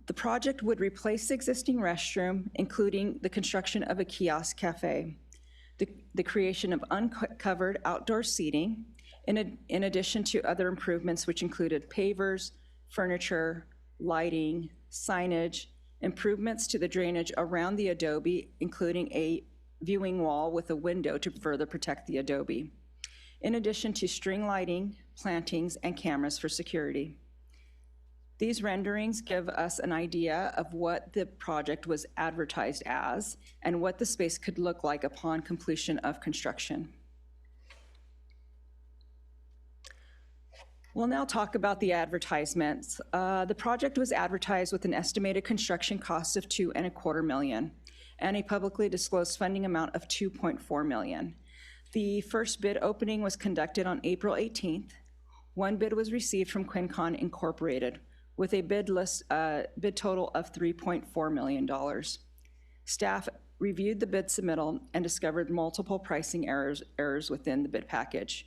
The project would replace the existing restroom, including the construction of a kiosk cafe, the creation of uncovered outdoor seating, in addition to other improvements which included pavers, furniture, lighting, signage, improvements to the drainage around the adobe, including a viewing wall with a window to further protect the adobe, in addition to string lighting, plantings, and cameras for security. These renderings give us an idea of what the project was advertised as and what the space could look like upon completion of construction. We'll now talk about the advertisements. The project was advertised with an estimated construction cost of $2.25 million and a publicly disclosed funding amount of $2.4 million. The first bid opening was conducted on April 18th. One bid was received from QuinCon Incorporated with a bid total of $3.4 million. Staff reviewed the bid submittal and discovered multiple pricing errors within the bid package.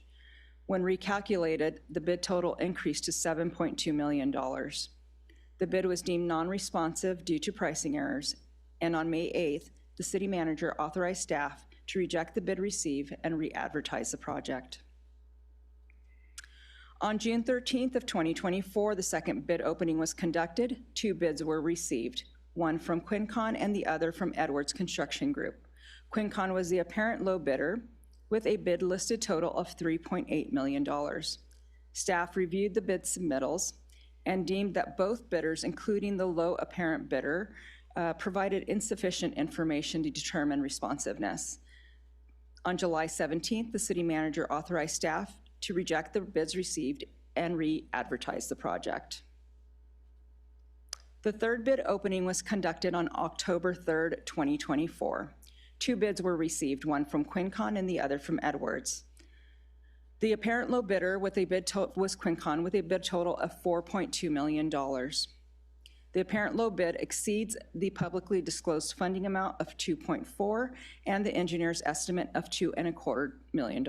When recalculated, the bid total increased to $7.2 million. The bid was deemed non-responsive due to pricing errors, and on May 8th, the city manager authorized staff to reject the bid received and re-advertise the project. On June 13th of 2024, the second bid opening was conducted. Two bids were received, one from QuinCon and the other from Edwards Construction Group. QuinCon was the apparent low bidder with a bid listed total of $3.8 million. Staff reviewed the bid submittals and deemed that both bidders, including the low apparent bidder, provided insufficient information to determine responsiveness. On July 17th, the city manager authorized staff to reject the bids received and re-advertise the project. The third bid opening was conducted on October 3rd, 2024. Two bids were received, one from QuinCon and the other from Edwards. The apparent low bidder was QuinCon with a bid total of $4.2 million. The apparent low bid exceeds the publicly disclosed funding amount of $2.4 and the engineer's estimate of $2.25 million.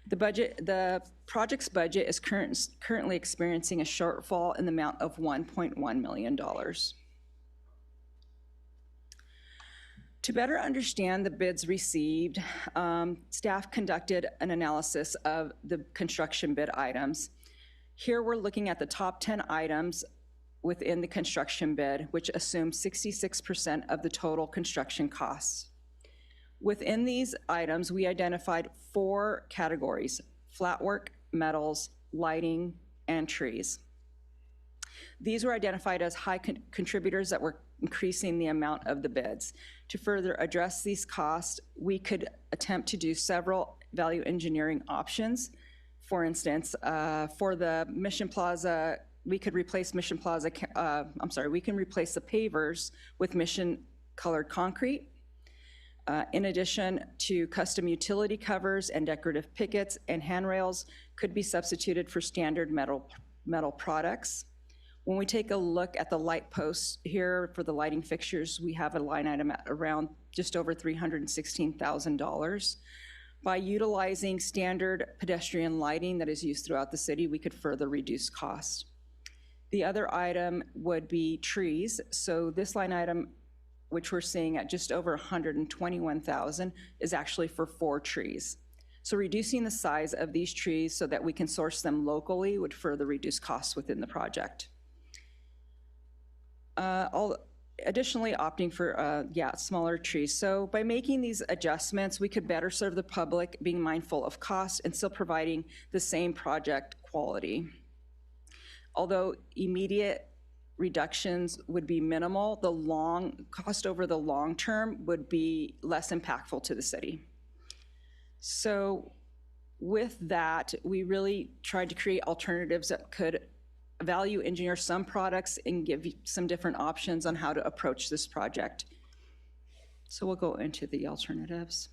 The project's budget is currently experiencing a shortfall in the amount of $1.1 million. To better understand the bids received, staff conducted an analysis of the construction bid items. Here we're looking at the top 10 items within the construction bid, which assumes 66% of the total construction costs. Within these items, we identified 4 categories: flatwork, metals, lighting, and trees. These were identified as high contributors that were increasing the amount of the bids. To further address these costs, we could attempt to do several value engineering options. For instance, for the Mission Plaza, we could replace we can replace the pavers with Mission colored concrete. In addition to custom utility covers and decorative pickets and handrails could be substituted for standard metal products. When we take a look at the light posts here for the lighting fixtures, we have a line item at around just over $316,000. By utilizing standard pedestrian lighting that is used throughout the city, we could further reduce costs. The other item would be trees. So this line item, which we're seeing at just over $121,000, is actually for 4 trees. So reducing the size of these trees so that we can source them locally would further reduce costs within the project. Additionally, opting for, smaller trees. So by making these adjustments, we could better serve the public, being mindful of cost and still providing the same project quality. Although immediate reductions would be minimal, the long cost over the long term would be less impactful to the city. So with that, we really tried to create alternatives that could value engineer some products and give you some different options on how to approach this project. So we'll go into the alternatives.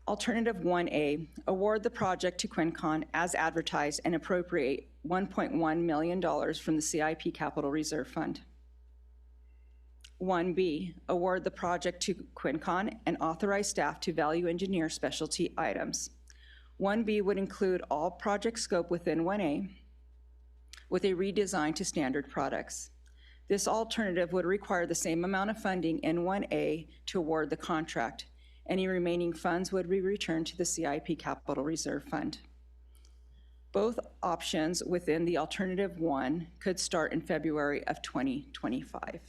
Alternative 1A, award the project to Quincon as advertised and appropriate $1.1 million from the CIP Capital Reserve Fund. 1B, award the project to Quincon and authorize staff to value engineer specialty items. 1B would include all project scope within 1A with a redesign to standard products. This alternative would require the same amount of funding in 1A to award the contract. Any remaining funds would be returned to the CIP Capital Reserve Fund. Both options within the alternative 1 could start in February of 2025.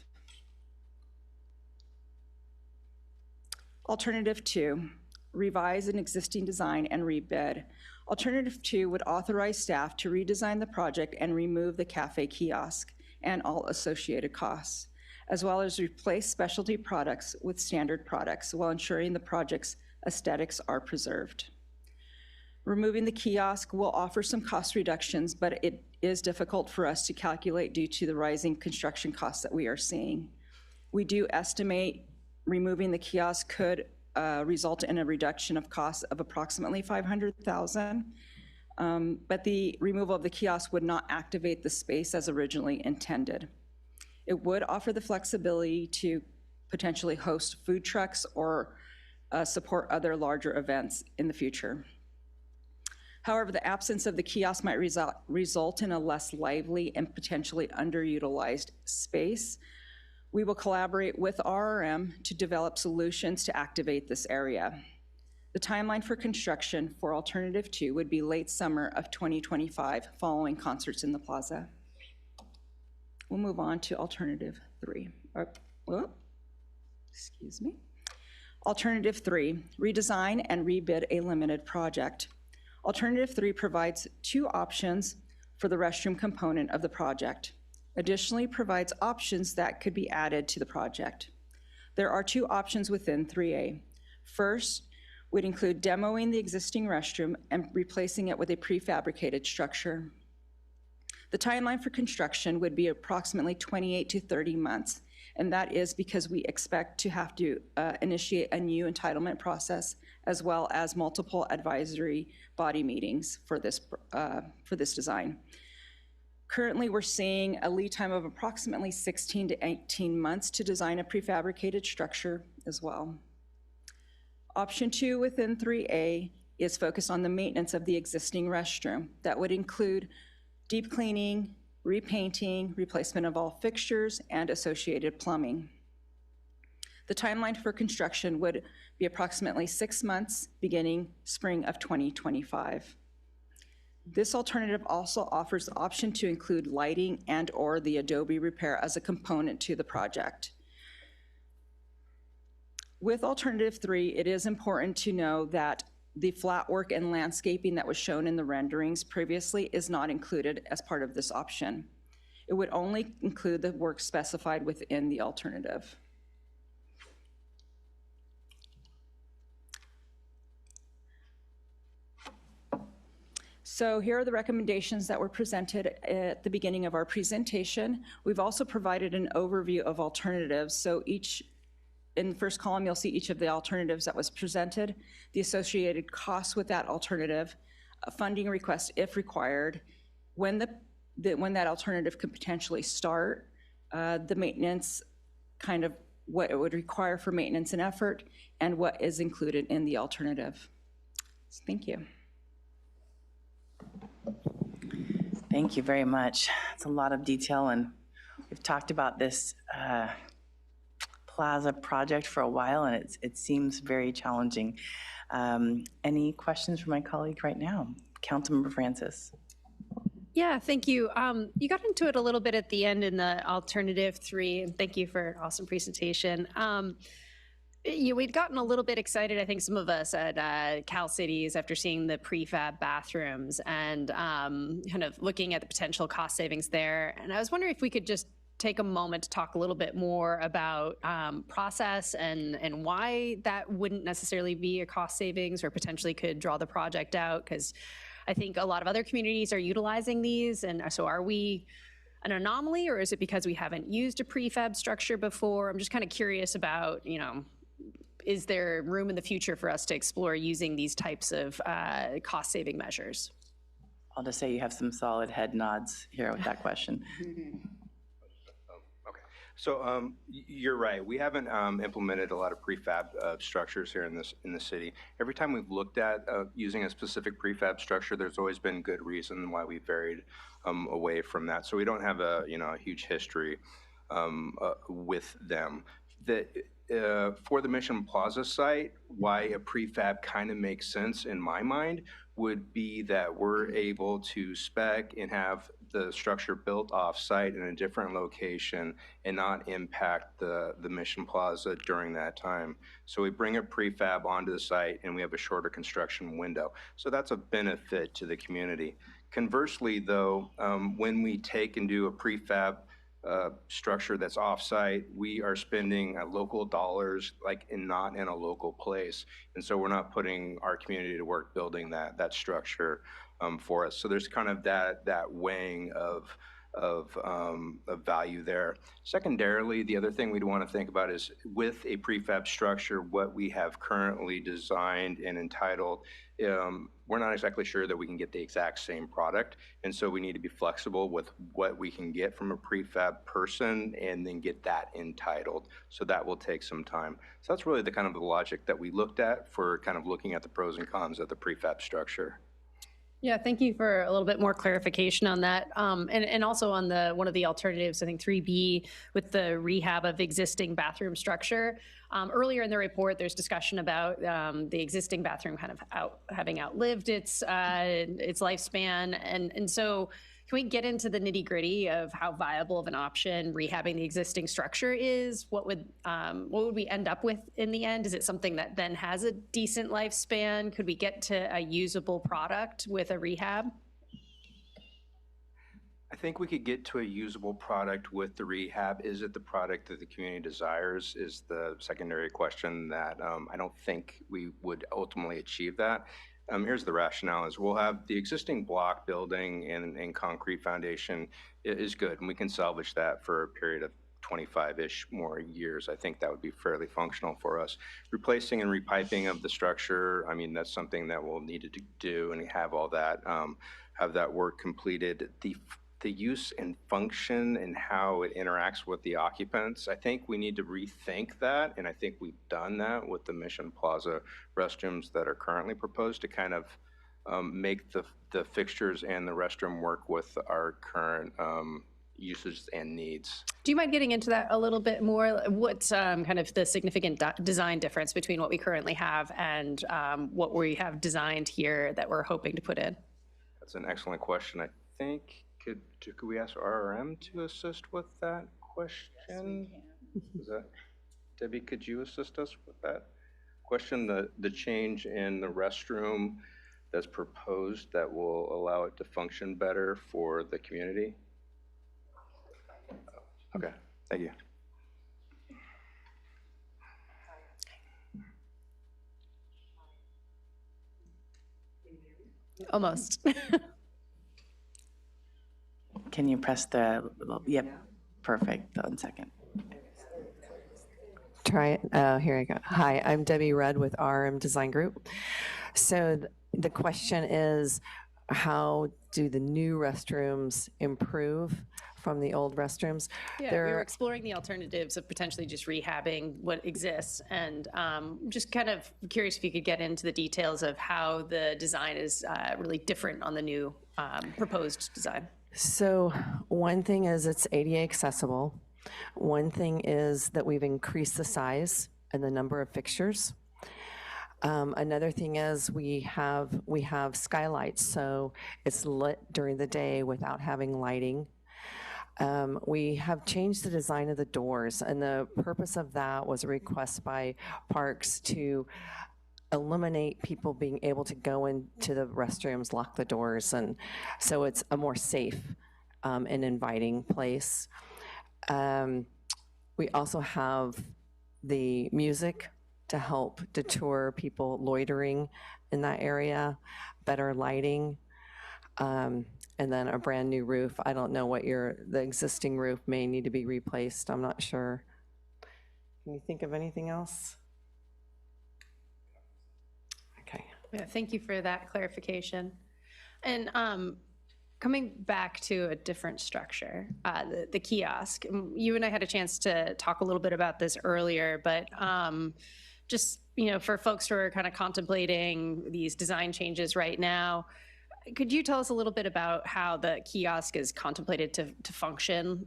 Alternative 2, revise an existing design and rebid. Alternative 2 would authorize staff to redesign the project and remove the cafe kiosk and all associated costs, as well as replace specialty products with standard products while ensuring the project's aesthetics are preserved. Removing the kiosk will offer some cost reductions, but it is difficult for us to calculate due to the rising construction costs that we are seeing. We do estimate removing the kiosk could result in a reduction of costs of approximately $500,000, but the removal of the kiosk would not activate the space as originally intended. It would offer the flexibility to potentially host food trucks or support other larger events in the future. However, the absence of the kiosk might result in a less lively and potentially underutilized space. We will collaborate with RRM to develop solutions to activate this area. The timeline for construction for Alternative 2 would be late summer of 2025 following concerts in the plaza. We'll move on to Alternative 3. Excuse me. Alternative 3, redesign and rebid a limited project. Alternative 3 provides 2 options for the restroom component of the project. Additionally, provides options that could be added to the project. There are 2 options within 3A. First would include demoing the existing restroom and replacing it with a prefabricated structure. The timeline for construction would be approximately 28 to 30 months, and that is because we expect to have to initiate a new entitlement process as well as multiple advisory body meetings for this design. Currently, we're seeing a lead time of approximately 16 to 18 months to design a prefabricated structure as well. Option 2 within 3A is focused on the maintenance of the existing restroom. That would include deep cleaning, repainting, replacement of all fixtures, and associated plumbing. The timeline for construction would be approximately 6 months, beginning spring of 2025. This alternative also offers the option to include lighting and/or the Adobe repair as a component to the project. With Alternative 3, it is important to know that the flat work and landscaping that was shown in the renderings previously is not included as part of this option. It would only include the work specified within the alternative. So here are the recommendations that were presented at the beginning of our presentation. We've also provided an overview of alternatives. So in the first column, you'll see each of the alternatives that was presented, the associated costs with that alternative, a funding request if required, when that alternative could potentially start, the maintenance, kind of what it would require for maintenance and effort, and what is included in the alternative. So thank you. Thank you very much. It's a lot of detail, and we've talked about this plaza project for a while, and it seems very challenging. Any questions from my colleague right now? Councilmember Francis. Yeah, thank you. You got into it a little bit at the end in the alternative 3, and thank you for an awesome presentation. We'd gotten a little bit excited, I think some of us at Cal Cities, after seeing the prefab bathrooms and kind of looking at the potential cost savings there. And I was wondering if we could just take a moment to talk a little bit more about process and why that wouldn't necessarily be a cost savings or potentially could draw the project out, because I think a lot of other communities are utilizing these. And so are we an anomaly, or is it because we haven't used a prefab structure before? I'm just kind of curious about, is there room in the future for us to explore using these types of cost-saving measures? I'll just say you have some solid head nods here with that question. So you're right. We haven't implemented a lot of prefab structures here in the city. Every time we've looked at using a specific prefab structure, there's always been good reason why we varied away from that. So we don't have a huge history with them. For the Mission Plaza site, why a prefab kind of makes sense in my mind would be that we're able to spec and have the structure built off-site in a different location and not impact the Mission Plaza during that time. So we bring a prefab onto the site and we have a shorter construction window. So that's a benefit to the community. Conversely, though, when we take and do a prefab structure that's off-site, we are spending local dollars, not in a local place, and so we're not putting our community to work building that structure for us. So there's kind of that weighing of value there. Secondarily, the other thing we'd want to think about is with a prefab structure, what we have currently designed and entitled, we're not exactly sure that we can get the exact same product. And so we need to be flexible with what we can get from a prefab person and then get that entitled. So that will take some time. So that's really the kind of the logic that we looked at for kind of looking at the pros and cons of the prefab structure. Yeah, thank you for a little bit more clarification on that. And also on one of the alternatives, I think 3B, with the rehab of existing bathroom structure. Earlier in the report, there's discussion about the existing bathroom kind of having outlived its lifespan. And so can we get into the nitty gritty of how viable of an option rehabbing the existing structure is? What would we end up with in the end? Is it something that then has a decent lifespan? Could we get to a usable product with a rehab? I think we could get to a usable product with the rehab. Is it the product that the community desires is the secondary question that I don't think we would ultimately achieve that. Here's the rationale is we'll have the existing block building and concrete foundation is good, and we can salvage that for a period of 25-ish more years. I think that would be fairly functional for us. Replacing and repiping of the structure, I mean, that's something that we'll need to do and have all that, have that work completed. The use and function and how it interacts with the occupants, I think we need to rethink that, and I think we've done that with the Mission Plaza restrooms that are currently proposed to kind of make the fixtures and the restroom work with our current uses and needs. Do you mind getting into that a little bit more? What's kind of the significant design difference between what we currently have and what we have designed here that we're hoping to put in? That's an excellent question. I think could we ask RRM to assist with that question? Is that, Debbie, could you assist us with that question? The change in the restroom that's proposed that will allow it to function better for the community? Okay, thank you. Almost. Can you press the, yep, perfect, 1 second. Try it. Here I go. Hi, I'm Debbie Rudd with RM Design Group. So the question is, how do the new restrooms improve from the old restrooms? Yeah, we were exploring the alternatives of potentially just rehabbing what exists, and just kind of curious if you could get into the details of how the design is really different on the new proposed design. So one thing is it's ADA accessible. One thing is that we've increased the size and the number of fixtures. Another thing is we have skylights, so it's lit during the day without having lighting. We have changed the design of the doors, and the purpose of that was a request by Parks to eliminate people being able to go into the restrooms, lock the doors, and so it's a more safe and inviting place. We also have the music to help deter people loitering in that area, better lighting, and then a brand new roof. I don't know what the existing roof may need to be replaced. I'm not sure. Can you think of anything else? Okay. Yeah, thank you for that clarification. And coming back to a different structure, the kiosk, you and I had a chance to talk a little bit about this earlier, but just, for folks who are kind of contemplating these design changes right now, could you tell us a little bit about how the kiosk is contemplated to function?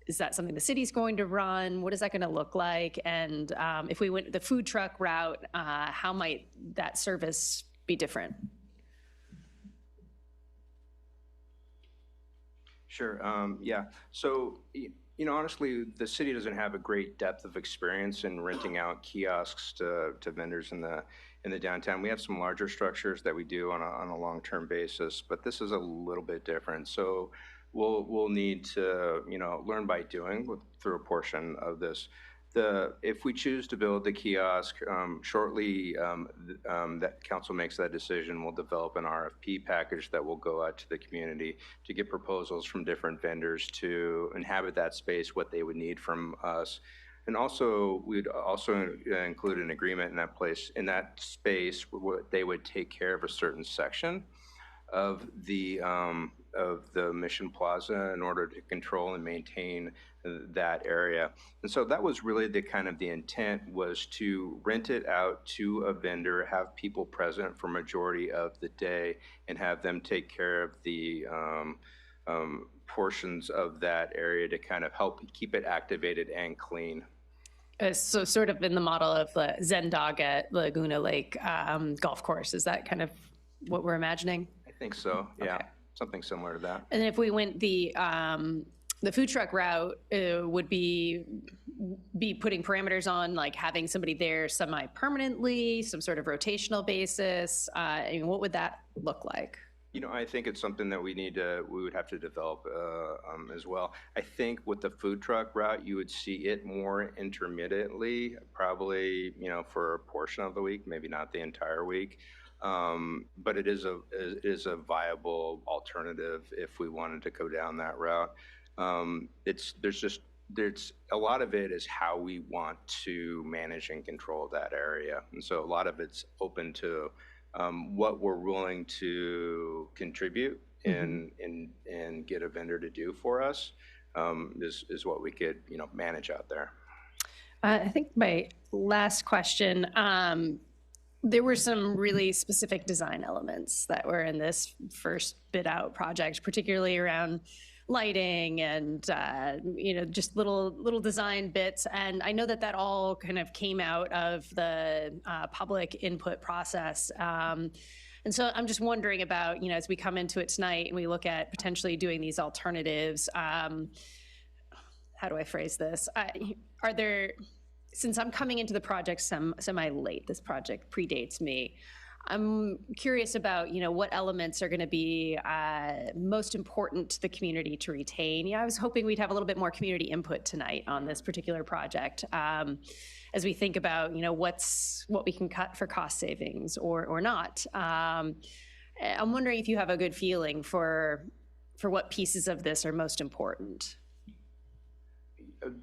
Is that something the city's going to run? What is that going to look like? And if we went the food truck route, how might that service be different? Sure. Yeah. So, honestly, the city doesn't have a great depth of experience in renting out kiosks to vendors in the downtown. We have some larger structures that we do on a long-term basis, but this is a little bit different. So we'll need to learn by doing through a portion of this. If we choose to build the kiosk shortly, that council makes that decision, we'll develop an RFP package that will go out to the community to get proposals from different vendors to inhabit that space, what they would need from us. And also, we'd also include an agreement in that space where they would take care of a certain section of the Mission Plaza in order to control and maintain that area. And so that was really the intent, was to rent it out to a vendor, have people present for majority of the day, and have them take care of the portions of that area to kind of help keep it activated and clean. So sort of in the model of the Zen Dog at Laguna Lake golf course. Is that kind of what we're imagining? I think so, yeah. Okay. Something similar to that. And if we went the food truck route, would be putting parameters on, like having somebody there semi-permanently, some sort of rotational basis. What would that look like? I think it's something that we would have to develop as well. I think with the food truck route, you would see it more intermittently, probably, for a portion of the week, maybe not the entire week. But it is a viable alternative if we wanted to go down that route. There's a lot of it is how we want to manage and control that area, and so a lot of it's open to what we're willing to contribute and get a vendor to do for us is what we could manage out there. I think my last question. There were some really specific design elements that were in this first bid out project, particularly around lighting and just little design bits. And I know that all kind of came out of the public input process. And so I'm just wondering about, as we come into it tonight and we look at potentially doing these alternatives, how do I phrase this? Are there, since I'm coming into the project semi-late, this project predates me, I'm curious about, what elements are going to be most important to the community to retain. I was hoping we'd have a little bit more community input tonight on this particular project as we think about, what we can cut for cost savings or not. I'm wondering if you have a good feeling for what pieces of this are most important.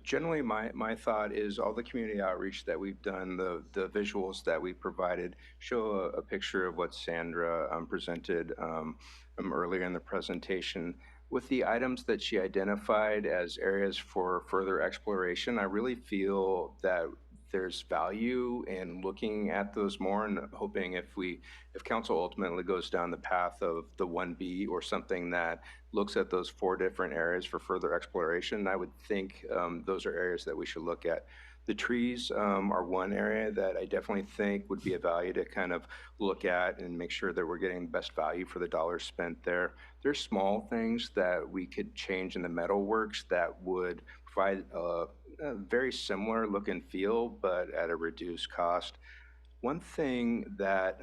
Generally, my thought is all the community outreach that we've done, the visuals that we provided show a picture of what Sandra presented earlier in the presentation. With the items that she identified as areas for further exploration, I really feel that there's value in looking at those more and hoping if council ultimately goes down the path of the 1B or something that looks at those 4 different areas for further exploration, I would think those are areas that we should look at. The trees are one area that I definitely think would be a value to kind of look at and make sure that we're getting the best value for the dollars spent there. There's small things that we could change in the metalworks that would provide a very similar look and feel, but at a reduced cost. One thing that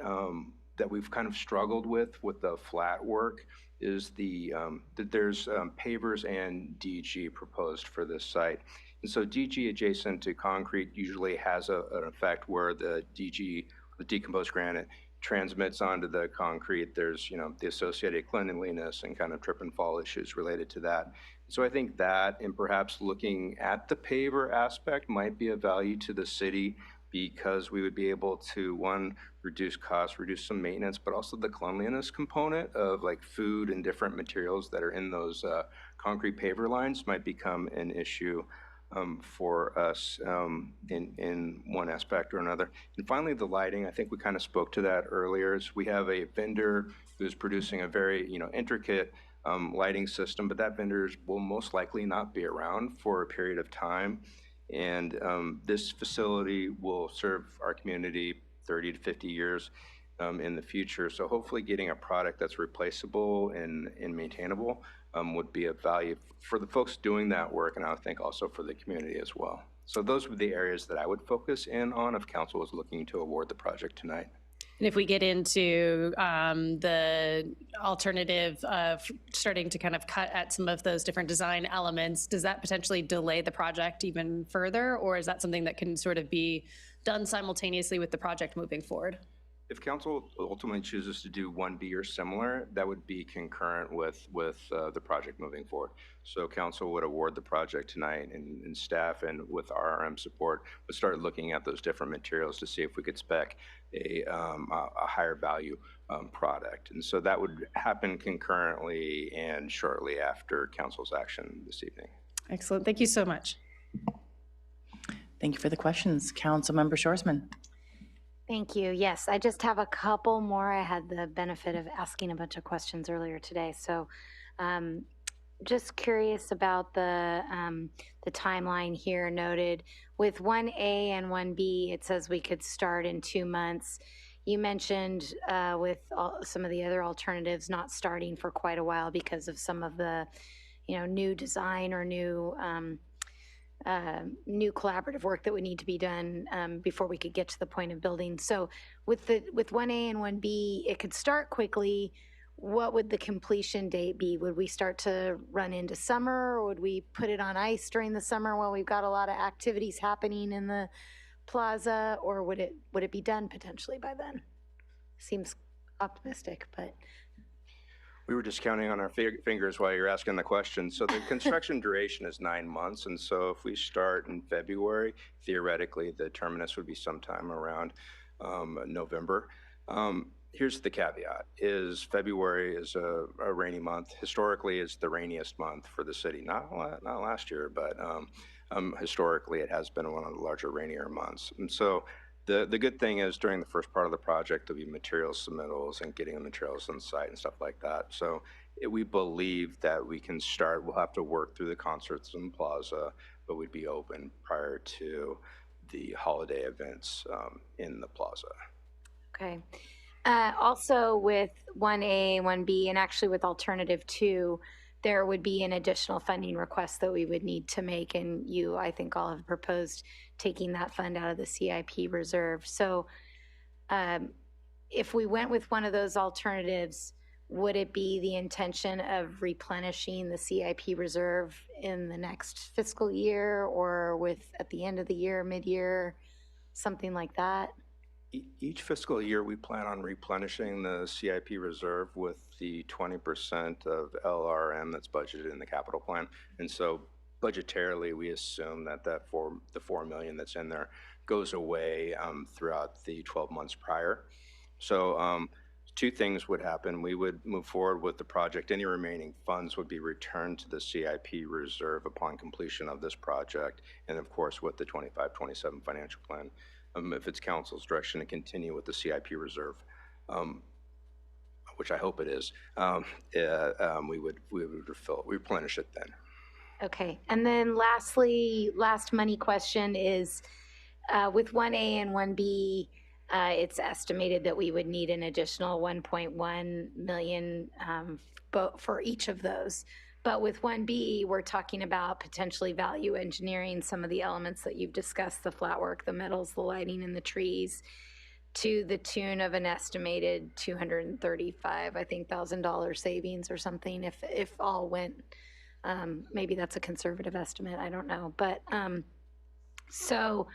that we've kind of struggled with the flat work is that there's pavers and DG proposed for this site. And so DG adjacent to concrete usually has an effect where the DG, the decomposed granite, transmits onto the concrete. There's, the associated cleanliness and kind of trip and fall issues related to that. So I think that, and perhaps looking at the paver aspect, might be of value to the city, because we would be able to, one, reduce costs, reduce some maintenance, but also the cleanliness component of like food and different materials that are in those concrete paver lines might become an issue for us in one aspect or another. And finally, the lighting, I think we kind of spoke to that earlier, is we have a vendor who's producing a very, intricate lighting system, but that vendor will most likely not be around for a period of time. And this facility will serve our community 30 to 50 years in the future. So hopefully getting a product that's replaceable and maintainable would be of value for the folks doing that work, and I think also for the community as well. So those would be the areas that I would focus in on if council was looking to award the project tonight. And if we get into the alternative of starting to kind of cut at some of those different design elements, does that potentially delay the project even further, or is that something that can sort of be done simultaneously with the project moving forward? If council ultimately chooses to do 1B or similar, that would be concurrent with the project moving forward. So council would award the project tonight, and staff and with RRM support would start looking at those different materials to see if we could spec a higher value product. And so that would happen concurrently and shortly after council's action this evening. Excellent. Thank you so much. Thank you for the questions. Councilmember Shorsman. Thank you. Yes, I just have a couple more. I had the benefit of asking a bunch of questions earlier today. So just curious about the timeline here noted. With 1A and 1B, it says we could start in 2 months. You mentioned with some of the other alternatives not starting for quite a while because of some of the, new design or new collaborative work that would need to be done before we could get to the point of building. So with 1A and 1B, it could start quickly. What would the completion date be? Would we start to run into summer, or would we put it on ice during the summer while we've got a lot of activities happening in the plaza, or would it be done potentially by then? Seems optimistic, but. We were just counting on our fingers while you're asking the question. So the construction duration is 9 months. And so if we start in February, theoretically, the terminus would be sometime around November. Here's the caveat, is February is a rainy month. Historically, it's the rainiest month for the city. Not last year, but historically, it has been one of the larger rainier months. And so the good thing is during the first part of the project, there'll be materials submittals and getting the materials on site and stuff like that. So we believe that we can start. We'll have to work through the concerts in Plaza, but we'd be open prior to the holiday events in the Plaza. Okay. Also with 1A, 1B, and actually with alternative 2, there would be an additional funding request that we would need to make, and you, I think, all have proposed taking that fund out of the CIP reserve. So if we went with one of those alternatives, would it be the intention of replenishing the CIP reserve in the next fiscal year, or at the end of the year, mid-year, something like that? Each fiscal year, we plan on replenishing the CIP reserve with the 20% of LRM that's budgeted in the capital plan. And so budgetarily, we assume that the $4 million that's in there goes away throughout the 12 months prior. So 2 things would happen. We would move forward with the project. Any remaining funds would be returned to the CIP reserve upon completion of this project, and of course with the 25-27 financial plan. If it's council's direction to continue with the CIP reserve, which I hope it is, we would replenish it then. Okay, and then lastly, last money question is, with 1A and 1B, it's estimated that we would need an additional 1.1 million for each of those. But with 1B, we're talking about potentially value engineering some of the elements that you've discussed, the flat work, the metals, the lighting, and the trees, to the tune of an estimated $235,000 savings or something if all went. Maybe that's a conservative estimate, I don't know. But so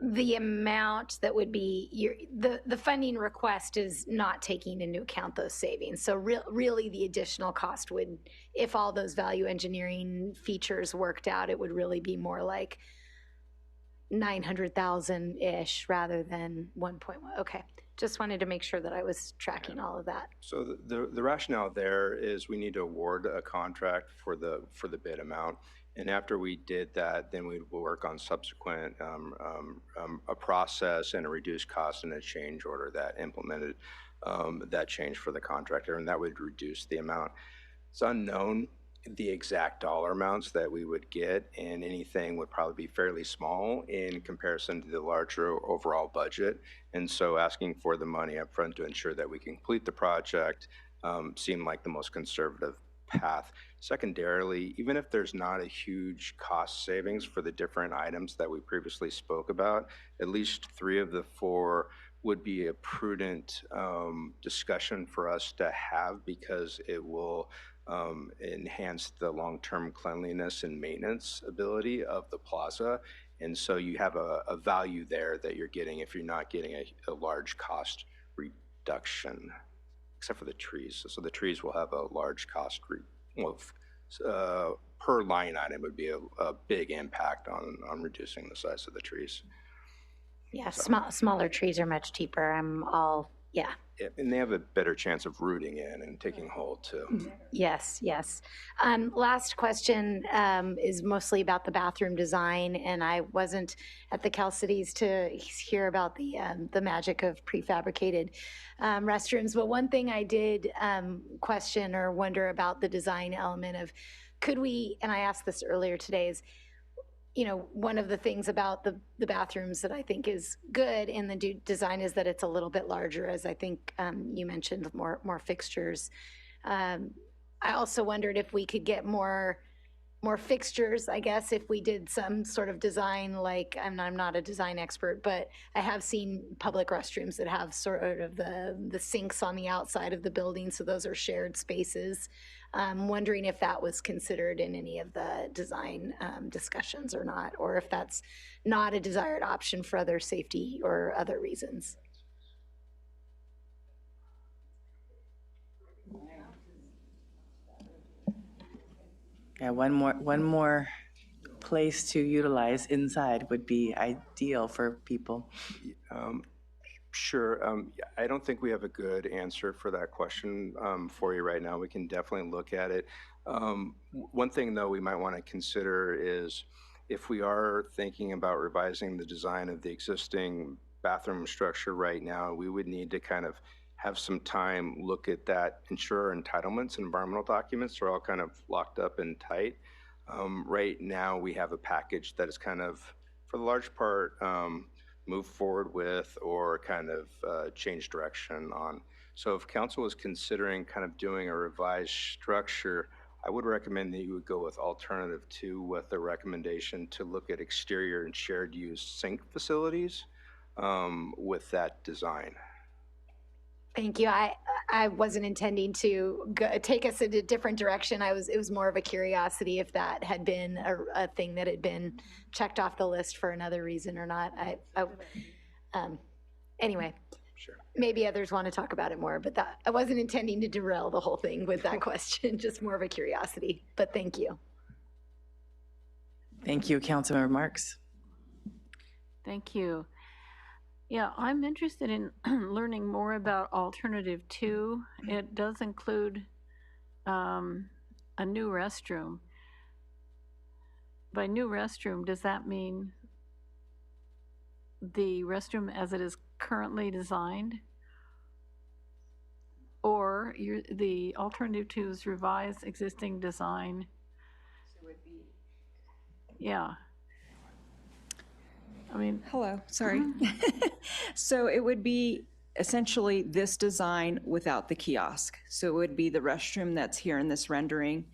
the amount that would be the funding request is not taking into account those savings. So really the additional cost would, if all those value engineering features worked out, it would really be more like 900,000-ish rather than 1.1. Okay, just wanted to make sure that I was tracking all of that. So the rationale there is we need to award a contract for the bid amount. And after we did that, then we will work on subsequent a process and a reduced cost and a change order that implemented that change for the contractor, and that would reduce the amount. It's unknown the exact dollar amounts that we would get, and anything would probably be fairly small in comparison to the larger overall budget. And so asking for the money up front to ensure that we can complete the project seemed like the most conservative path. Secondarily, even if there's not a huge cost savings for the different items that we previously spoke about, at least 3 of the 4 would be a prudent discussion for us to have, because it will enhance the long-term cleanliness and maintenance ability of the plaza. And so you have a value there that you're getting if you're not getting a large cost reduction, except for the trees. So the trees will have a large cost per line item would be a big impact on reducing the size of the trees. Yeah, smaller trees are much cheaper. Yeah. And they have a better chance of rooting in and taking hold too. Yes, yes. Last question is mostly about the bathroom design, and I wasn't at the Cal Cities to hear about the magic of prefabricated restrooms. But one thing I did question or wonder about the design element of, could we, and I asked this earlier today, is, you know, one of the things about the bathrooms that I think is good in the design is that it's a little bit larger, as I think you mentioned, more fixtures. I also wondered if we could get more fixtures, I guess, if we did some sort of design, like, I'm not a design expert, but I have seen public restrooms that have sort of the sinks on the outside of the building, so those are shared spaces. I'm wondering if that was considered in any of the design discussions or not, or if that's not a desired option for other safety or other reasons. Yeah, one more place to utilize inside would be ideal for people. Sure. I don't think we have a good answer for that question for you right now. We can definitely look at it. One thing, though, we might want to consider is if we are thinking about revising the design of the existing bathroom structure right now, we would need to kind of have some time look at that, ensure entitlements and environmental documents are all kind of locked up and tight. Right now, we have a package that is kind of, for the large part, move forward with or kind of change direction on. So if council is considering kind of doing a revised structure, I would recommend that you would go with alternative 2 with a recommendation to look at exterior and shared use sink facilities with that design. Thank you. I wasn't intending to take us in a different direction. It was more of a curiosity if that had been a thing that had been checked off the list for another reason or not. Anyway, sure. Maybe others want to talk about it more, but I wasn't intending to derail the whole thing with that question, just more of a curiosity, but thank you. Thank you, Councilmember Marks. Thank you. Yeah, I'm interested in learning more about alternative 2. It does include a new restroom. By new restroom, does that mean the restroom as it is currently designed? Or the alternative two is revise existing design. Yeah. I mean. Hello, sorry. So it would be essentially this design without the kiosk. So it would be the restroom that's here in this rendering,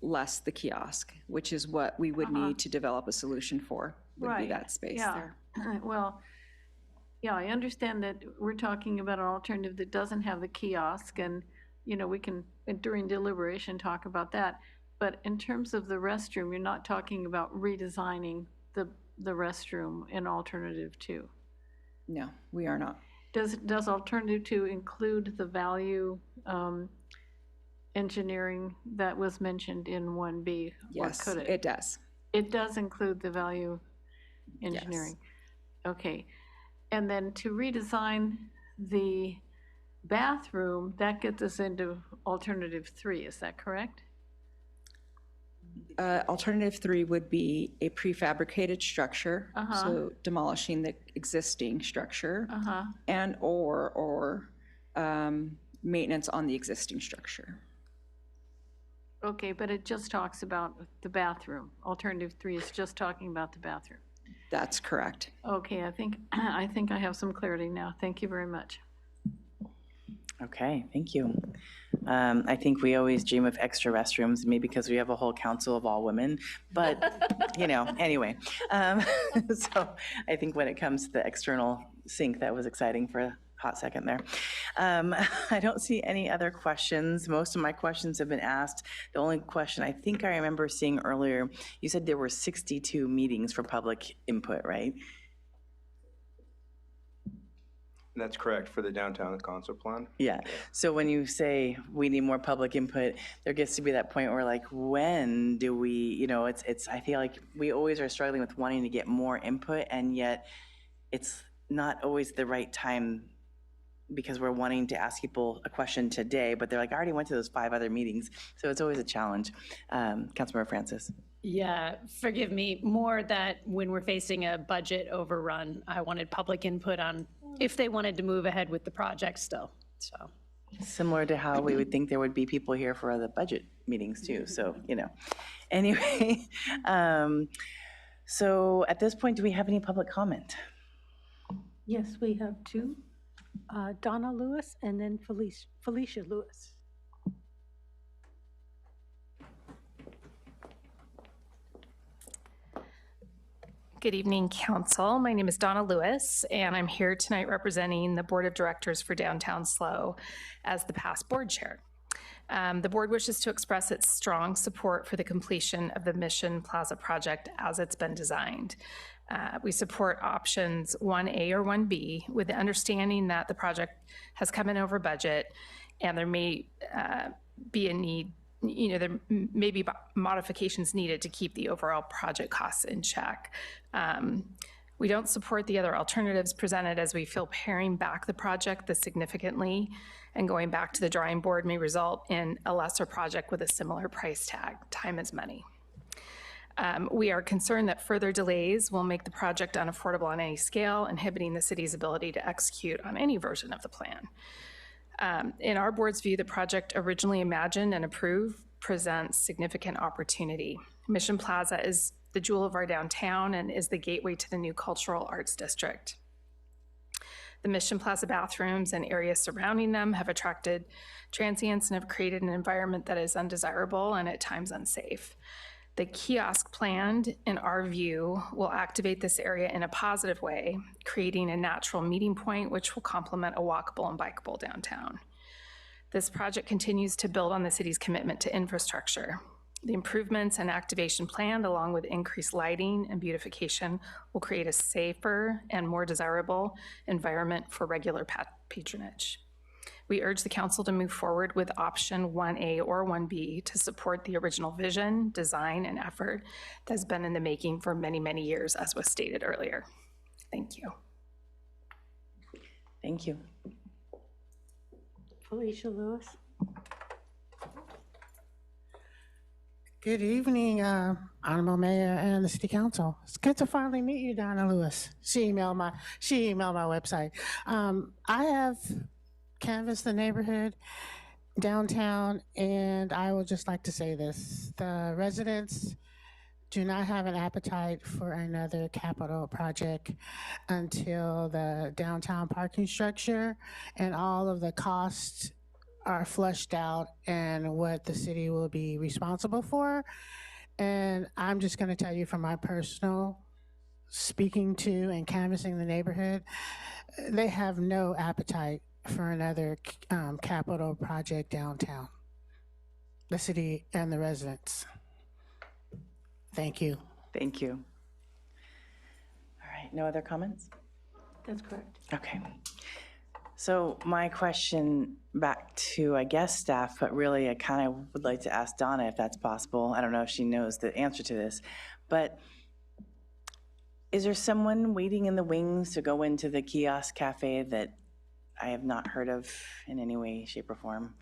less the kiosk, which is what we would need to develop a solution for, would be that space there. Well, yeah, I understand that we're talking about an alternative that doesn't have the kiosk, and, you know, we can, during deliberation, talk about that. But in terms of the restroom, you're not talking about redesigning the restroom in alternative two. No, we are not. Does alternative two include the value engineering that was mentioned in 1B? Yes, or could it? it does. It does include the value engineering. Yes. Okay. And then to redesign the bathroom, that gets us into alternative 3, is that correct? Alternative 3 would be a prefabricated structure, so demolishing the existing structure, and or maintenance on the existing structure. Okay, but it just talks about the bathroom. Alternative 3 is just talking about the bathroom. That's correct. Okay, I think I have some clarity now. Thank you very much. Okay, thank you. I think we always dream of extra restrooms, maybe because we have a whole council of all women, but, you know, anyway. So I think when it comes to the external sink, that was exciting for a hot second there. I don't see any other questions. Most of my questions have been asked. The only question I think I remember seeing earlier, you said there were 62 meetings for public input, right? That's correct for the downtown concept plan. Yeah. So when you say we need more public input, there gets to be that point where, like, when do we, you know, it's I feel like we always are struggling with wanting to get more input, and yet it's not always the right time because we're wanting to ask people a question today, but they're like, I already went to those 5 other meetings. So it's always a challenge. Councilmember Francis. Yeah, forgive me, more that when we're facing a budget overrun, I wanted public input on if they wanted to move ahead with the project still, so. Similar to how we would think there would be people here for the budget meetings too, so, you know. Anyway, so at this point, do we have any public comment? Yes, we have 2. Donna Lewis and then Felicia Lewis. Good evening, Council. My name is Donna Lewis, and I'm here tonight representing the Board of Directors for Downtown SLO as the past board chair. The board wishes to express its strong support for the completion of the Mission Plaza project as it's been designed. We support options 1A or 1B with the understanding that the project has come in over budget and there may be a need, you know, there may be modifications needed to keep the overall project costs in check. We don't support the other alternatives presented as we feel paring back the project this significantly and going back to the drawing board may result in a lesser project with a similar price tag. Time is money. We are concerned that further delays will make the project unaffordable on any scale, inhibiting the city's ability to execute on any version of the plan. In our board's view, the project originally imagined and approved presents significant opportunity. Mission Plaza is the jewel of our downtown and is the gateway to the new cultural arts district. The Mission Plaza bathrooms and areas surrounding them have attracted transients and have created an environment that is undesirable and at times unsafe. The kiosk planned, in our view, will activate this area in a positive way, creating a natural meeting point which will complement a walkable and bikeable downtown. This project continues to build on the city's commitment to infrastructure. The improvements and activation planned, along with increased lighting and beautification, will create a safer and more desirable environment for regular patronage. We urge the council to move forward with option 1A or 1B to support the original vision, design, and effort that's been in the making for many, many years, as was stated earlier. Thank you. Thank you. Felicia Lewis. Good evening, Honorable Mayor and the City Council. It's good to finally meet you, Donna Lewis. She emailed my website. I have canvass the neighborhood downtown, and I would just like to say this. The residents do not have an appetite for another capital project until the downtown parking structure and all of the costs are flushed out and what the city will be responsible for. And I'm just going to tell you from my personal speaking to and canvassing the neighborhood, they have no appetite for another capital project downtown, the city and the residents. Thank you. Thank you. All right, no other comments? That's correct. Okay. So my question back to, I guess, staff, but really I kind of would like to ask Donna if that's possible. I don't know if she knows the answer to this, but is there someone waiting in the wings to go into the kiosk cafe that I have not heard of in any way, shape, or form?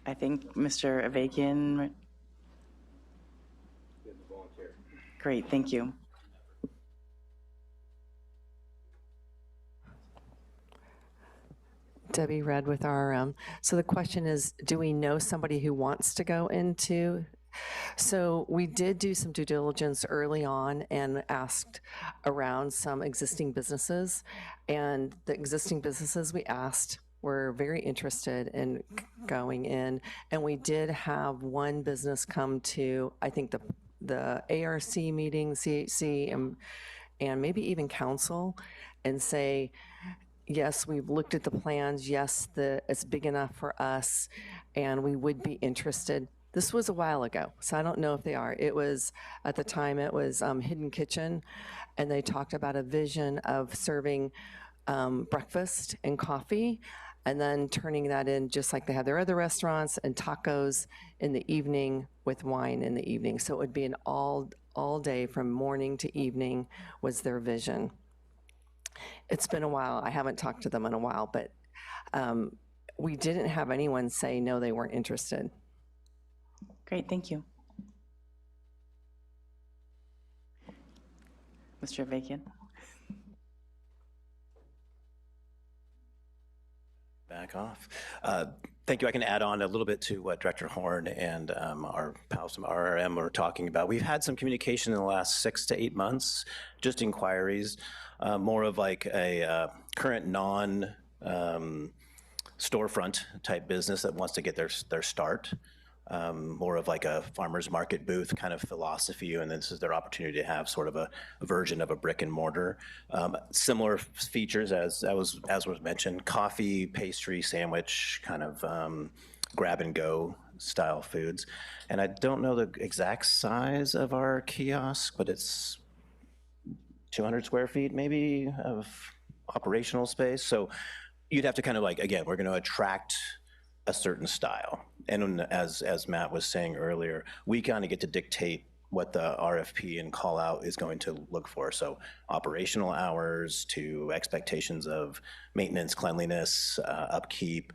I think Mr. Avakian. Great, thank you. Debbie Red with RRM. So the question is, do we know somebody who wants to go into? So we did do some due diligence early on and asked around some existing businesses. And the existing businesses we asked were very interested in going in. And we did have one business come to, I think, the ARC meeting, CHC, and maybe even council, and say, yes, we've looked at the plans. Yes, it's big enough for us, and we would be interested. This was a while ago, so I don't know if they are. It was, at the time, it was Hidden Kitchen, and they talked about a vision of serving breakfast and coffee, and then turning that in just like they have their other restaurants, and tacos in the evening with wine in the evening. So it would be an all day from morning to evening was their vision. It's been a while. I haven't talked to them in a while, but we didn't have anyone say no, they weren't interested. Great, thank you. Mr. Avakian. Back off. Thank you. I can add on a little bit to what Director Horn and our pals from RRM were talking about. We've had some communication in the last 6 to 8 months, just inquiries, more of like a current storefront type business that wants to get their start. More of like a farmer's market booth kind of philosophy, and this is their opportunity to have sort of a version of a brick and mortar. Similar features as was mentioned: coffee, pastry, sandwich, kind of grab and go style foods. And I don't know the exact size of our kiosk, but it's 200 square feet maybe of operational space. So you'd have to kind of like, again, we're going to attract a certain style. And as Matt was saying earlier, we kind of get to dictate what the RFP and call out is going to look for. So operational hours to expectations of maintenance, cleanliness, upkeep.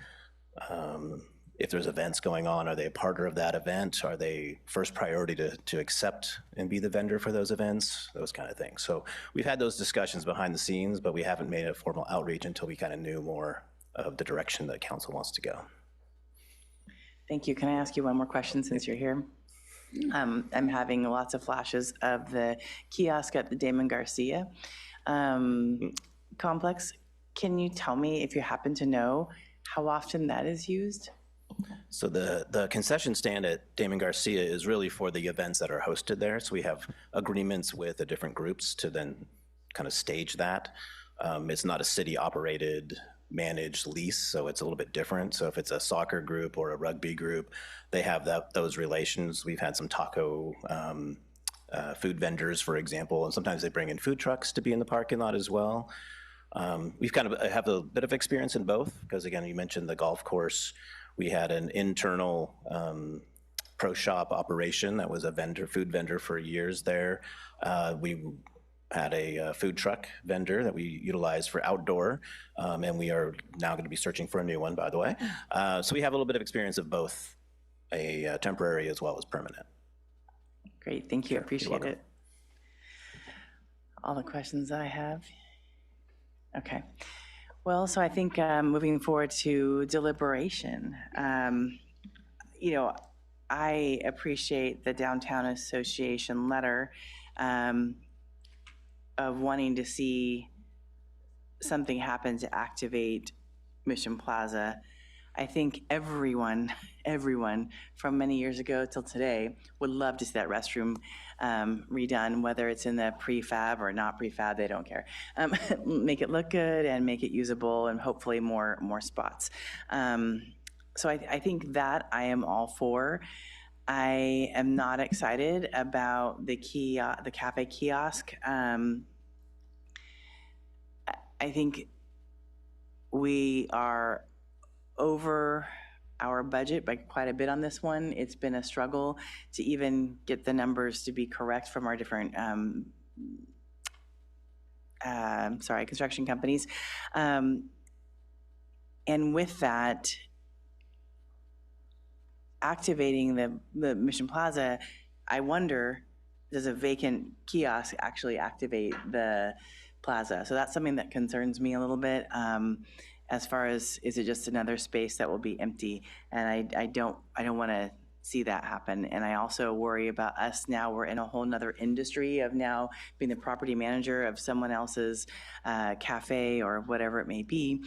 If there's events going on, are they a partner of that event? Are they first priority to accept and be the vendor for those events? Those kind of things. So we've had those discussions behind the scenes, but we haven't made a formal outreach until we kind of knew more of the direction that council wants to go. Thank you. Can I ask you one more question since you're here? I'm having lots of flashes of the kiosk at the Damon Garcia complex. Can you tell me, if you happen to know, how often that is used? So the concession stand at Damon Garcia is really for the events that are hosted there. So we have agreements with the different groups to then kind of stage that. It's not a city-operated managed lease, so it's a little bit different. So if it's a soccer group or a rugby group, they have those relations. We've had some taco food vendors, for example, and sometimes they bring in food trucks to be in the parking lot as well. We've kind of have a bit of experience in both, because again, you mentioned the golf course. We had an internal pro shop operation that was a food vendor for years there. We had a food truck vendor that we utilized for outdoor, and we are now going to be searching for a new one, by the way. So we have a little bit of experience of both a temporary as well as permanent. Great, thank you, appreciate it. All the questions I have. Okay. Well, so I think moving forward to deliberation, you know, I appreciate the Downtown Association letter of wanting to see something happen to activate Mission Plaza. I think everyone from many years ago till today would love to see that restroom redone, whether it's in the prefab or not prefab, they don't care. Make it look good and make it usable and hopefully more spots. So I think that I am all for. I am not excited about the cafe kiosk. I think we are over our budget by quite a bit on this one. It's been a struggle to even get the numbers to be correct from our different construction companies. And with that, activating the Mission Plaza, I wonder, does a vacant kiosk actually activate the plaza? So that's something that concerns me a little bit. As far as, is it just another space that will be empty? And I don't want to see that happen. And I also worry about us now, we're in a whole nother industry of now being the property manager of someone else's cafe or whatever it may be.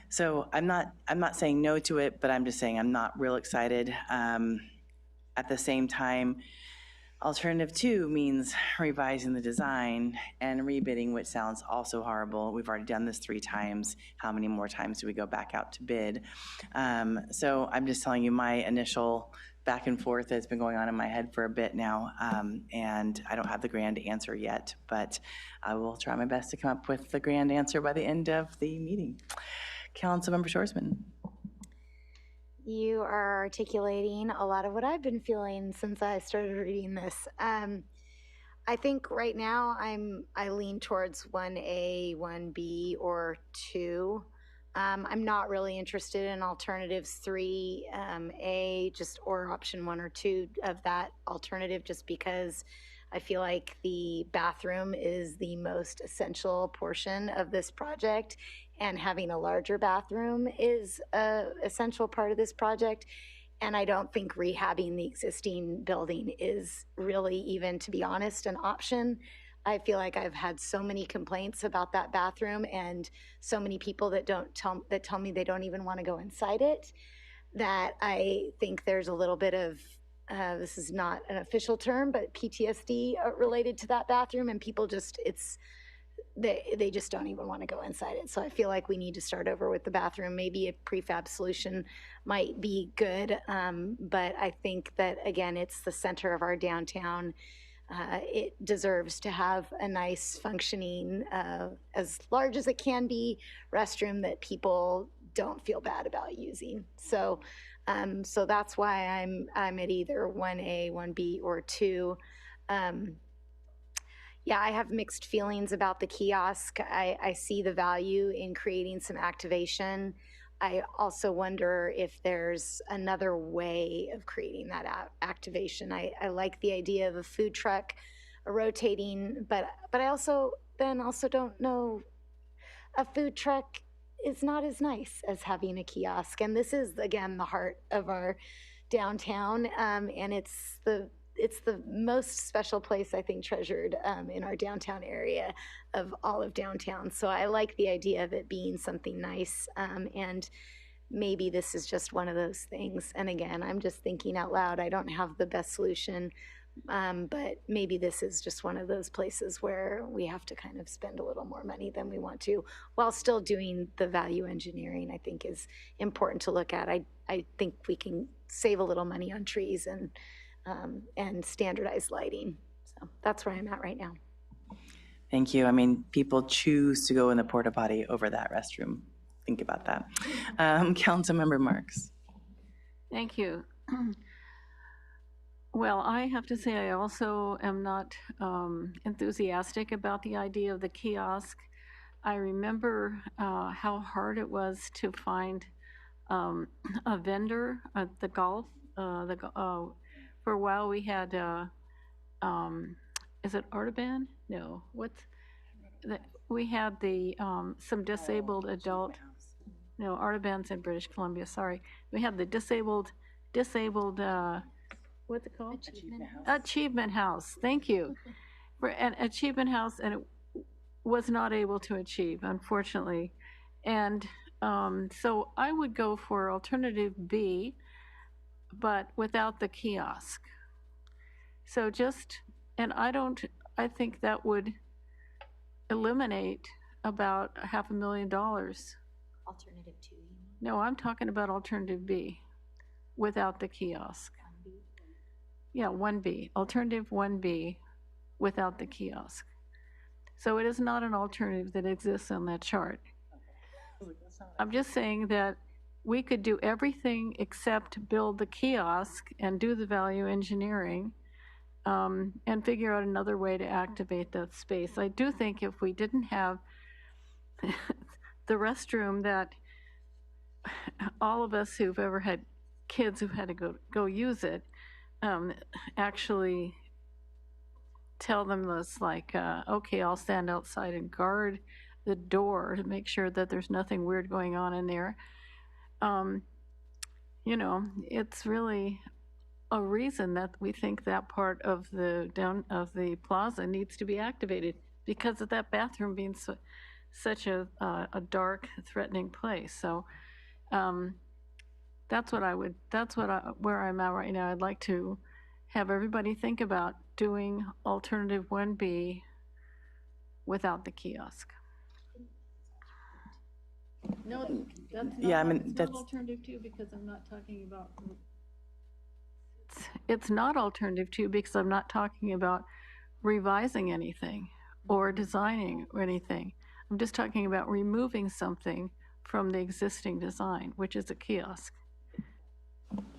So I'm not saying no to it, but I'm just saying I'm not real excited. At the same time, alternative 2 means revising the design and rebidding, which sounds also horrible. We've already done this 3 times. How many more times do we go back out to bid? So I'm just telling you my initial back and forth that's been going on in my head for a bit now, and I don't have the grand answer yet, but I will try my best to come up with the grand answer by the end of the meeting. Councilmember Schwarzman. You are articulating a lot of what I've been feeling since I started reading this. I think right now I lean towards 1A, 1B, or 2. I'm not really interested in alternatives 3A, or option 1 or 2 of that alternative, just because I feel like the bathroom is the most essential portion of this project, and having a larger bathroom is an essential part of this project. And I don't think rehabbing the existing building is really even, to be honest, an option. I feel like I've had so many complaints about that bathroom and so many people that tell me they don't even want to go inside it, that I think there's a little bit of this is not an official term, but PTSD related to that bathroom, and people just they just don't even want to go inside it. So I feel like we need to start over with the bathroom. Maybe a prefab solution might be good, but I think that, again, it's the center of our downtown. It deserves to have a nice functioning, as large as it can be, restroom that people don't feel bad about using. So that's why I'm at either 1A, 1B, or 2. Yeah, I have mixed feelings about the kiosk. I see the value in creating some activation. I also wonder if there's another way of creating that activation. I like the idea of a food truck, a rotating, but I also don't know, a food truck is not as nice as having a kiosk. And this is, again, the heart of our downtown, and it's the most special place, I think, treasured in our downtown area of all of downtown. So I like the idea of it being something nice, and maybe this is just one of those things. And again, I'm just thinking out loud. I don't have the best solution, but maybe this is just one of those places where we have to kind of spend a little more money than we want to, while still doing the value engineering. I think is important to look at. I think we can save a little money on trees and standardized lighting. So that's where I'm at right now. Thank you. I mean, people choose to go in the porta potty over that restroom. Think about that. Councilmember Marks. Thank you. Well, I have to say, I also am not enthusiastic about the idea of the kiosk. I remember how hard it was to find a vendor at the golf. For a while, we had, is it Artaban? No, we had some disabled adult, no, Artaban's in British Columbia, sorry. We had the disabled, what's it called? Achievement House, thank you. For an Achievement House, and it was not able to achieve, unfortunately. And so I would go for alternative B, but without the kiosk. So and I think that would eliminate about $500,000. Alternative 2. No, I'm talking about alternative B, without the kiosk. Yeah, 1B, alternative 1B, without the kiosk. So it is not an alternative that exists on that chart. I'm just saying that we could do everything except build the kiosk and do the value engineering and figure out another way to activate that space. I do think if we didn't have the restroom that all of us who've ever had kids who've had to go use it, actually tell them this, like, okay, I'll stand outside and guard the door to make sure that there's nothing weird going on in there. You know, it's really a reason that we think that part of the plaza needs to be activated, because of that bathroom being such a dark, threatening place. So where I'm at right now. I'd like to have everybody think about doing alternative 1B without the kiosk. No, that's not alternative 2, because I'm not talking about. It's not alternative 2 because I'm not talking about revising anything or designing or anything. I'm just talking about removing something from the existing design, which is a kiosk.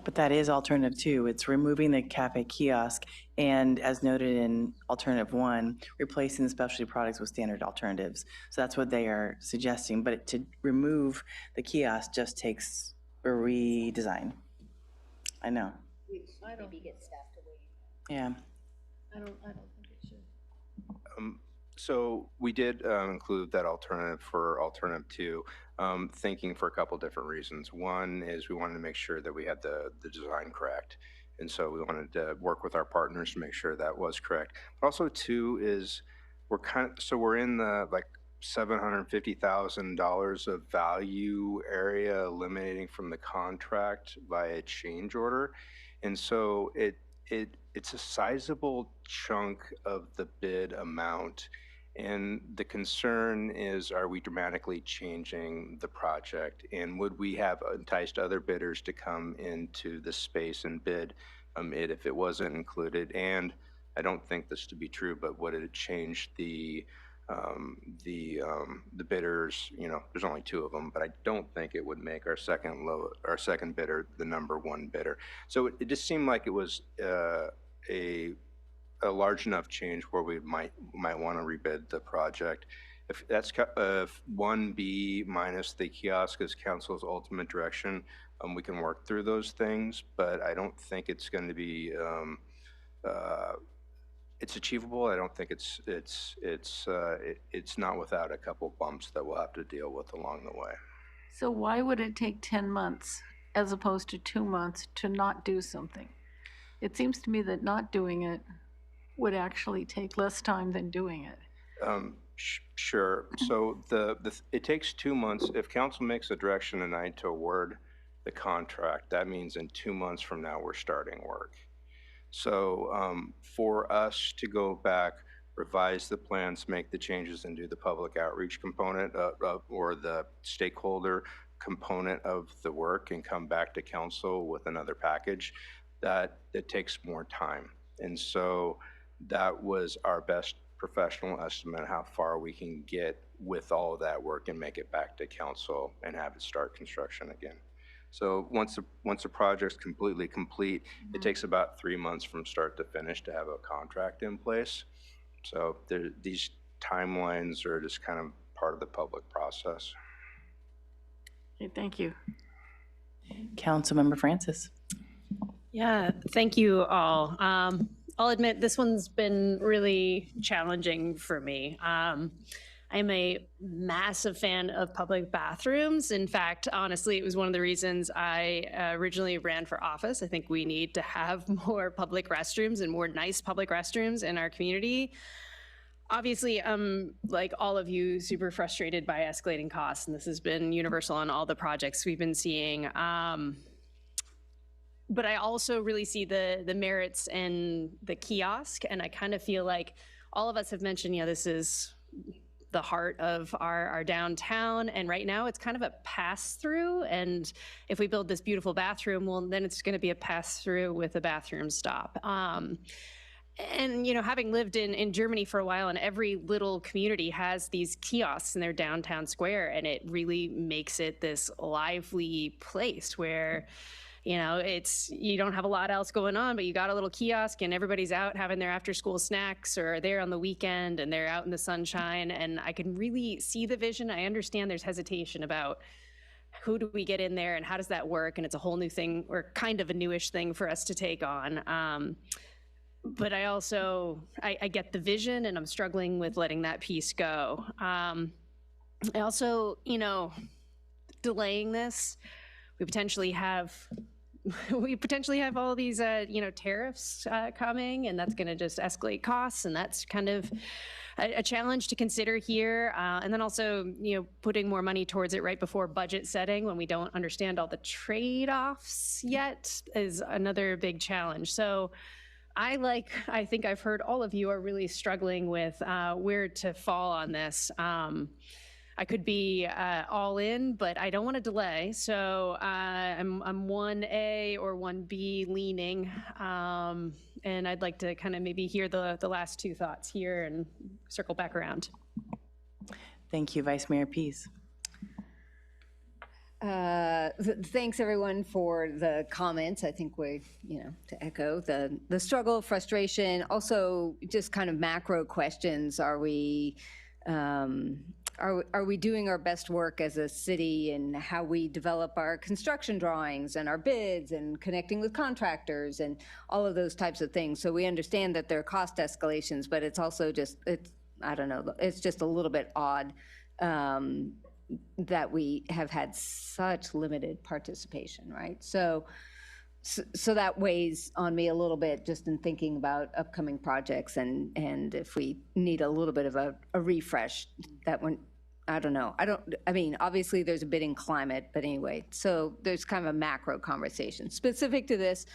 But that is alternative 2. It's removing the cafe kiosk and, as noted in alternative 1, replacing the specialty products with standard alternatives. So that's what they are suggesting. But to remove the kiosk just takes a redesign. I know. Maybe get staff to wait. Yeah. I don't think it should. So we did include that alternative for alternative 2, thinking for a couple different reasons. One is we wanted to make sure that we had the design correct. And so we wanted to work with our partners to make sure that was correct. But also 2 is we're in the like $750,000 of value area eliminating from the contract via change order. And so it's a sizable chunk of the bid amount. And the concern is, are we dramatically changing the project? And would we have enticed other bidders to come into the space and bid it if it wasn't included? And I don't think this to be true, but would it change the bidders? You know, there's only 2 of them, but I don't think it would make our second bidder the number 1 bidder. So it just seemed like it was a large enough change where we might want to rebid the project. If that's 1B minus the kiosk is council's ultimate direction, we can work through those things, but I don't think it's going to be it's achievable. I don't think it's not without a couple bumps that we'll have to deal with along the way. So why would it take 10 months as opposed to 2 months to not do something? It seems to me that not doing it would actually take less time than doing it. Sure. So it takes 2 months. If council makes a direction tonight to award the contract, that means in 2 months from now we're starting work. So for us to go back, revise the plans, make the changes, and do the public outreach component or the stakeholder component of the work and come back to council with another package, that takes more time. And so that was our best professional estimate how far we can get with all of that work and make it back to council and have it start construction again. So once the project's completely complete, it takes about 3 months from start to finish to have a contract in place. So these timelines are just kind of part of the public process. Okay, thank you. Councilmember Francis. Yeah, thank you all. I'll admit this one's been really challenging for me. I'm a massive fan of public bathrooms. In fact, honestly, it was one of the reasons I originally ran for office. I think we need to have more public restrooms and more nice public restrooms in our community. Obviously, I'm, like all of you, super frustrated by escalating costs, and this has been universal on all the projects we've been seeing. But I also really see the merits in the kiosk, and I kind of feel like all of us have mentioned, this is the heart of our downtown, and right now it's kind of a pass-through, and if we build this beautiful bathroom, well, then it's going to be a pass-through with a bathroom stop. And, having lived in Germany for a while, and every little community has these kiosks in their downtown square, and it really makes it this lively place where, you don't have a lot else going on, but you got a little kiosk and everybody's out having their after school snacks or there on the weekend and they're out in the sunshine. And I can really see the vision. I understand there's hesitation about who do we get in there and how does that work? And it's a whole new thing, or kind of a newish thing for us to take on. But I also, I get the vision, and I'm struggling with letting that piece go. I also, delaying this, we potentially have all these, tariffs coming, and that's going to just escalate costs, and that's kind of a challenge to consider here. And then also, putting more money towards it right before budget setting when we don't understand all the trade-offs yet is another big challenge. So I think I've heard all of you are really struggling with where to fall on this. I could be all in, but I don't want to delay. So I'm 1A or 1B leaning. And I'd like to kind of maybe hear the last two thoughts here and circle back around. Thank you, Vice Mayor Pease. Thanks, everyone, for the comments. I think we, to echo the struggle, frustration, also just kind of macro questions. Are we doing our best work as a city in how we develop our construction drawings and our bids and connecting with contractors and all of those types of things? So we understand that there are cost escalations, but it's also just, I don't know, it's just a little bit odd that we have had such limited participation, right? So that weighs on me a little bit just in thinking about upcoming projects, and if we need a little bit of a refresh, that one, I don't know. I mean, obviously there's a bidding climate, but anyway, so there's kind of a macro conversation. Specific to this,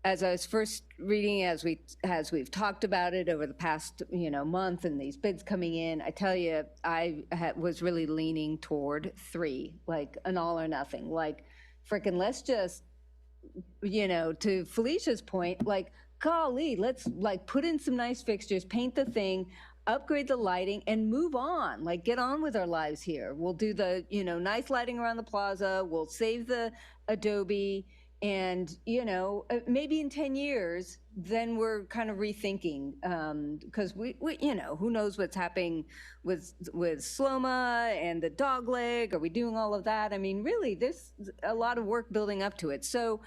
as I was first reading, as we've talked about it over the past, month, and these bids coming in, I tell you, I was really leaning toward 3, like an all or nothing, like frickin' let's just, to Felicia's point, like, golly, let's like put in some nice fixtures, paint the thing, upgrade the lighting, and move on, like get on with our lives here. We'll do the, nice lighting around the plaza, we'll save the Adobe, and, maybe in 10 years, then we're kind of rethinking, because we who knows what's happening with SLOMA and the dog leg. Are we doing all of that? I mean, really, there's a lot of work building up to it. So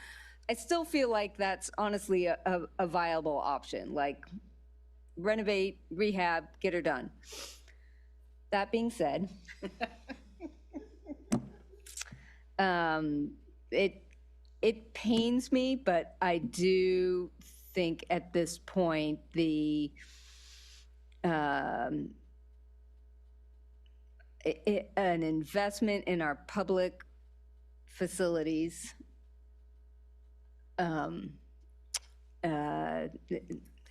I still feel like that's honestly a viable option, like renovate, rehab, get her done. That being said, it pains me, but I do think at this point an investment in our public facilities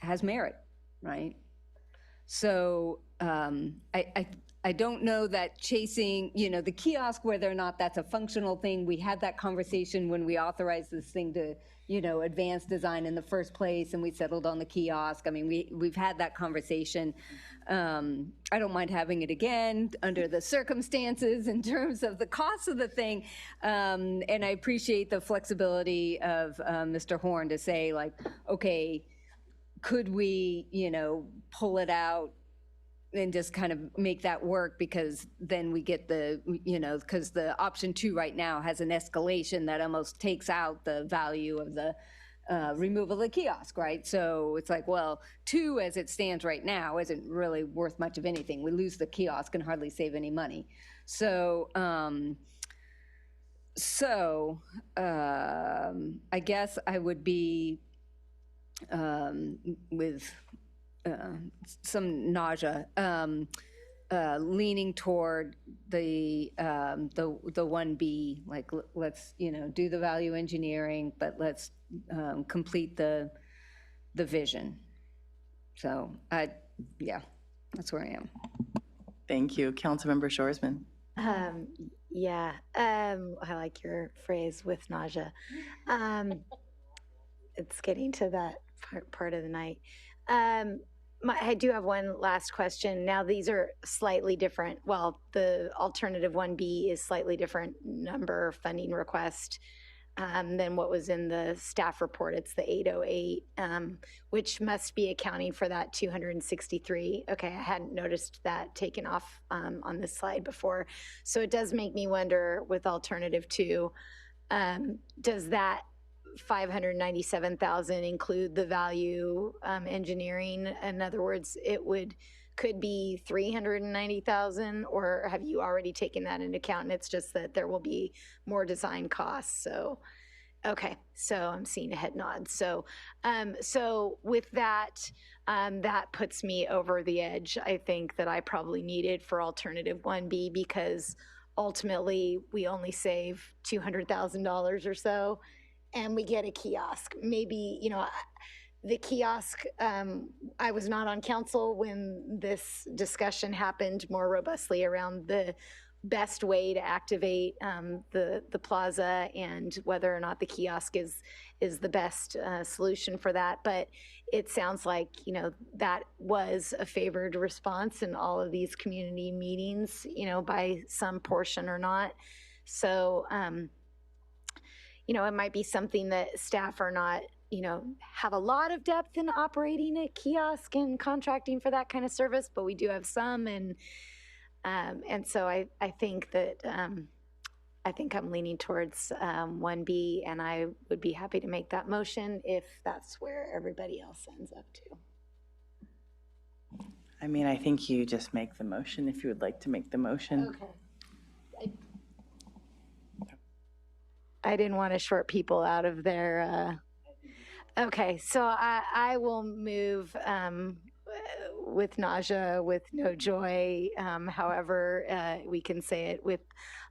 has merit, right? So I I don't know that chasing, the kiosk, whether or not that's a functional thing. We had that conversation when we authorized this thing to, advance design in the first place, and we settled on the kiosk. I mean, we've had that conversation. I don't mind having it again under the circumstances in terms of the cost of the thing. And I appreciate the flexibility of Mr. Horn to say, like, okay, could we, pull it out and just kind of make that work, because then we get the, because the option 2 right now has an escalation that almost takes out the value of the removal of the kiosk, right? So it's like, well, 2 as it stands right now isn't really worth much of anything. We lose the kiosk and hardly save any money. So, I guess I would be with some nausea, leaning toward the 1B, like, let's, do the value engineering, but let's complete the vision. So yeah, that's where I am. Thank you. Councilmember Shoresman. Yeah, I like your phrase, with nausea. It's getting to that part of the night. I do have one last question. Now, these are slightly different. Well, the alternative 1B is slightly different number funding request than what was in the staff report. It's the 808, which must be accounting for that 263. Okay, I hadn't noticed that taken off on this slide before. So it does make me wonder, with alternative 2, does that 597,000 include the value engineering? In other words, could be 390,000, or have you already taken that into account and it's just that there will be more design costs? So, okay, so I'm seeing a head nod. So, with that, that puts me over the edge. I think that I probably needed for alternative 1B, because ultimately we only save $200,000 or so, and we get a kiosk. Maybe, the kiosk, I was not on council when this discussion happened more robustly around the best way to activate the plaza and whether or not the kiosk is the best solution for that. But it sounds like, that was a favored response in all of these community meetings, by some portion or not. So, it might be something that staff are not, have a lot of depth in operating a kiosk and contracting for that kind of service, but we do have some. And so I think that, I think I'm leaning towards 1B, and I would be happy to make that motion if that's where everybody else ends up to. I mean, I think you just make the motion if you would like to make the motion. Okay. I didn't want to short people out of their, okay, so I will move with nausea, with no joy, however we can say it, with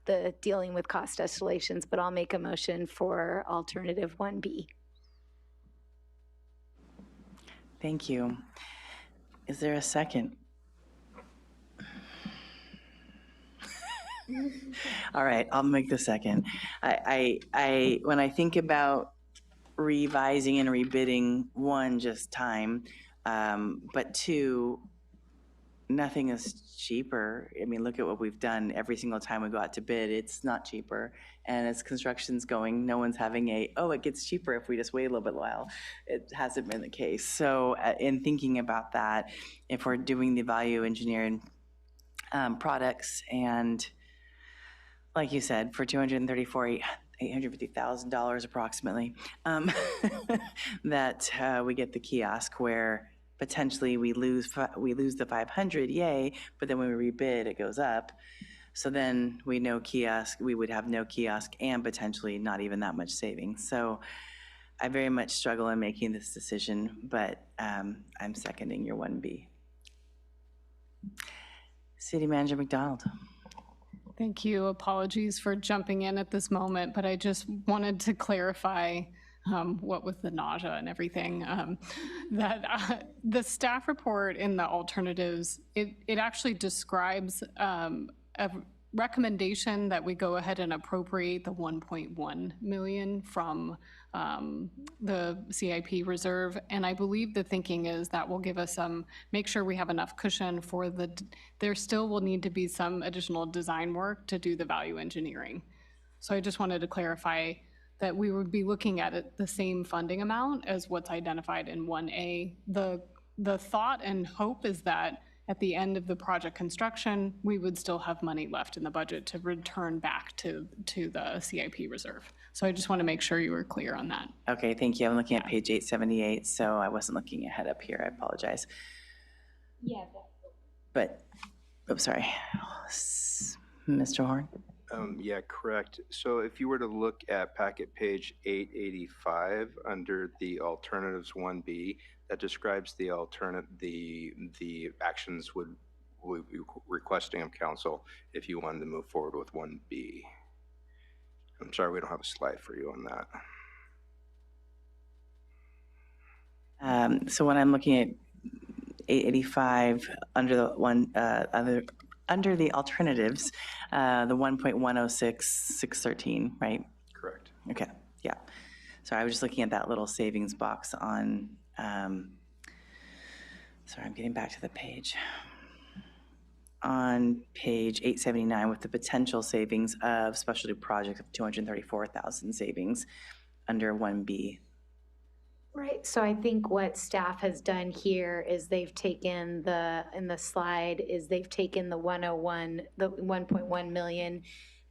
the dealing with cost escalations, but I'll make a motion for alternative 1B. Thank you. Is there a second? All right, I'll make the second. I when I think about revising and rebidding, 1, just time, but 2, nothing is cheaper. I mean, look at what we've done every single time we go out to bid. It's not cheaper, and as construction's going, no one's having it gets cheaper if we just wait a little bit while. It hasn't been the case. So in thinking about that, if we're doing the value engineering products, and like you said, for $850,000 approximately, that we get the kiosk, where potentially we lose the 500, yay, but then when we rebid, it goes up. So then we would have no kiosk and potentially not even that much savings. So I very much struggle in making this decision, but I'm seconding your 1B. City Manager McDonald. Thank you. Apologies for jumping in at this moment, but I just wanted to clarify what with the nausea and everything, that the staff report in the alternatives, it actually describes a recommendation that we go ahead and appropriate the 1.1 million from the CIP reserve. And I believe the thinking is that will give us make sure we have enough cushion for there still will need to be some additional design work to do the value engineering. So I just wanted to clarify that we would be looking at the same funding amount as what's identified in 1A. The thought and hope is that at the end of the project construction, we would still have money left in the budget to return back to the CIP reserve. So I just want to make sure you were clear on that. Okay, thank you. I'm looking at page 878, so I wasn't looking ahead up here. I apologize. Yeah. But, oops, sorry. Mr. Horn? Yeah, correct. So if you were to look at packet page 885 under the alternatives 1B, that describes the the actions would we be requesting of council if you wanted to move forward with 1B. I'm sorry, we don't have a slide for you on that. So when I'm looking at 885 under the under the alternatives, the 1.106613, right? Correct. Okay, yeah. So I was just looking at that little savings box on, sorry, I'm getting back to the page. On page 879 with the potential savings of specialty project of 234,000 savings under 1B. Right, so I think what staff has done here is they've taken in the slide, is they've taken the 1.1 million,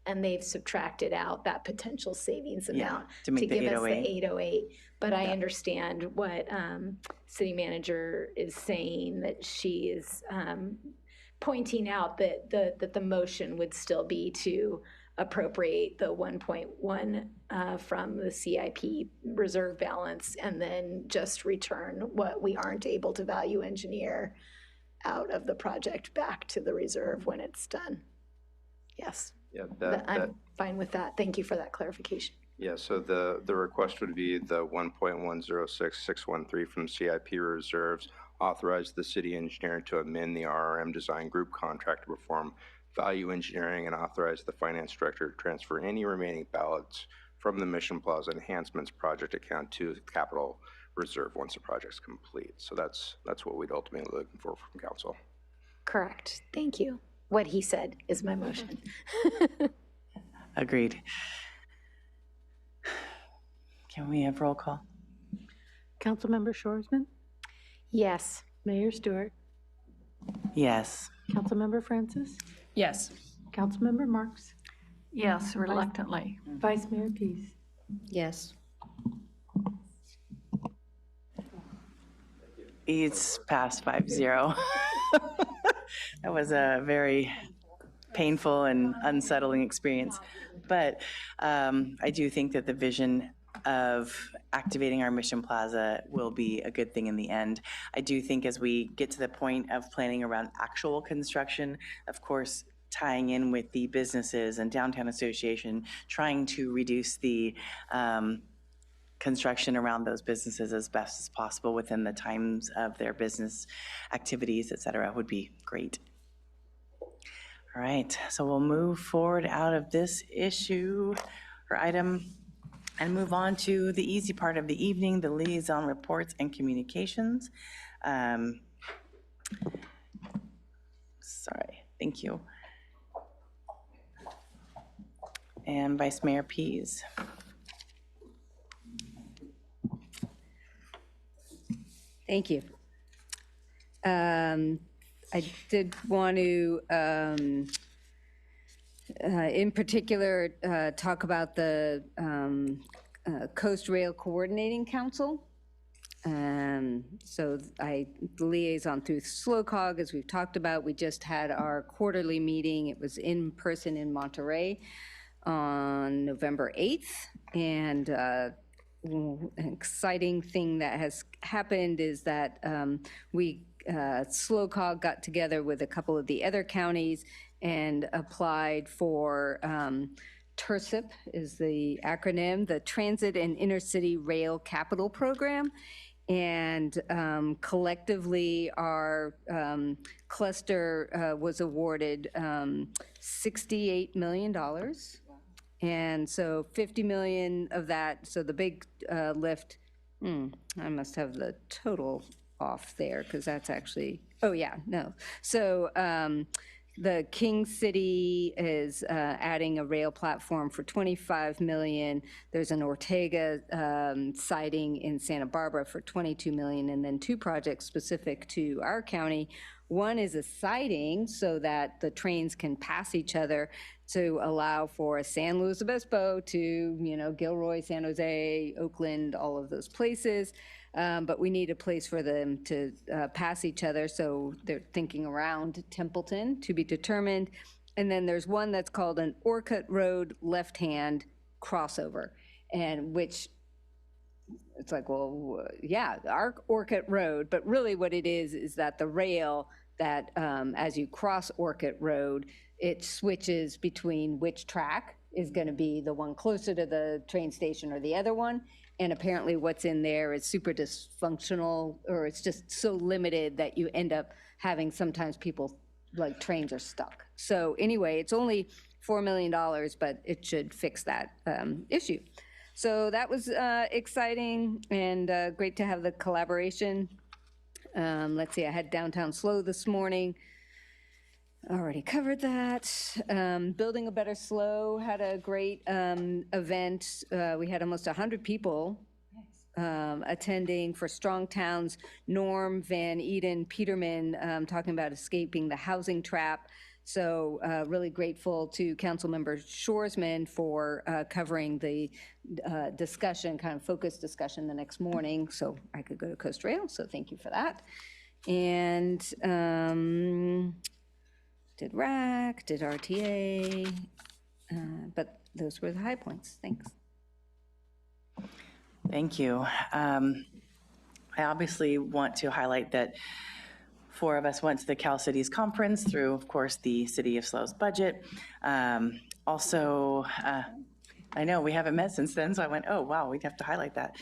and they've subtracted out that potential savings amount to make the give us the 808. 808. But I understand what city manager is saying, that she is pointing out that the motion would still be to appropriate the 1.1 from the CIP reserve balance, and then just return what we aren't able to value engineer out of the project back to the reserve when it's done. Yes. Yeah, I'm fine with that. Thank you for that clarification. Yeah, so the request would be the 1.106613 from CIP reserves, authorize the city engineer to amend the RRM design group contract to perform value engineering, and authorize the finance director to transfer any remaining ballots from the Mission Plaza Enhancements project account to the capital reserve once the project's complete. So that's what we'd ultimately be looking for from council. Correct. Thank you. What he said is my motion. Agreed. Can we have roll call? Councilmember Shorsman? Yes. Mayor Stewart? Yes. Councilmember Francis? Yes. Councilmember Marks? Yes, reluctantly. Vice Mayor Pease? Yes. It's passed 5-0. That was a very painful and unsettling experience. But I do think that the vision of activating our Mission Plaza will be a good thing in the end. I do think as we get to the point of planning around actual construction, of course, tying in with the businesses and downtown association, trying to reduce the construction around those businesses as best as possible within the times of their business activities, et cetera, would be great. All right, so we'll move forward out of this issue or item and move on to the easy part of the evening, the liaison reports and communications. Sorry, thank you. And Vice Mayor Pease. Thank you. I did want to, in particular, talk about the Coast Rail Coordinating Council. So the liaison through SLOCOG, as we've talked about, we just had our quarterly meeting. It was in person in Monterey on November 8th. And an exciting thing that has happened is that SLOCOG got together with a couple of the other counties and applied for TIRCIP is the acronym, the Transit and Intercity Rail Capital Program. And collectively, our cluster was awarded $68 million. And so 50 million of that, so the big lift, I must have the total off there because that's actually, oh yeah, no. So the King City is adding a rail platform for 25 million. There's an Ortega siding in Santa Barbara for 22 million, and then 2 projects specific to our county. One is a siding so that the trains can pass each other to allow for San Luis Obispo to, you know, Gilroy, San Jose, Oakland, all of those places. But we need a place for them to pass each other, so they're thinking around Templeton to be determined. And then there's one that's called an Orcutt Road left-hand crossover, and which it's like, well, yeah, our Orcutt Road, but really what it is that the rail that as you cross Orcutt Road, it switches between which track is going to be the one closer to the train station or the other one. And apparently what's in there is super dysfunctional, or it's just so limited that you end up having sometimes people, like trains are stuck. So anyway, it's only $4 million, but it should fix that issue. So that was exciting and great to have the collaboration. Let's see, I had Downtown SLO this morning. Already covered that. Building a Better SLO had a great event. We had almost 100 people attending for Strong Towns. Norm Van Eden Peterman talking about escaping the housing trap. So really grateful to Councilmember Shoresman for covering the discussion, kind of focused discussion the next morning, so I could go to Coast Rail, so thank you for that. And did RAC, did RTA, but those were the high points. Thanks. Thank you. I obviously want to highlight that 4 of us went to the Cal Cities Conference through, of course, the City of SLO's budget. Also, I know we haven't met since then, so I went, oh, wow, we'd have to highlight that.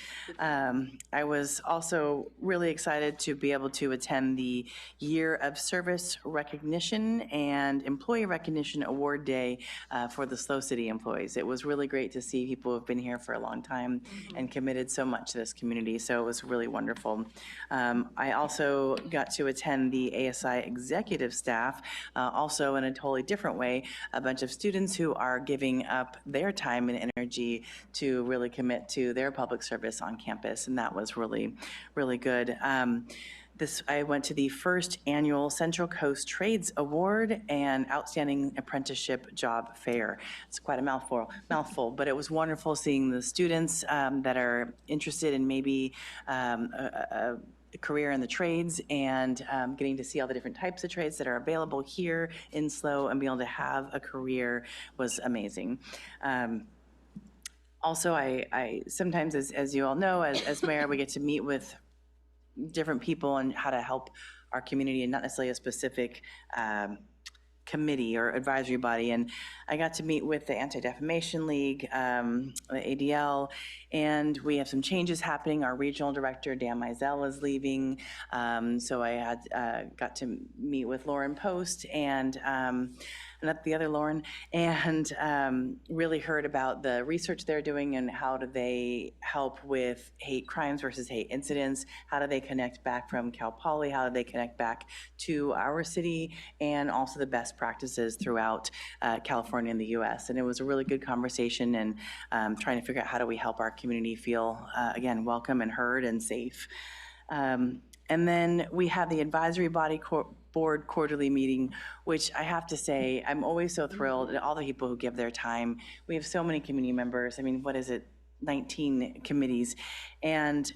I was also really excited to be able to attend the Year of Service Recognition and Employee Recognition Award Day for the SLO City employees. It was really great to see people who have been here for a long time and committed so much to this community, so it was really wonderful. I also got to attend the ASI executive staff, also in a totally different way, a bunch of students who are giving up their time and energy to really commit to their public service on campus, and that was really, really good. I went to the first annual Central Coast Trades Award and Outstanding Apprenticeship Job Fair. It's quite a mouthful, but it was wonderful seeing the students that are interested in maybe a career in the trades and getting to see all the different types of trades that are available here in SLO and be able to have a career was amazing. Also, I sometimes, as you all know, as mayor, we get to meet with different people and how to help our community, and not necessarily a specific committee or advisory body. And I got to meet with the Anti-Defamation League, the ADL, and we have some changes happening. Our regional director, Dan Mizell, is leaving. So I had got to meet with Lauren Post and not the other Lauren, and really heard about the research they're doing and how do they help with hate crimes versus hate incidents, how do they connect back from Cal Poly, how do they connect back to our city, and also the best practices throughout California and the US. And it was a really good conversation, and trying to figure out how do we help our community feel, again, welcome and heard and safe. And then we have the advisory body board quarterly meeting, which I have to say, I'm always so thrilled at all the people who give their time. We have so many community members. I mean, what is it, 19 committees. And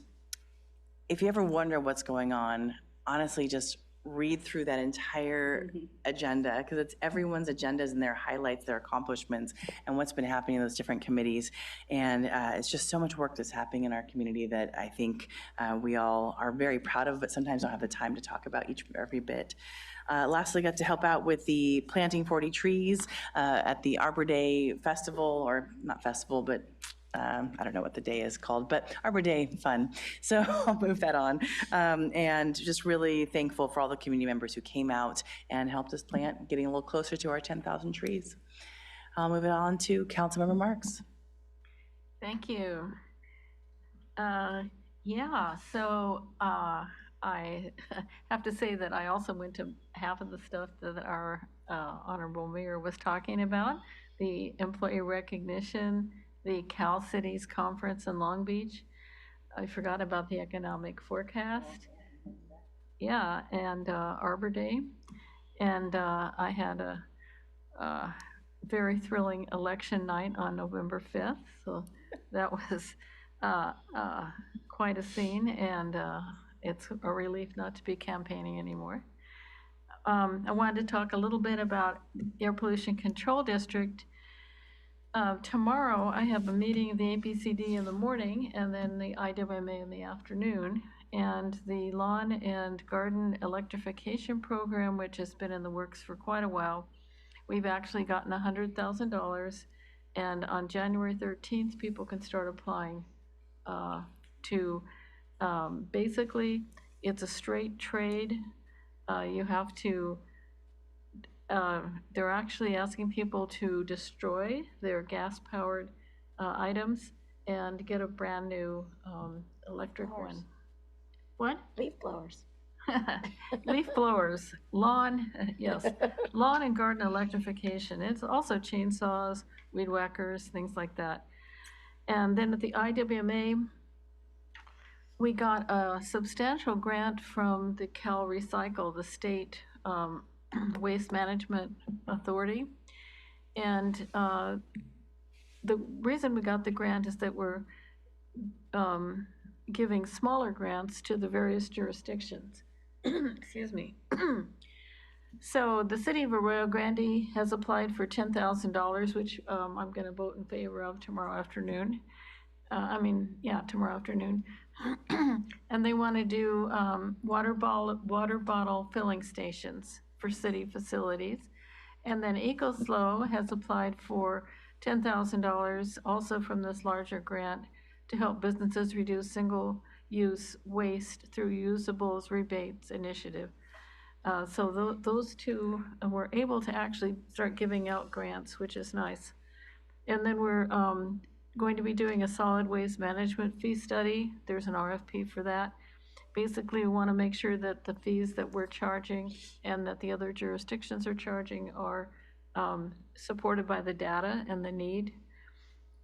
if you ever wonder what's going on, honestly, just read through that entire agenda, because it's everyone's agendas and their highlights, their accomplishments, and what's been happening in those different committees. And it's just so much work that's happening in our community that I think we all are very proud of, but sometimes don't have the time to talk about every bit. Lastly, got to help out with the planting 40 trees at the Arbor Day Festival, or not festival, but I don't know what the day is called, but Arbor Day fun. So I'll move that on. And just really thankful for all the community members who came out and helped us plant, getting a little closer to our 10,000 trees. I'll move it on to Councilmember Marks. Thank you. Yeah, so I have to say that I also went to half of the stuff that our Honorable Mayor was talking about, the employee recognition, the Cal Cities Conference in Long Beach. I forgot about the economic forecast. Yeah, and Arbor Day. And I had a very thrilling election night on November 5th. So that was quite a scene, and it's a relief not to be campaigning anymore. I wanted to talk a little bit about Air Pollution Control District. Tomorrow, I have a meeting of the APCD in the morning and then the IWMA in the afternoon. And the lawn and garden electrification program, which has been in the works for quite a while, we've actually gotten $100,000. And on January 13th, people can start applying to, basically, it's a straight trade. You have to, they're actually asking people to destroy their gas-powered items and get a brand new electric one. What? Leaf blowers. Leaf blowers, lawn, yes, lawn and garden electrification. It's also chainsaws, weed whackers, things like that. And then at the IWMA, we got a substantial grant from the Cal Recycle, the state waste management authority. And the reason we got the grant is that we're giving smaller grants to the various jurisdictions. Excuse me. So the city of Arroyo Grande has applied for $10,000, which I'm going to vote in favor of tomorrow afternoon. Tomorrow afternoon. And they want to do water bottle filling stations for city facilities. And then EcoSlow has applied for $10,000 also from this larger grant to help businesses reduce single-use waste through Usables Rebates Initiative. So those two were able to actually start giving out grants, which is nice. And then we're going to be doing a solid waste management fee study. There's an RFP for that. Basically, we want to make sure that the fees that we're charging and that the other jurisdictions are charging are supported by the data and the need.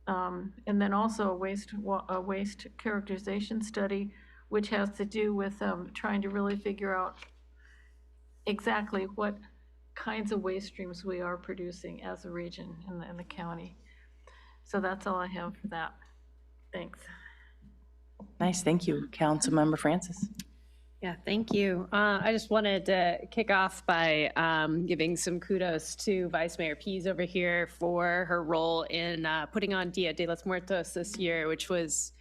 And then also a waste characterization study, which has to do with trying to really figure out exactly what kinds of waste streams we are producing as a region in the county. So that's all I have for that. Thanks. Nice, thank you. Councilmember Francis. Yeah, thank you. I just wanted to kick off by giving some kudos to Vice Mayor Pease over here for her role in putting on Dia de los Muertos this year, which was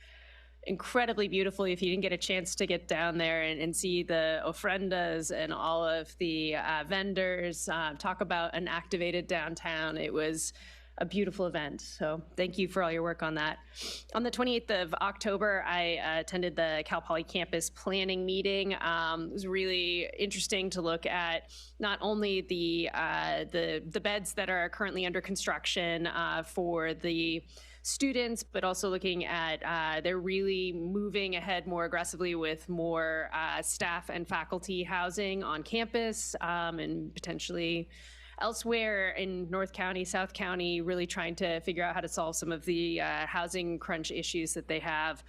incredibly beautiful. If you didn't get a chance to get down there and see the ofrendas and all of the vendors talk about an activated downtown, it was a beautiful event. So thank you for all your work on that. On the 28th of October, I attended the Cal Poly campus planning meeting. It was really interesting to look at not only the beds that are currently under construction for the students, but also looking at they're really moving ahead more aggressively with more staff and faculty housing on campus and potentially elsewhere in North County, South County, really trying to figure out how to solve some of the housing crunch issues that they have.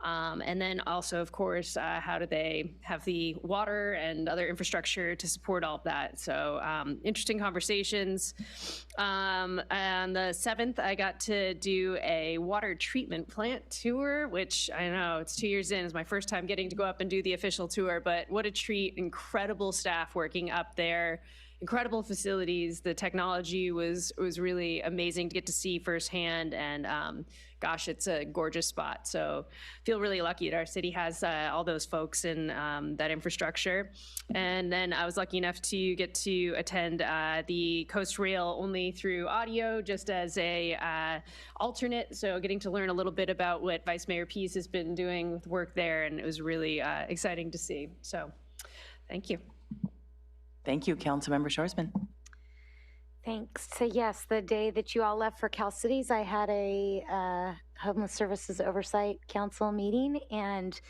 And then also, of course, how do they have the water and other infrastructure to support all of that? So interesting conversations. On the 7th, I got to do a water treatment plant tour, which I know it's 2 years in. It's my first time getting to go up and do the official tour, but what a treat. Incredible staff working up there. Incredible facilities. The technology was really amazing to get to see firsthand, and gosh, it's a gorgeous spot. So feel really lucky that our city has all those folks and that infrastructure. And then I was lucky enough to get to attend the Coast Rail only through audio, just as a alternate. So getting to learn a little bit about what Vice Mayor Pease has been doing with work there, and it was really exciting to see. So thank you. Thank you, Councilmember Shorsman. Thanks. So yes, the day that you all left for Cal Cities, I had a Homeless Services Oversight Council meeting, and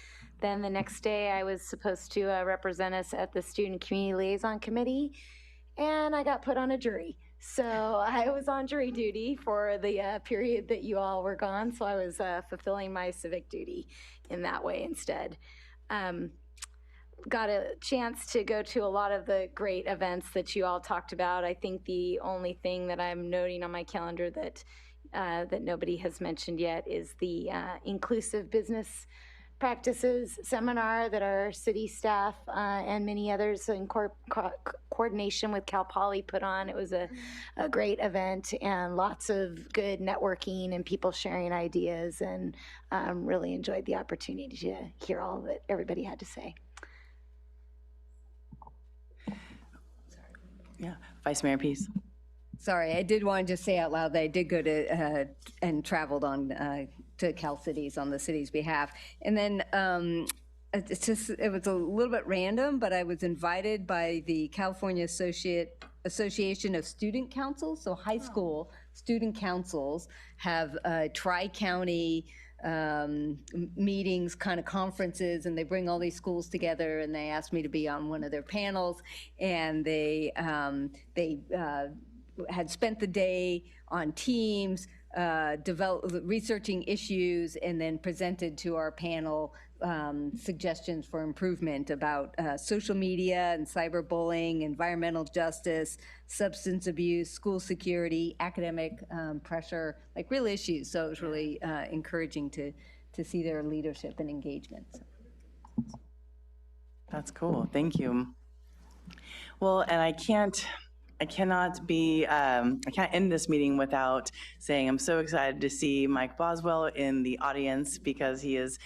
then the next day I was supposed to represent us at the Student Community Liaison Committee, and I got put on a jury. So I was on jury duty for the period that you all were gone, so I was fulfilling my civic duty in that way instead. Got a chance to go to a lot of the great events that you all talked about. I think the only thing that I'm noting on my calendar that that nobody has mentioned yet is the Inclusive Business Practices seminar that our city staff and many others in coordination with Cal Poly put on. It was a great event and lots of good networking and people sharing ideas, and really enjoyed the opportunity to hear all that everybody had to say. Yeah, Vice Mayor Pease. Sorry, I did want to just say out loud that I did go to and traveled on to Cal Cities on the city's behalf. And then it was a little bit random, but I was invited by the California Association of Student Councils. So high school student councils have tri-county meetings, kind of conferences, and they bring all these schools together, and they asked me to be on one of their panels, and they had spent the day on teams researching issues, and then presented to our panel suggestions for improvement about social media and cyberbullying, environmental justice, substance abuse, school security, academic pressure, like real issues. So it was really encouraging to see their leadership and engagement. That's cool. Thank you. Well, and I can't end this meeting without saying I'm so excited to see Mike Boswell in the audience, because he is,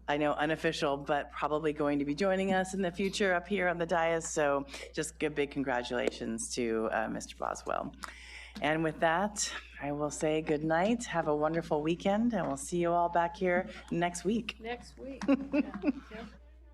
I know, unofficial, but probably going to be joining us in the future up here on the dais. So just a big congratulations to Mr. Boswell. And with that, I will say good night. Have a wonderful weekend, and we'll see you all back here next week. Next week. Yeah.